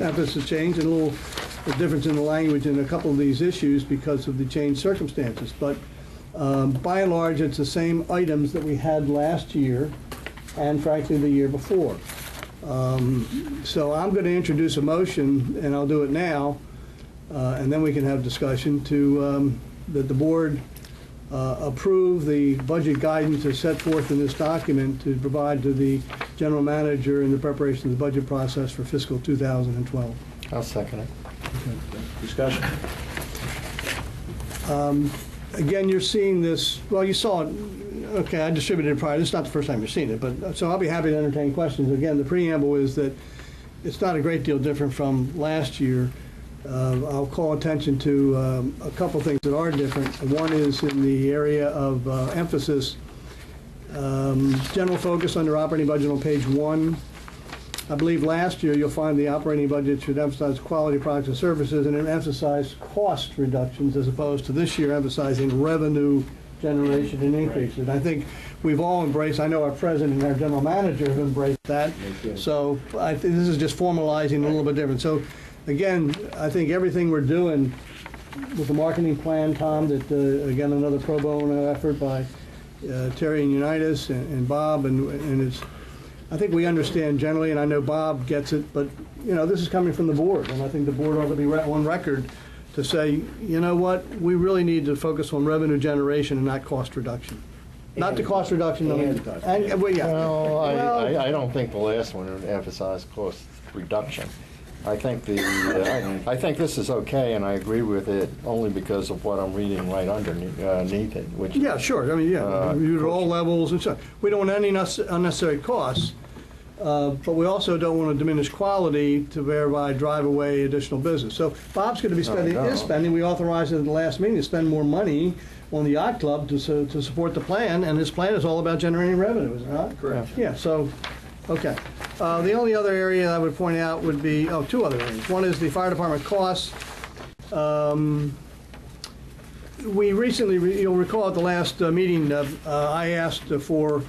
C: emphasis change and a little difference in the language in a couple of these issues because of the changed circumstances. But by and large, it's the same items that we had last year and frankly the year before. So I'm going to introduce a motion, and I'll do it now, and then we can have discussion to that the board approve the budget guidance as set forth in this document to provide to the general manager in the preparation of the budget process for fiscal 2012.
F: I'll second it.
A: Discussion?
C: Again, you're seeing this, well, you saw it, okay, I distributed it prior, this is not the first time you've seen it, but, so I'll be happy to entertain questions. Again, the preamble is that it's not a great deal different from last year. I'll call attention to a couple things that are different. One is in the area of emphasis. General focus under operating budget on page 1. I believe last year you'll find the operating budget should emphasize quality products and services and emphasize cost reductions, as opposed to this year emphasizing revenue generation and increases. I think we've all embraced, I know our president and our general manager have embraced that. So I think this is just formalizing a little bit different. So again, I think everything we're doing with the marketing plan, Tom, that again, another pro bono effort by Terry and Unitas and Bob, and it's, I think we understand generally, and I know Bob gets it, but you know, this is coming from the board, and I think the board ought to be on record to say, you know what, we really need to focus on revenue generation and not cost reduction. Not the cost reduction. Well, yeah.
F: Well, I don't think the last one would emphasize cost reduction. I think I think this is okay, and I agree with it only because of what I'm reading right underneath it. Which
C: yeah, sure. I mean, yeah, reviewed at all levels and so. We don't want any unnecessary costs, but we also don't want to diminish quality to thereby drive away additional business. So Bob's going to be spending is spending. We authorized it at the last meeting to spend more money on the yacht club to support the plan, and his plan is all about generating revenue, is it not?
A: Correct.
C: Yeah. So, okay. The only other area I would point out would be, two other areas. One is the fire department costs. We recently, you'll recall at the last meeting, I asked for,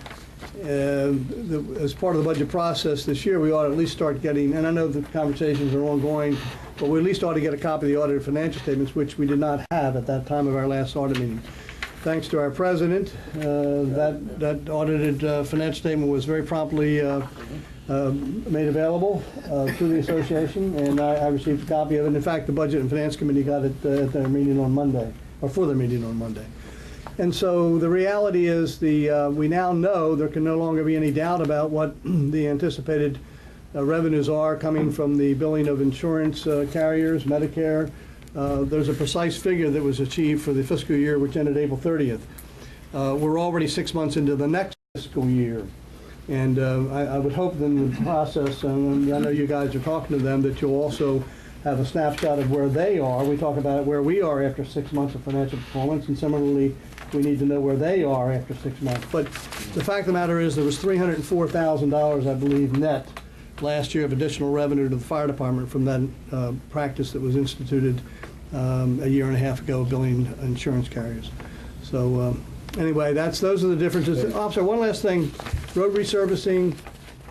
C: as part of the budget process this year, we ought to at least start getting, and I know the conversations are ongoing, but we at least ought to get a copy of the audited financial statements, which we did not have at that time of our last audit meeting. Thanks to our president, that audited financial statement was very promptly made available to the association, and I received a copy of it. In fact, the Budget and Finance Committee got it at their meeting on Monday, or for their meeting on Monday. And so the reality is we now know there can no longer be any doubt about what the anticipated revenues are coming from the billing of insurance carriers, Medicare. There's a precise figure that was achieved for the fiscal year, which ended April 30th. We're already 6 months into the next fiscal year. And I would hope that in the process, and I know you guys are talking to them, that you'll also have a snapshot of where they are. We talk about where we are after 6 months of financial performance, and similarly, we need to know where they are after 6 months. But the fact of the matter is there was $304,000, I believe, net last year of additional revenue to the fire department from that practice that was instituted a year and a half ago, billing insurance carriers. So anyway, those are the differences. Officer, one last thing, road resurfacing,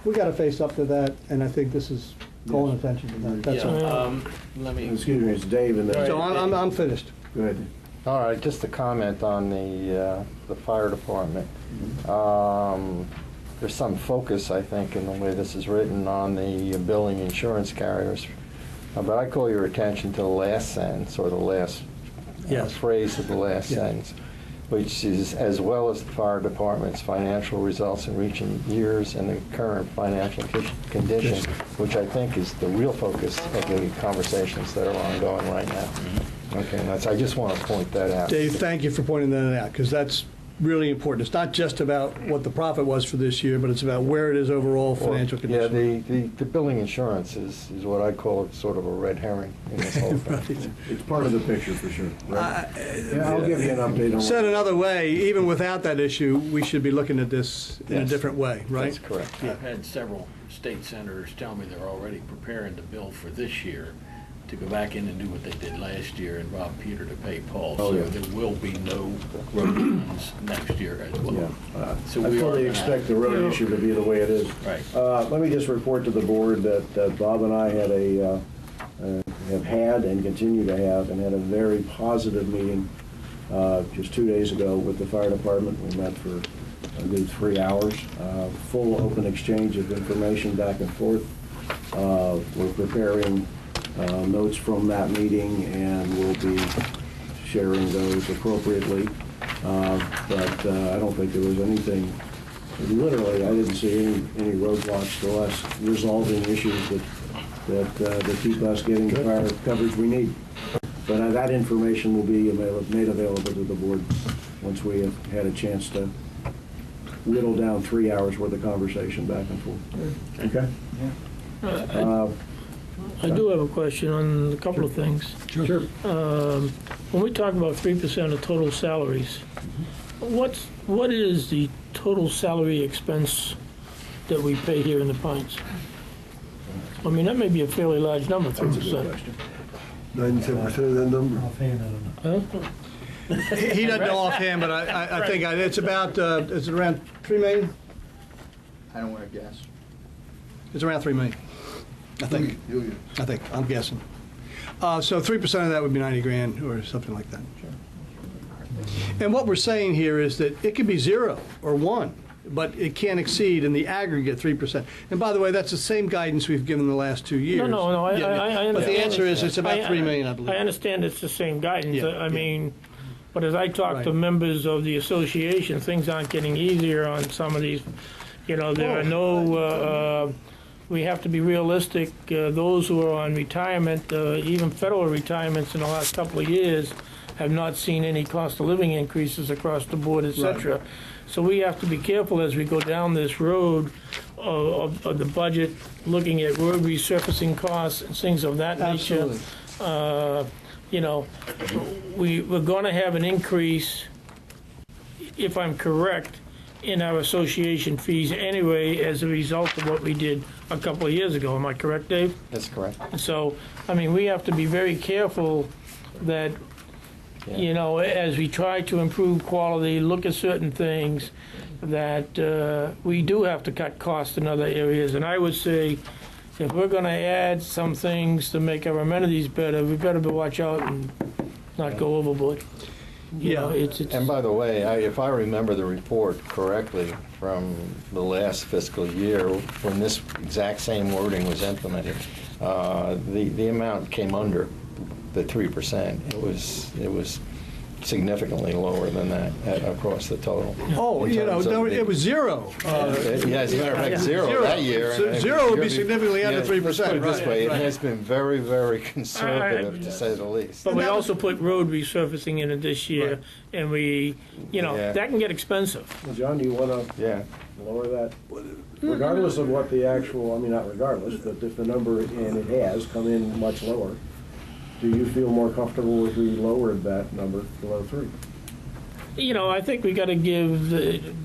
C: we got to face up to that, and I think this is calling attention to that. That's all.
G: Let me.
A: Excuse me, it's Dave. And
C: So I'm finished.
A: Go ahead.
F: All right, just a comment on the fire department. There's some focus, I think, in the way this is written on the billing insurance carriers. But I call your attention to the last sentence, or the last phrase of the last sentence, which is, as well as the fire department's financial results in recent years and the current financial condition, which I think is the real focus of the conversations that are ongoing right now. Okay, I just want to point that out.
C: Dave, thank you for pointing that out, because that's really important. It's not just about what the profit was for this year, but it's about where it is overall financial
F: Yeah,
C: condition.
F: the billing insurance is what I call sort of a red herring in this whole thing.
A: It's part of the picture for sure. Right? Yeah, I'll give you an update on
C: Said another way, even without that issue, we should be looking at this in a
F: Yes.
C: different way, right?
F: That's correct.
G: I've had several state senators tell me they're already preparing the bill for this year to go back in and do what they did last year and rob Peter to pay Paul.
A: Oh,
G: So
A: yeah.
G: there will be no road funds next year as well.
A: Yeah,
G: So
A: I
G: we are
A: fully
G: gonna-
A: expect the road issue to be the way it is.
G: Right.
A: Let me just report to the board that Bob and I have had and continue to have, and had a very positive meeting just 2 days ago with the fire department. We met for a good 3 hours, full open exchange of information back and forth. We're preparing notes from that meeting, and we'll be sharing those appropriately. But I don't think there was anything, literally, I didn't see any roadblocks to us resolving issues that keep us getting the fire coverage we need. But that information will be made available to the board once we have had a chance to whittle down 3 hours worth of conversation back and forth. Okay?
L: I do have a question on a couple of things.
A: Sure.
L: When we talk about 3% of total salaries, what is the total salary expense that we pay here in the Pines? I mean, that may be a fairly large number, 3%.
D: 97% of that number.
L: Huh?
C: He doesn't know offhand, but I think it's about, is it around 3 million?
M: I don't want to guess.
C: It's around 3 million, I think. I'm guessing. So 3% of that would be 90 grand or something like that. And what we're saying here is that it could be 0 or 1, but it can't exceed in the aggregate 3%. And by the way, that's the same guidance we've given the last 2 years.
L: No, I understand.
C: But the answer is it's about 3 million, I believe.
L: I understand it's the same guidance.
C: Yeah,
L: I mean, but as I talk to
C: Right.
L: members of the association, things aren't getting easier on some of these. You know, there are no, we have to be realistic. Those who are on retirement, even federal retirements in the last couple of years, have not seen any cost of living increases across the board, et cetera. So we have to be careful as we go down this road of the budget, looking at road resurfacing costs and things of that nature.
C: Absolutely.
L: You know, we're going to have an increase, if I'm correct, in our association fees anyway as a result of what we did a couple of years ago. Am I correct, Dave?
F: That's correct.
L: So, I mean, we have to be very careful that, you know, as we try to improve quality, look at certain things, that we do have to cut costs in other areas. And I would say, if we're going to add some things to make our amenities better, we better watch out and not go overboard. You know, it's
F: And by the way, if I remember the report correctly from the last fiscal year, when this exact same wording was implemented, the amount came under the 3%. It was significantly lower than that across the total.
C: Oh,
F: In
C: you know,
F: terms of
C: no,
F: the-
C: it was 0.
F: Yeah, as a matter of fact, zero that year.
C: So
F: And
C: 0 would be
F: really-
C: significantly under 3%.
F: Let's put it this
C: right,
F: way, it
C: right.
F: has been very, very conservative, to say the least.
L: But we also put road resurfacing in it this year, and we, you know,
F: Yeah.
L: that can get expensive.
A: Well, John, do you want to
F: Yeah.
A: lower that? Regardless of what the actual, I mean, not regardless, but if the number, and it has come in much lower, do you feel more comfortable if we lowered that number below 3?
L: You know, I think we got to give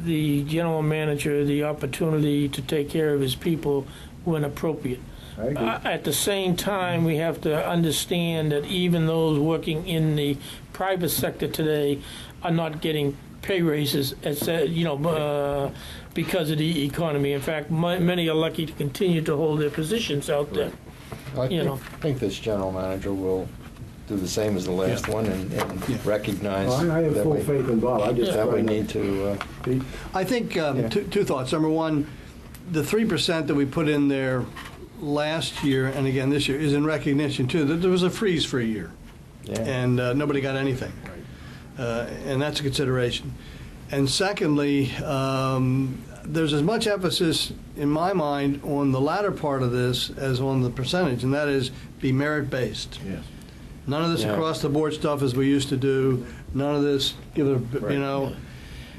L: the general manager the opportunity to take care of his people when appropriate.
A: I agree.
L: At the same time, we have to understand that even those working in the private sector today are not getting pay raises, you know, because of the economy. In fact, many are lucky to continue to hold their positions out there.
F: I
L: You know.
F: think this general manager will do the same as the last one and recognize
A: Well, I have
F: that
A: full
F: we,
A: faith in Bob. I just
F: that we need to,
C: I think two thoughts. Number one, the 3% that we put in there last year and again this year is in recognition, too, that there was a freeze for a year.
F: yeah.
C: And nobody got anything. And that's a consideration. And secondly, there's as much emphasis, in my mind, on the latter part of this as on the percentage, and that is be merit-based.
A: Yes.
C: None of this
F: Yeah.
C: across-the-board stuff as we used to do. None of this, give it a, you know.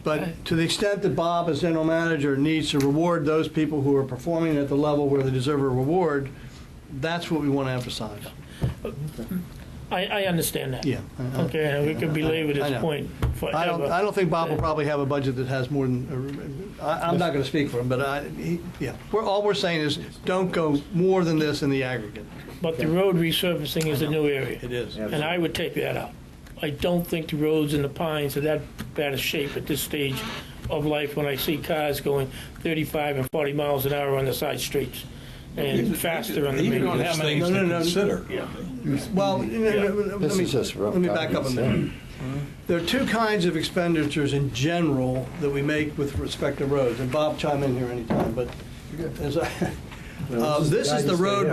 C: But to the extent that Bob, as general manager, needs to reward those people who are performing at the level where they deserve a reward, that's what we want to emphasize.
L: I understand that.
C: Yeah.
L: Okay, and we could belabor
C: I
L: this
C: know.
L: point
C: I
L: forever.
C: don't think Bob will probably have a budget that has more than, I'm not going to speak for him, but all we're saying is, don't go more than this in the aggregate.
L: But the road resurfacing is a new area.
C: It is.
L: And I would take that out. I don't think the roads in the Pines are that bad a shape at this stage of life when I see cars going 35 and 40 miles an hour on the side streets and faster on the main.
E: Even on
L: roads.
E: things to consider.
L: Yeah.
C: Well,
F: This is just rough.
C: let me back up a minute. There are two kinds of expenditures in general that we make with respect to roads, and Bob, chime in here anytime, but as this is the road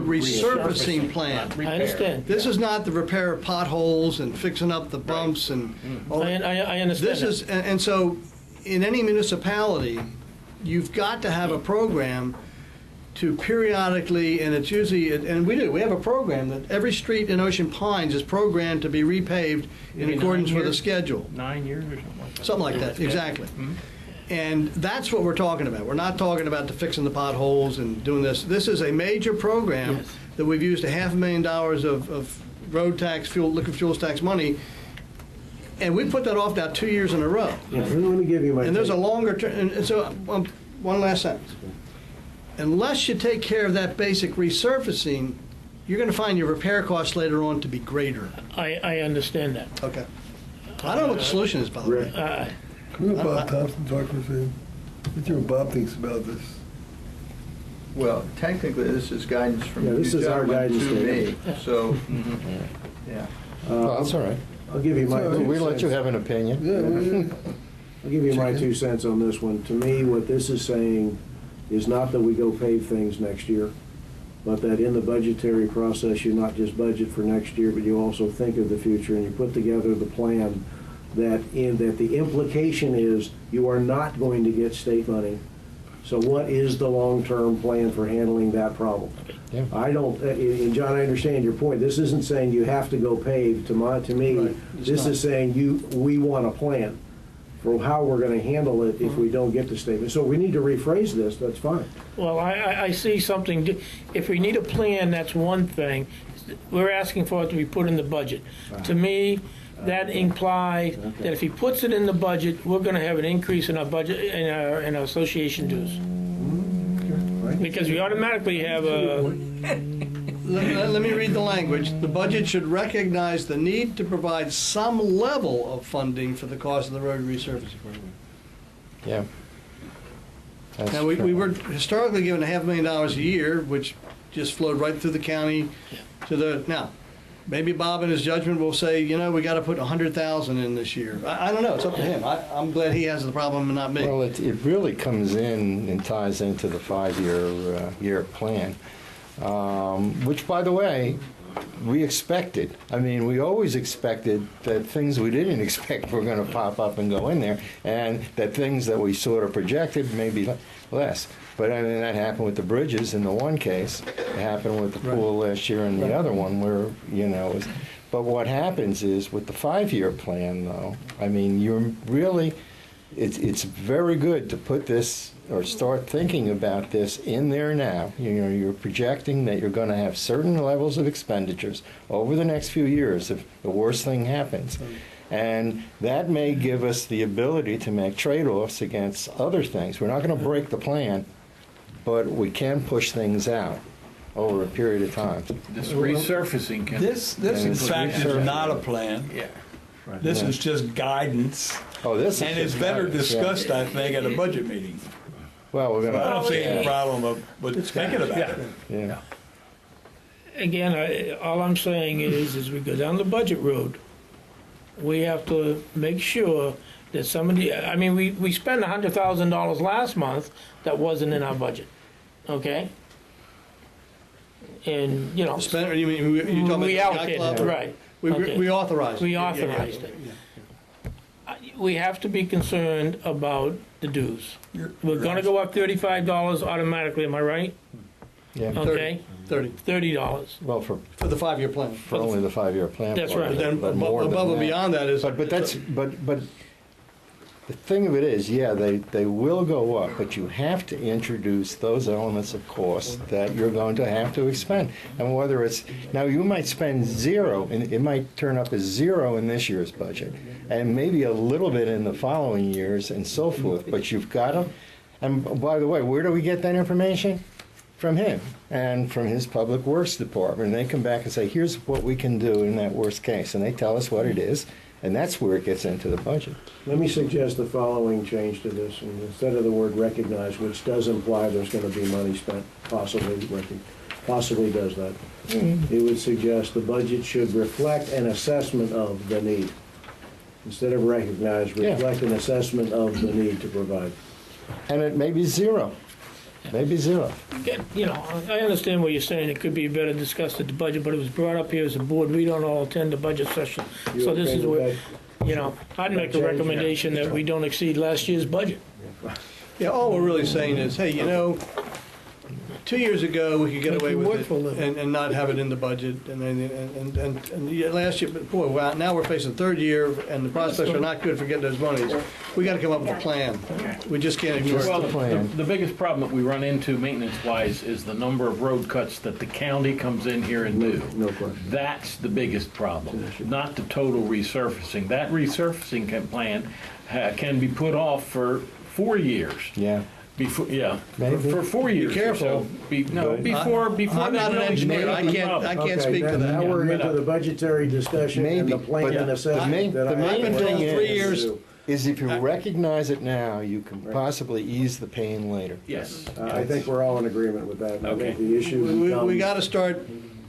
C: resurfacing plan.
L: I understand.
C: This is not the repair of potholes and fixing up the bumps and all that.
L: I understand
C: This
L: that.
C: is, and so, in any municipality, you've got to have a program to periodically, and it's usually, and we have a program that every street in Ocean Pines is programmed to be repaved in
G: mean
C: accordance
G: 9
C: with a
G: years?
C: schedule.
G: 9 years or something like that.
C: Something like that, exactly. And that's what we're talking about. We're not talking about the fixing the potholes and doing this. This is a major program
L: Yes.
C: that we've used $500,000 of road tax, liquid fuels tax money, and we put that off now 2 years in a row.
A: Yeah, let me give you my.
C: And there's a
A: take.
C: longer term, and so, one last sentence. Unless you take care of that basic resurfacing, you're gonna find your repair costs later on to be greater.
L: I understand that.
C: Okay. I don't know what the solution is, by the way.
A: Rick.
D: Can we have Bob Thompson talk for a second? What do you think Bob thinks about this?
M: Well, technically, this is guidance from
A: Yeah,
M: you
A: this is our
M: gentlemen
A: guidance
M: to me, so, yeah.
F: Well, that's all right.
A: I'll give you my.
D: It's all right.
F: We let you have an opinion.
D: Yeah,
A: I'll give you my 2 cents on this one. To me, what this is saying is not that we go pave things next year, but that in the budgetary process, you not just budget for next year, but you also think of the future and you put together the plan that the implication is you are not going to get state money. So what is the long-term plan for handling that problem?
F: Yeah.
A: I don't, and John, I understand your point. This isn't saying you have to go pave. To me,
C: Right. It's
A: this
C: not.
A: is saying we want a plan for how we're going to handle it if we don't get the statement. So we need to rephrase this, that's fine.
L: Well, I see something, if we need a plan, that's one thing. We're asking for it to be put in the budget. To me, that implies that if he puts it in the budget, we're gonna have an increase in our budget, in our association dues. Because we automatically have a,
C: Let me read the language. The budget should recognize the need to provide some level of funding for the cost of the road resurfacing program.
F: Yeah. That's
C: Now, we
F: true.
C: were historically given $500,000 a year, which just flowed right through the county to the, now, maybe Bob in his judgment will say, we got to put 100,000 in this year. I don't know, it's up to him. I'm glad he has the problem and not me.
F: Well, it really comes in and ties into the 5-year plan, which, by the way, we expected. I mean, we always expected that things we didn't expect were going to pop up and go in there, and that things that we sort of projected maybe less. But I mean, that happened with the bridges in the one case. It happened with the pool last year in the other one where, but what happens is with the 5-year plan, though, I mean, you're really, it's very good to put this or start thinking about this in there now. You're projecting that you're going to have certain levels of expenditures over the next few years if the worst thing happens. And that may give us the ability to make trade-offs against other things. We're not going to break the plan, but we can push things out over a period of time.
G: This resurfacing can.
E: This in fact is not a plan.
G: Yeah.
E: This is just guidance,
F: Oh, this is
E: and it's
F: just
E: better
F: guidance, yeah.
E: discussed, I think, at a budget meeting.
F: Well, we're going
E: I don't see any
F: to.
E: problem with thinking about it.
F: Yeah.
L: again, all I'm saying is we go down the budget road, we have to make sure that somebody, I mean, we spent $100,000 last month that wasn't in our budget, okay? And,
C: Spent, you mean, you're talking about the
L: we
C: yacht
L: allocated,
C: club?
L: it, right. Okay.
C: We authorized it.
L: We
C: Yeah, yeah,
L: authorized it.
C: yeah.
L: We have to be concerned about the dues.
E: You're
L: We're gonna
E: right.
L: go up $35 automatically, am I right?
F: Yeah.
L: okay?
C: $30
L: $30.
F: Well, for
C: for the 5-year plan.
F: only the 5-year plan.
L: That's
F: part,
L: right.
C: But then
F: but more than
C: above and
F: that.
C: beyond that is.
F: But the thing of it is, yeah, they will go up, but you have to introduce those elements of cost that you're going to have to expend. And whether it's, now you might spend zero, and it might turn up as zero in this year's budget, and maybe a little bit in the following years and so forth, but you've got to, and by the way, where do we get that information? From him and from his Public Works Department. And they come back and say, here's what we can do in that worst case. And they tell us what it is, and that's where it gets into the budget.
A: Let me suggest the following change to this, and instead of the word recognize, which does imply there's going to be money spent, possibly does that. It would suggest the budget should reflect an assessment of the need. Instead of recognize, reflect an assessment of the need to provide.
F: And it may be zero. Maybe zero.
L: Again, you know, I understand what you're saying. It could be better discussed at the budget, but it was brought up here as a board. We don't all attend the budget session.
A: You
L: So this
A: okay
L: is
A: with
L: where,
A: that?
L: you know, I'd make a
A: Change?
L: recommendation that we don't exceed last year's budget.
C: Yeah, all we're really saying is, hey, you know, 2 years ago, we could get
L: Make
C: away
L: you
C: with
L: work
C: it
L: for a living.
C: and not have it in the budget, and yeah, last year, but boy, wow, now we're facing third year, and the prospects are not good for getting those monies. We gotta come up with a plan. We just can't ignore
G: Well,
C: it.
G: the biggest problem that we run into maintenance-wise is the number of road cuts that the county comes in here and do.
A: No question.
G: That's the biggest problem, not the total resurfacing. That resurfacing plan can be put off for 4 years.
F: Yeah.
G: Before, yeah,
F: Maybe.
G: for 4 years.
C: careful.
G: or so. Before
C: I'm not an
G: really
C: engineer.
G: scale
C: I
G: up the
C: can't
G: problem.
C: speak to
A: Now
C: that.
A: we're into the budgetary discussion and
F: Maybe,
A: the plan
F: but
A: and assessment that
F: the
A: I
F: main
A: have
F: thing
A: to
C: 3
A: do.
C: years.
F: is if you recognize it now, you can possibly ease the pain later.
G: Yes.
A: I think we're all in agreement with that. And I think
G: Okay.
A: the issue
C: We
A: becomes.
C: gotta start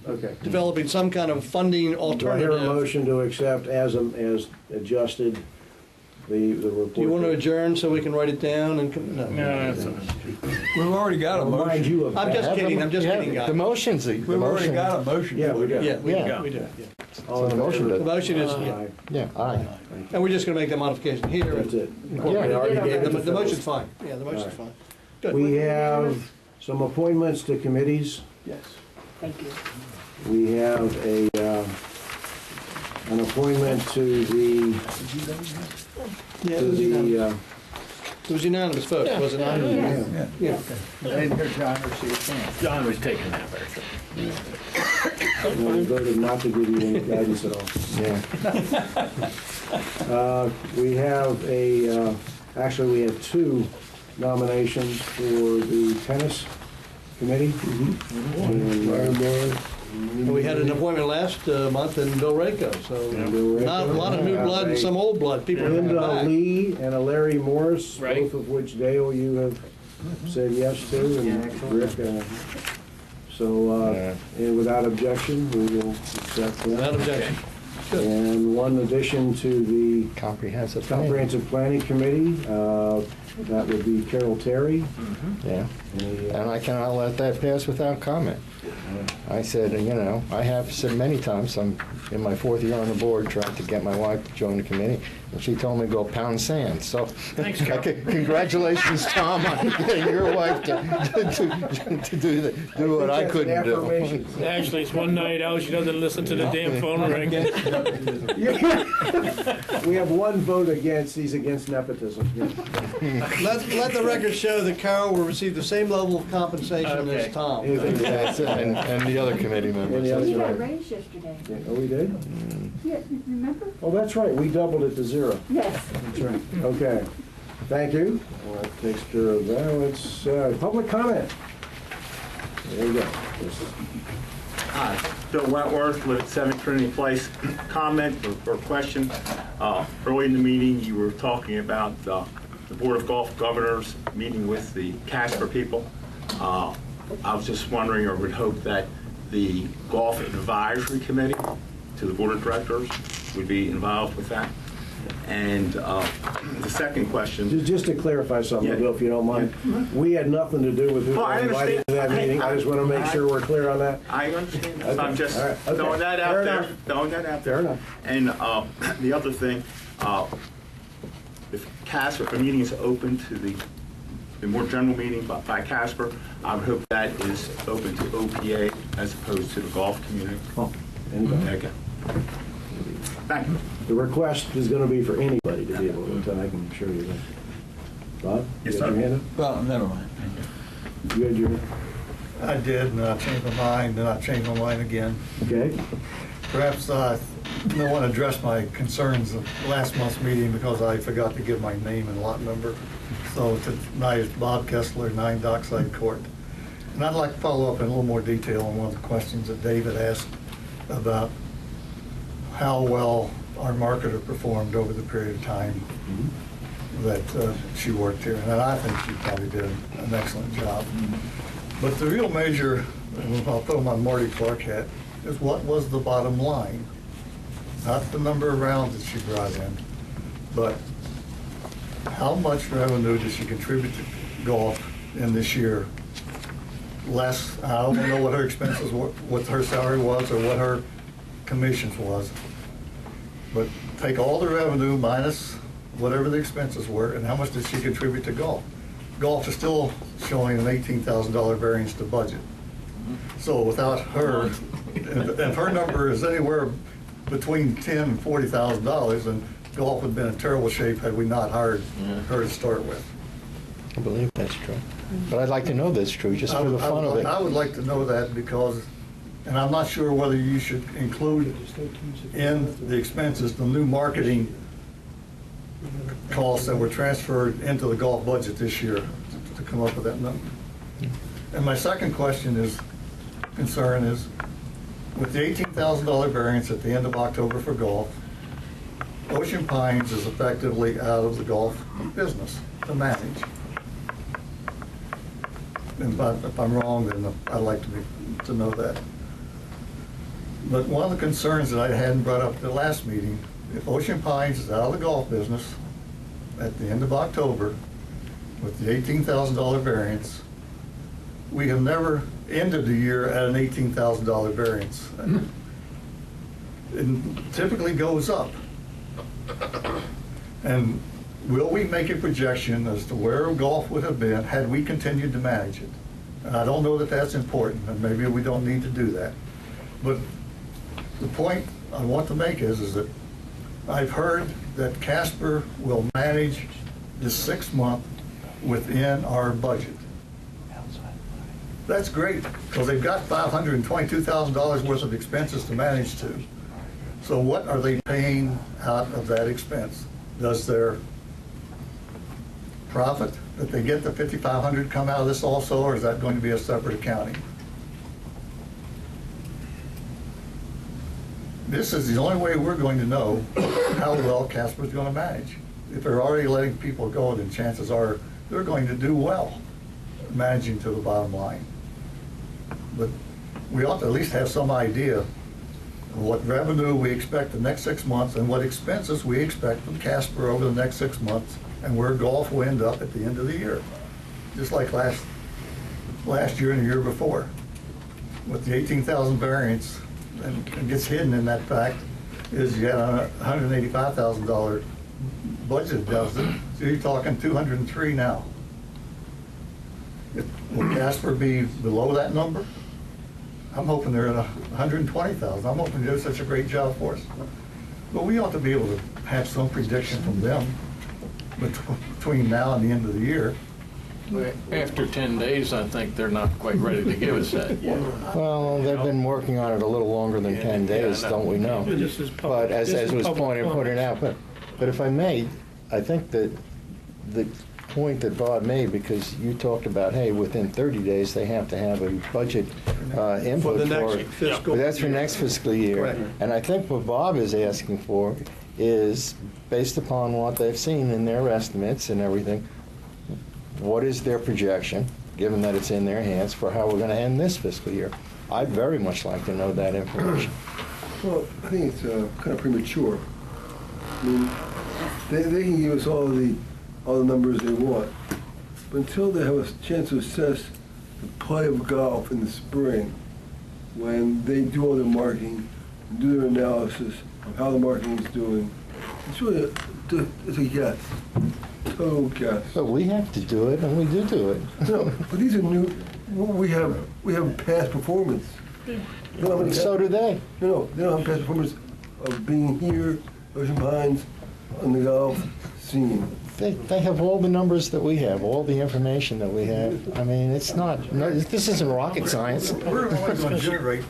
A: Okay.
C: developing some kind of funding
A: Do I hear a
C: alternative.
A: motion to accept as adjusted the report?
C: Do you want to adjourn so we can write it down and, no.
G: No, that's
E: We've already got a
A: Remind
E: motion.
A: you of
C: I'm
A: that.
C: just kidding, I'm just kidding,
F: The
C: guys.
F: motion's the
E: We've already
F: motion.
E: got a motion.
A: Yeah, we do.
C: Yeah, we
F: Yeah.
C: do, we do, yeah.
A: All in
F: So the motion
A: favor?
C: The motion is,
A: Aye.
F: Yeah, aye.
C: and we're just gonna make that modification here.
A: That's it.
F: Yeah.
A: We already gave it to
C: The motion's
A: Phyllis.
C: fine, yeah, the motion's fine. Good.
A: We have some appointments to committees.
C: Yes.
J: Thank you.
A: We have an appointment to the,
C: Yeah,
A: to the,
C: it was unanimous vote, was it not?
A: yeah.
G: John was taking that there.
A: We voted not to give you any guidance at all.
F: Yeah.
A: We have actually, we have two nominations for the tennis committee. And,
C: We had an appointment last month in Bill Rako, so not a lot of new blood and some old blood, people are coming
A: Linda
C: back.
A: Lee and a Larry Morris,
G: Right.
A: both of which, Dale, you have said yes to, and Rick. And without objection, we will accept that.
C: Without objection.
A: And one addition to the
F: Comprehensive plan.
A: Comprehensive Planning Committee, that would be Carol Terry.
F: Yeah.
A: Any,
F: And I cannot let that pass without comment. I said, you know, I have said many times, I'm in my 4th year on the board, trying to get my wife to join the committee, and she told me to go pound sand. So,
G: Thanks, Carol.
F: congratulations, Tom, on getting your wife to do what I couldn't do.
A: affirmation.
L: Actually, it's one night out. She doesn't listen to the damn phone ring.
A: We have one vote against, he's against nepotism.
C: Let the record show that Carol will receive the same level of compensation
G: Okay.
C: as Tom.
F: That's it, and the other committee members.
A: Any other-
J: We got a raise yesterday.
A: Oh, we did?
J: Yeah, remember?
A: Oh, that's right, we doubled it to 0.
J: Yes.
A: That's right. Okay, thank you. Well, that takes care of that. It's public comment. There you go.
O: Hi, Bill Wentworth with 7 Trinity Place. Comment or question. Early in the meeting, you were talking about the Board of Golf Governors meeting with the Casper people. I was just wondering, or would hope that the Golf Advisory Committee to the Board of Directors would be involved with that. And the second question.
A: Just to clarify something,
O: Yeah.
A: Bill, if you don't mind, we had nothing to do with who
O: Oh, I
A: got invited to that
O: understand.
A: meeting. I just want to make sure we're clear on that.
O: I understand.
A: Okay.
O: I'm just
A: All right. Okay.
O: throwing that
A: Fair
O: out there.
A: enough.
O: Throwing that out there.
A: Fair enough.
O: And the other thing, if CAS, if a meeting is open to the the more general meeting by Casper. I would hope that is open to OPA as opposed to the golf community.
A: Anybody?
O: Okay. Thank you.
A: The request is going to be for anybody to be able to attend, I can assure you that. Bob?
O: Yes,
A: you got
O: sir.
A: your hand up?
E: Well, never mind.
A: You had your,
C: I did, and I changed my mind, and I changed my mind again.
A: okay?
C: Perhaps I don't want to address my concerns of last month's meeting because I forgot to give my name and lot number. So tonight is Bob Kessler, 9 Dockside Court. And I'd like to follow up in a little more detail on one of the questions that David asked about how well our marketer performed over the period of time that she worked here. And I think she probably did an excellent job. But the real measure, and I'll throw my Marty Clark hat, is what was the bottom line? Not the number of rounds that she brought in, but how much revenue did she contribute to golf in this year? Less, I don't know what her expenses were, what her salary was, or what her commissions was. But take all the revenue minus whatever the expenses were, and how much did she contribute to golf? Golf is still showing an $18,000 variance to budget. So without her, if her number is anywhere between $10,000 and $40,000, then golf would have been in terrible shape had we not hired her to start with.
F: I believe that's true. But I'd like to know that's true, just for the fun of it.
C: I would like to know that because, and I'm not sure whether you should include in the expenses the new marketing costs that were transferred into the golf budget this year to come up with that number. And my second concern is, with the $18,000 variance at the end of October for golf, Ocean Pines is effectively out of the golf business to manage. And if I'm wrong, then I'd like to know that. But one of the concerns that I hadn't brought up at the last meeting, if Ocean Pines is out of the golf business at the end of October with the $18,000 variance, we have never ended the year at an $18,000 variance. It typically goes up. And will we make a projection as to where golf would have been had we continued to manage it? And I don't know that that's important, and maybe we don't need to do that. But the point I want to make is that I've heard that Casper will manage this 6 month within our budget. That's great, because they've got $522,000 worth of expenses to manage to. So what are they paying out of that expense? Does their profit that they get, the $5,500, come out of this also, or is that going to be a separate accounting? This is the only way we're going to know how well Casper's going to manage. If they're already letting people go, then chances are they're going to do well managing to the bottom line. But we ought to at least have some idea of what revenue we expect the next 6 months and what expenses we expect from Casper over the next 6 months, and where golf will end up at the end of the year. Just like last year and the year before. With the 18,000 variance, and it gets hidden in that fact, is you had a $185,000 budget deficit, so you're talking 203 now. Will Casper be below that number? I'm hoping they're at 120,000. I'm hoping they do such a great job for us. But we ought to be able to have some prediction from them between now and the end of the year.
G: After 10 days, I think they're not quite ready to give us that yet.
F: Well, they've been working on it a little longer than 10 days, don't we know? But as was pointed out, but if I may, I think that the point that Bob made, because you talked about, hey, within 30 days, they have to have a budget input
C: For the
F: for
C: next fiscal
F: But that's for
C: year.
F: next fiscal year.
C: Correct.
F: And I think what Bob is asking for is, based upon what they've seen in their estimates and everything, what is their projection, given that it's in their hands, for how we're going to end this fiscal year? I'd very much like to know that information.
D: Well, I think it's kind of premature. I mean, they can give us all the numbers they want, but until they have a chance to assess the play of golf in the spring, when they do all their marketing, do their analysis of how the marketing is doing, it's really it's a guess. Oh, God.
F: But we have to do it, and we do it.
D: No, but these are new, we have past performance.
F: So do they.
D: No, they don't have past performance of being here, Ocean Pines, on the golf scene.
F: They have all the numbers that we have, all the information that we have. I mean, it's not, no, this isn't rocket science.
P: We're only going to generate,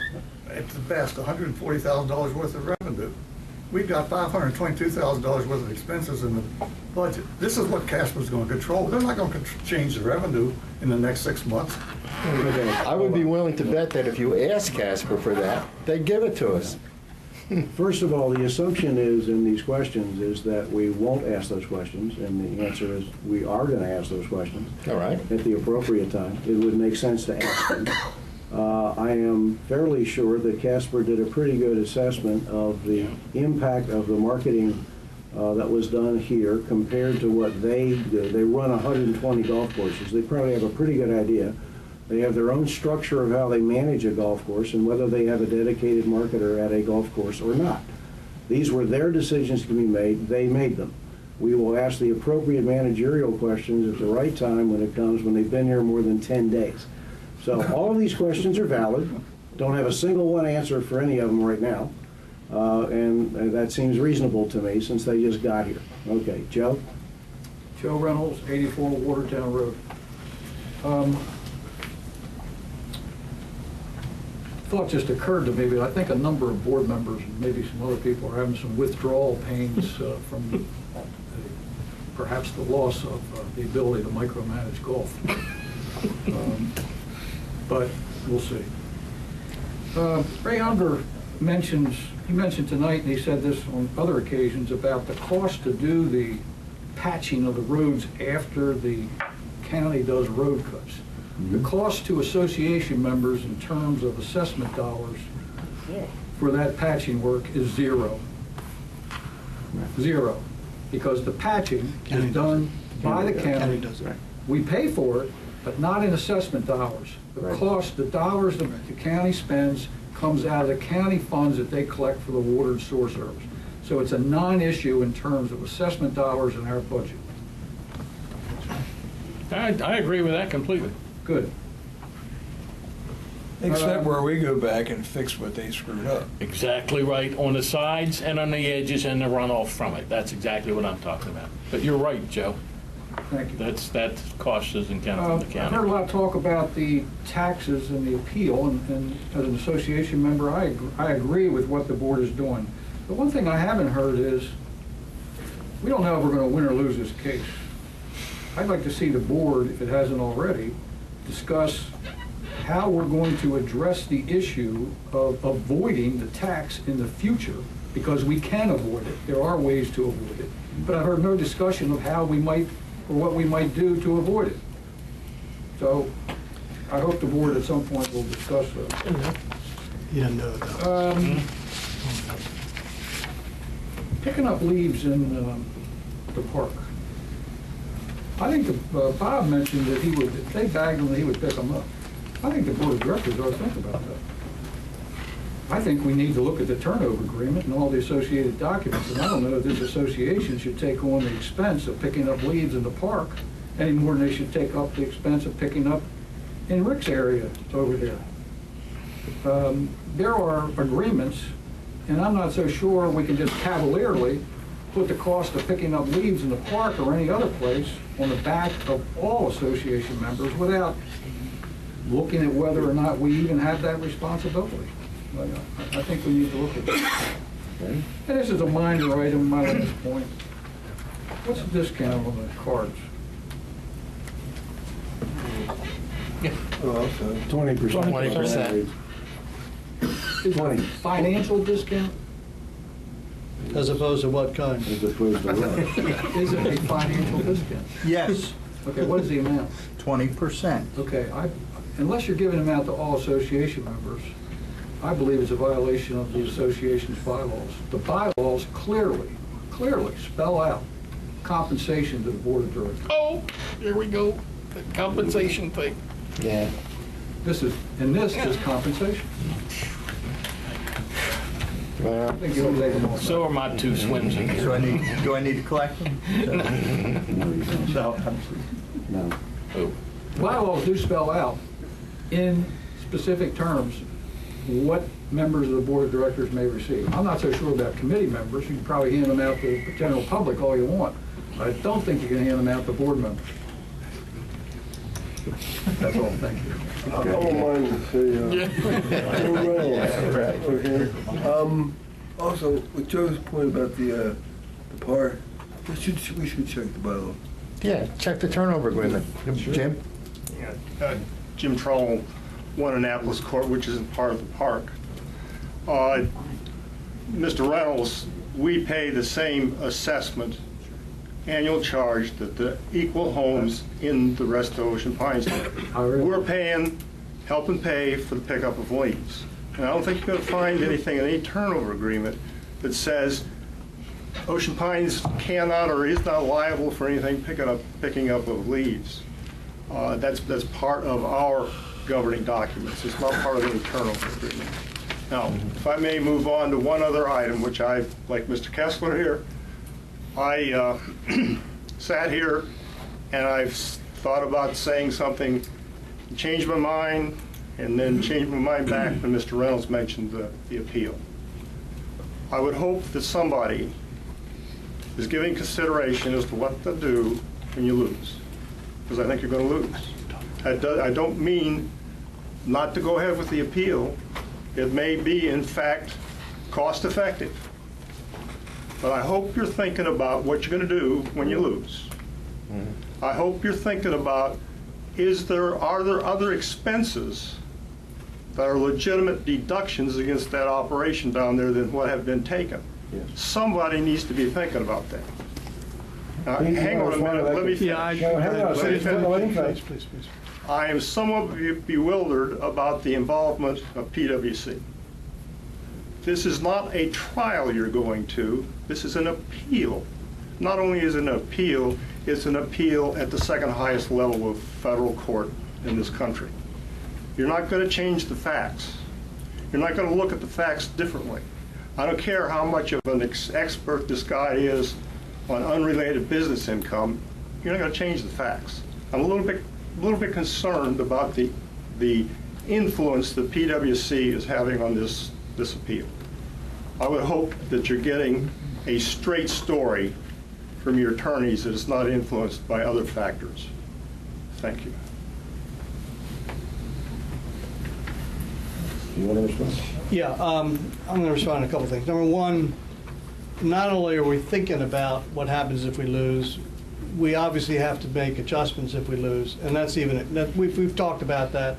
P: at the best, $140,000 worth of revenue. We've got $522,000 worth of expenses in the budget. This is what Casper's going to control. They're not going to change the revenue in the next 6 months.
F: I would be willing to bet that if you ask Casper for that, they'd give it to us.
A: First of all, the assumption is in these questions is that we won't ask those questions, and the answer is we are going to ask those questions.
F: All right.
A: At the appropriate time. It would make sense to ask them. I am fairly sure that Casper did a pretty good assessment of the impact of the marketing that was done here compared to what they do. They run 120 golf courses. They probably have a pretty good idea. They have their own structure of how they manage a golf course and whether they have a dedicated marketer at a golf course or not. These were their decisions to be made. They made them. We will ask the appropriate managerial questions at the right time when it comes, when they've been here more than 10 days. So all of these questions are valid. Don't have a single one answer for any of them right now. And that seems reasonable to me since they just got here. Okay, Joe?
Q: Joe Reynolds, 84 Watertown Road. Thought just occurred to me, but I think a number of board members and maybe some other people are having some withdrawal pains from perhaps the loss of the ability to micromanage golf. But we'll see. Ray Unger mentioned tonight, and he said this on other occasions, about the cost to do the patching of the roads after the county does road cuts. The cost to association members in terms of assessment dollars for that patching work is zero. Zero. Because the patching is done by the county. We pay for it, but not in assessment dollars. The cost, the dollars that the county spends comes out of the county funds that they collect for the water and sewer service. So it's a non-issue in terms of assessment dollars in our budget.
G: I agree with that completely.
Q: Good.
E: Except where we go back and fix what they screwed up.
G: Exactly right, on the sides and on the edges and the runoff from it. That's exactly what I'm talking about. But you're right, Joe.
Q: Thank you.
G: That cost doesn't count from the
Q: I've
G: county.
Q: heard a lot of talk about the taxes and the appeal, and as an association member, I agree with what the board is doing. The one thing I haven't heard is, we don't know if we're going to win or lose this case. I'd like to see the board, if it hasn't already, discuss how we're going to address the issue of avoiding the tax in the future, because we can avoid it. There are ways to avoid it. But I've heard no discussion of how we might, or what we might do to avoid it. So I hope the board at some point will discuss that.
C: You don't know that.
Q: Picking up leaves in the park. I think Bob mentioned that he would, if they bagged them, he would pick them up. I think the board of directors ought to think about that. I think we need to look at the turnover agreement and all the associated documents, and I don't know if this association should take on the expense of picking up leaves in the park any more than they should take up the expense of picking up in Rick's area over there. There are agreements, and I'm not so sure we can just cavalierly put the cost of picking up leaves in the park or any other place on the back of all association members without looking at whether or not we even have that responsibility. I think we need to look at that. And this is a minor item, my last point. What's the discount on the cards?
A: 20%.
F: 20%.
Q: Is it a financial discount?
C: As opposed to what kind?
A: As opposed to what?
Q: Is it a financial discount?
M: Yes,
Q: Okay, what is the amount?
M: 20%.
Q: Okay, unless you're giving them out to all association members, I believe it's a violation of the association's bylaws. The bylaws clearly spell out compensation to the board of directors.
G: Oh, here we go, the compensation thing.
F: Yeah.
Q: This is compensation.
F: Well,
G: So are my two swims.
M: Do I need to collect them?
N: No.
A: No.
Q: Bylaws do spell out in specific terms what members of the board of directors may receive. I'm not so sure about committee members. You can probably hand them out to the general public all you want. But I don't think you can hand them out to board members. That's all, thank you.
D: I don't mind to say, also, with Joe's point about the par, we should check the bylaw.
F: yeah, check the turnover agreement. Jim?
N: Yeah, Jim Troll, One Annapolis Court, which isn't part of the park. Mr. Reynolds, we pay the same assessment, annual charge that the equal homes in the rest of Ocean Pines do. We're paying, helping pay for the pickup of leaves. And I don't think you're going to find anything in any turnover agreement that says Ocean Pines cannot or is not liable for anything picking up of leaves. That's part of our governing documents. It's not part of the turnover agreement. Now, if I may move on to one other item, which I, like Mr. Kessler here, I sat here and I've thought about saying something, changed my mind, and then changed my mind back when Mr. Reynolds mentioned the appeal. I would hope that somebody is giving consideration as to what to do when you lose, because I think you're going to lose. I don't mean not to go ahead with the appeal. It may be, in fact, cost effective. But I hope you're thinking about what you're going to do when you lose. I hope you're thinking about, are there other expenses that are legitimate deductions against that operation down there than what have been taken? Yes. Somebody needs to be thinking about that. Now, hang on a minute, let me finish.
C: Please.
N: I am somewhat bewildered about the involvement of PwC. This is not a trial you're going to, this is an appeal. Not only is it an appeal, it's an appeal at the second highest level of federal court in this country. You're not going to change the facts. You're not going to look at the facts differently. I don't care how much of an expert this guy is on unrelated business income, you're not going to change the facts. I'm a little bit concerned about the influence that PwC is having on this appeal. I would hope that you're getting a straight story from your attorneys that is not influenced by other factors. Thank you.
A: You want to respond?
C: Yeah, I'm going to respond to a couple things. Number one, not only are we thinking about what happens if we lose, we obviously have to make adjustments if we lose, and we've talked about that.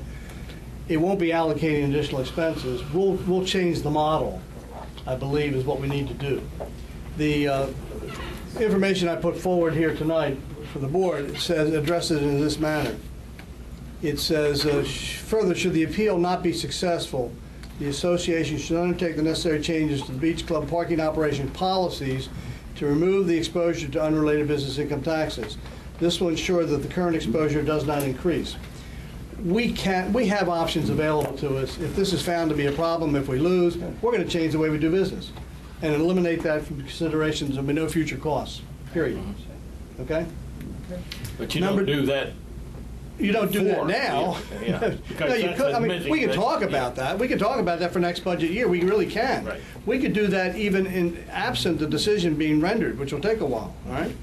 C: It won't be allocating additional expenses. We'll change the model, I believe, is what we need to do. The information I put forward here tonight for the board, it says, addresses it in this manner. It says, further, should the appeal not be successful, the association should undertake the necessary changes to the beach club parking operation policies to remove the exposure to unrelated business income taxes. This will ensure that the current exposure does not increase. We have options available to us. If this is found to be a problem, if we lose, we're going to change the way we do business and eliminate that from considerations of no future costs, period. Okay?
G: But you don't do that.
C: You don't do that now.
G: Yeah.
C: No, you could. I mean, we can talk about that. We can talk about that for next budget year. We really can.
G: Right.
C: We could do that even in absent the decision being rendered, which will take a while. All right.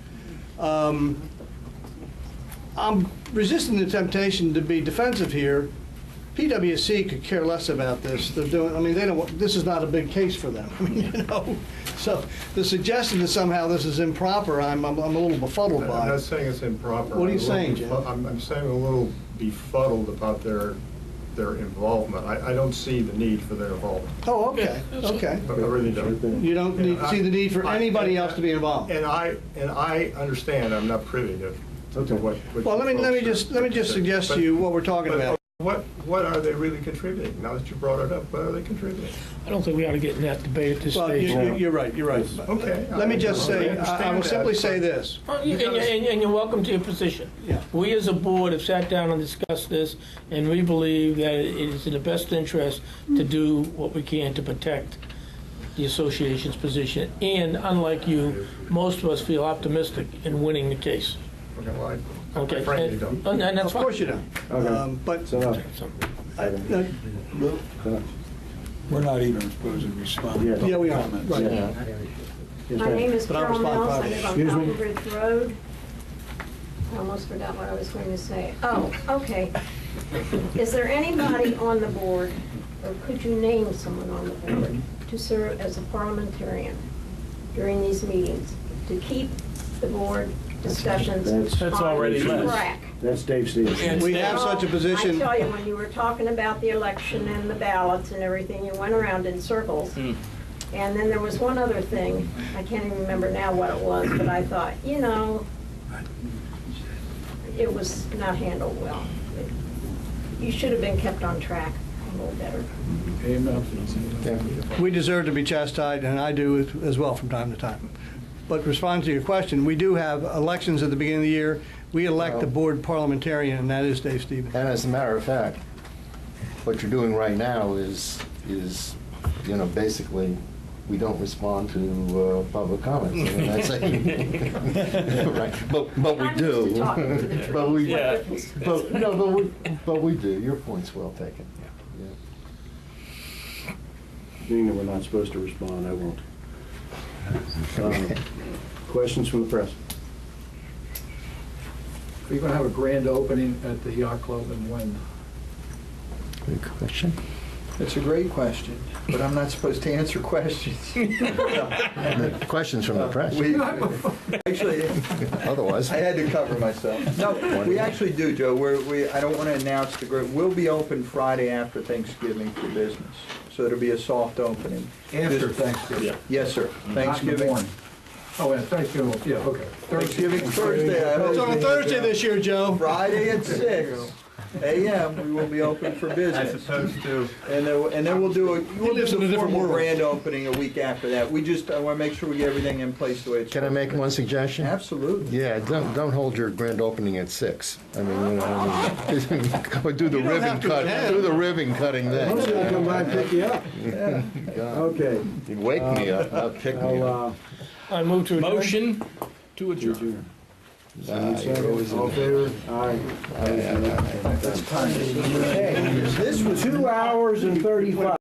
C: I'm resisting the temptation to be defensive here. PwC could care less about this. They're doing. I mean, they don't. This is not a big case for them. I mean, you know. So the suggestion that somehow this is improper, I'm a little befuddled by.
R: I'm not saying it's improper.
C: What are you saying, Jim?
R: I'm saying a little befuddled about their involvement. I don't see the need for their involvement.
C: Oh, okay. Okay.
R: I really don't.
C: You don't see the need for anybody else to be involved.
R: And I understand. I'm not privy to what.
C: Well, let me just suggest to you what we're talking about.
R: What are they really contributing? Now that you brought it up, what are they contributing?
L: I don't think we ought to get in that debate at this stage.
C: You're right.
R: Okay.
C: Let me just say, I will simply say this.
L: And you're welcome to your position.
C: Yeah.
L: We as a board have sat down and discussed this, and we believe that it is in the best interest to do what we can to protect the association's position, and unlike you, most of us feel optimistic in winning the case.
R: Okay, well, I
L: Okay,
R: frankly don't.
L: and that's
C: Of
L: fine.
C: course you don't.
A: Okay.
C: But
A: So, no.
E: We're not even supposed to respond.
A: Yeah.
C: Yeah, we are.
E: Comments.
C: Right.
A: Yes,
J: My
A: ma'am.
J: name is
C: But I
J: Carol
C: respond
J: Mills. I
C: privately.
J: live on
A: Excuse me?
J: Falcon Ridge Road. I almost forgot what I was going to say. Oh, okay. Is there anybody on the board, or could you name someone on the board, to serve as a parliamentarian during these meetings, to keep the board discussions
B: That's already
J: on
B: left.
J: track?
A: That's Dave Stevens.
C: we have such a
J: I
C: position.
J: tell you, when you were talking about the election and the ballots and everything, you went around in circles. And then there was one other thing, I can't even remember now what it was, but I thought, you know, it was not handled well. You should have been kept on track a little better.
C: We deserve to be chastised, and I do as well from time to time. But responding to your question, we do have elections at the beginning of the year. We elect the board parliamentarian, and that is Dave Stevens.
F: And as a matter of fact, what you're doing right now is, basically, we don't respond to public comments. I mean, that's right. But we
J: I'm used to
F: do.
J: talking to the trees.
F: But we,
G: Yeah.
F: but we do. Your point's well taken. Yeah.
A: Being that we're not supposed to respond, I won't. Questions from the press?
Q: Are you going to have a grand opening at the yacht club and when?
F: Good question.
M: It's a great question, but I'm not supposed to answer questions.
F: Questions from the press.
M: Actually,
F: Otherwise.
M: I had to cover myself. No, we actually do, Joe. I don't want to announce the group. We'll be open Friday after Thanksgiving for business. So it'll be a soft opening.
Q: After Thanksgiving?
M: Yes, sir.
Q: Not in the
M: Thanksgiving.
Q: morning. Oh, yeah, Thanksgiving, yeah, okay.
M: Thanksgiving Thursday.
C: It's on a Thursday this year, Joe.
M: Friday at 6 a.m. we will be open for business.
O: As opposed to,
M: And then we'll do
C: lives in a
M: a
C: different
M: formal
C: world.
M: grand opening a week after that. I want to make sure we get everything in place the way it's.
F: Can I make one suggestion?
M: Absolutely.
F: Yeah, don't hold your grand opening at 6. I mean, go do the
C: You don't
F: ribbon
C: have to
F: cut.
C: attend.
F: Do the ribbon cutting
A: Once
F: then.
A: I come by and pick you up.
F: God.
A: Okay.
F: You wake me up, not pick me up.
L: I move to adjourn.
G: Motion to adjourn.
F: You're always
A: All in favor? Aye.
M: That's time.
A: Okay. This was 2 hours and 35.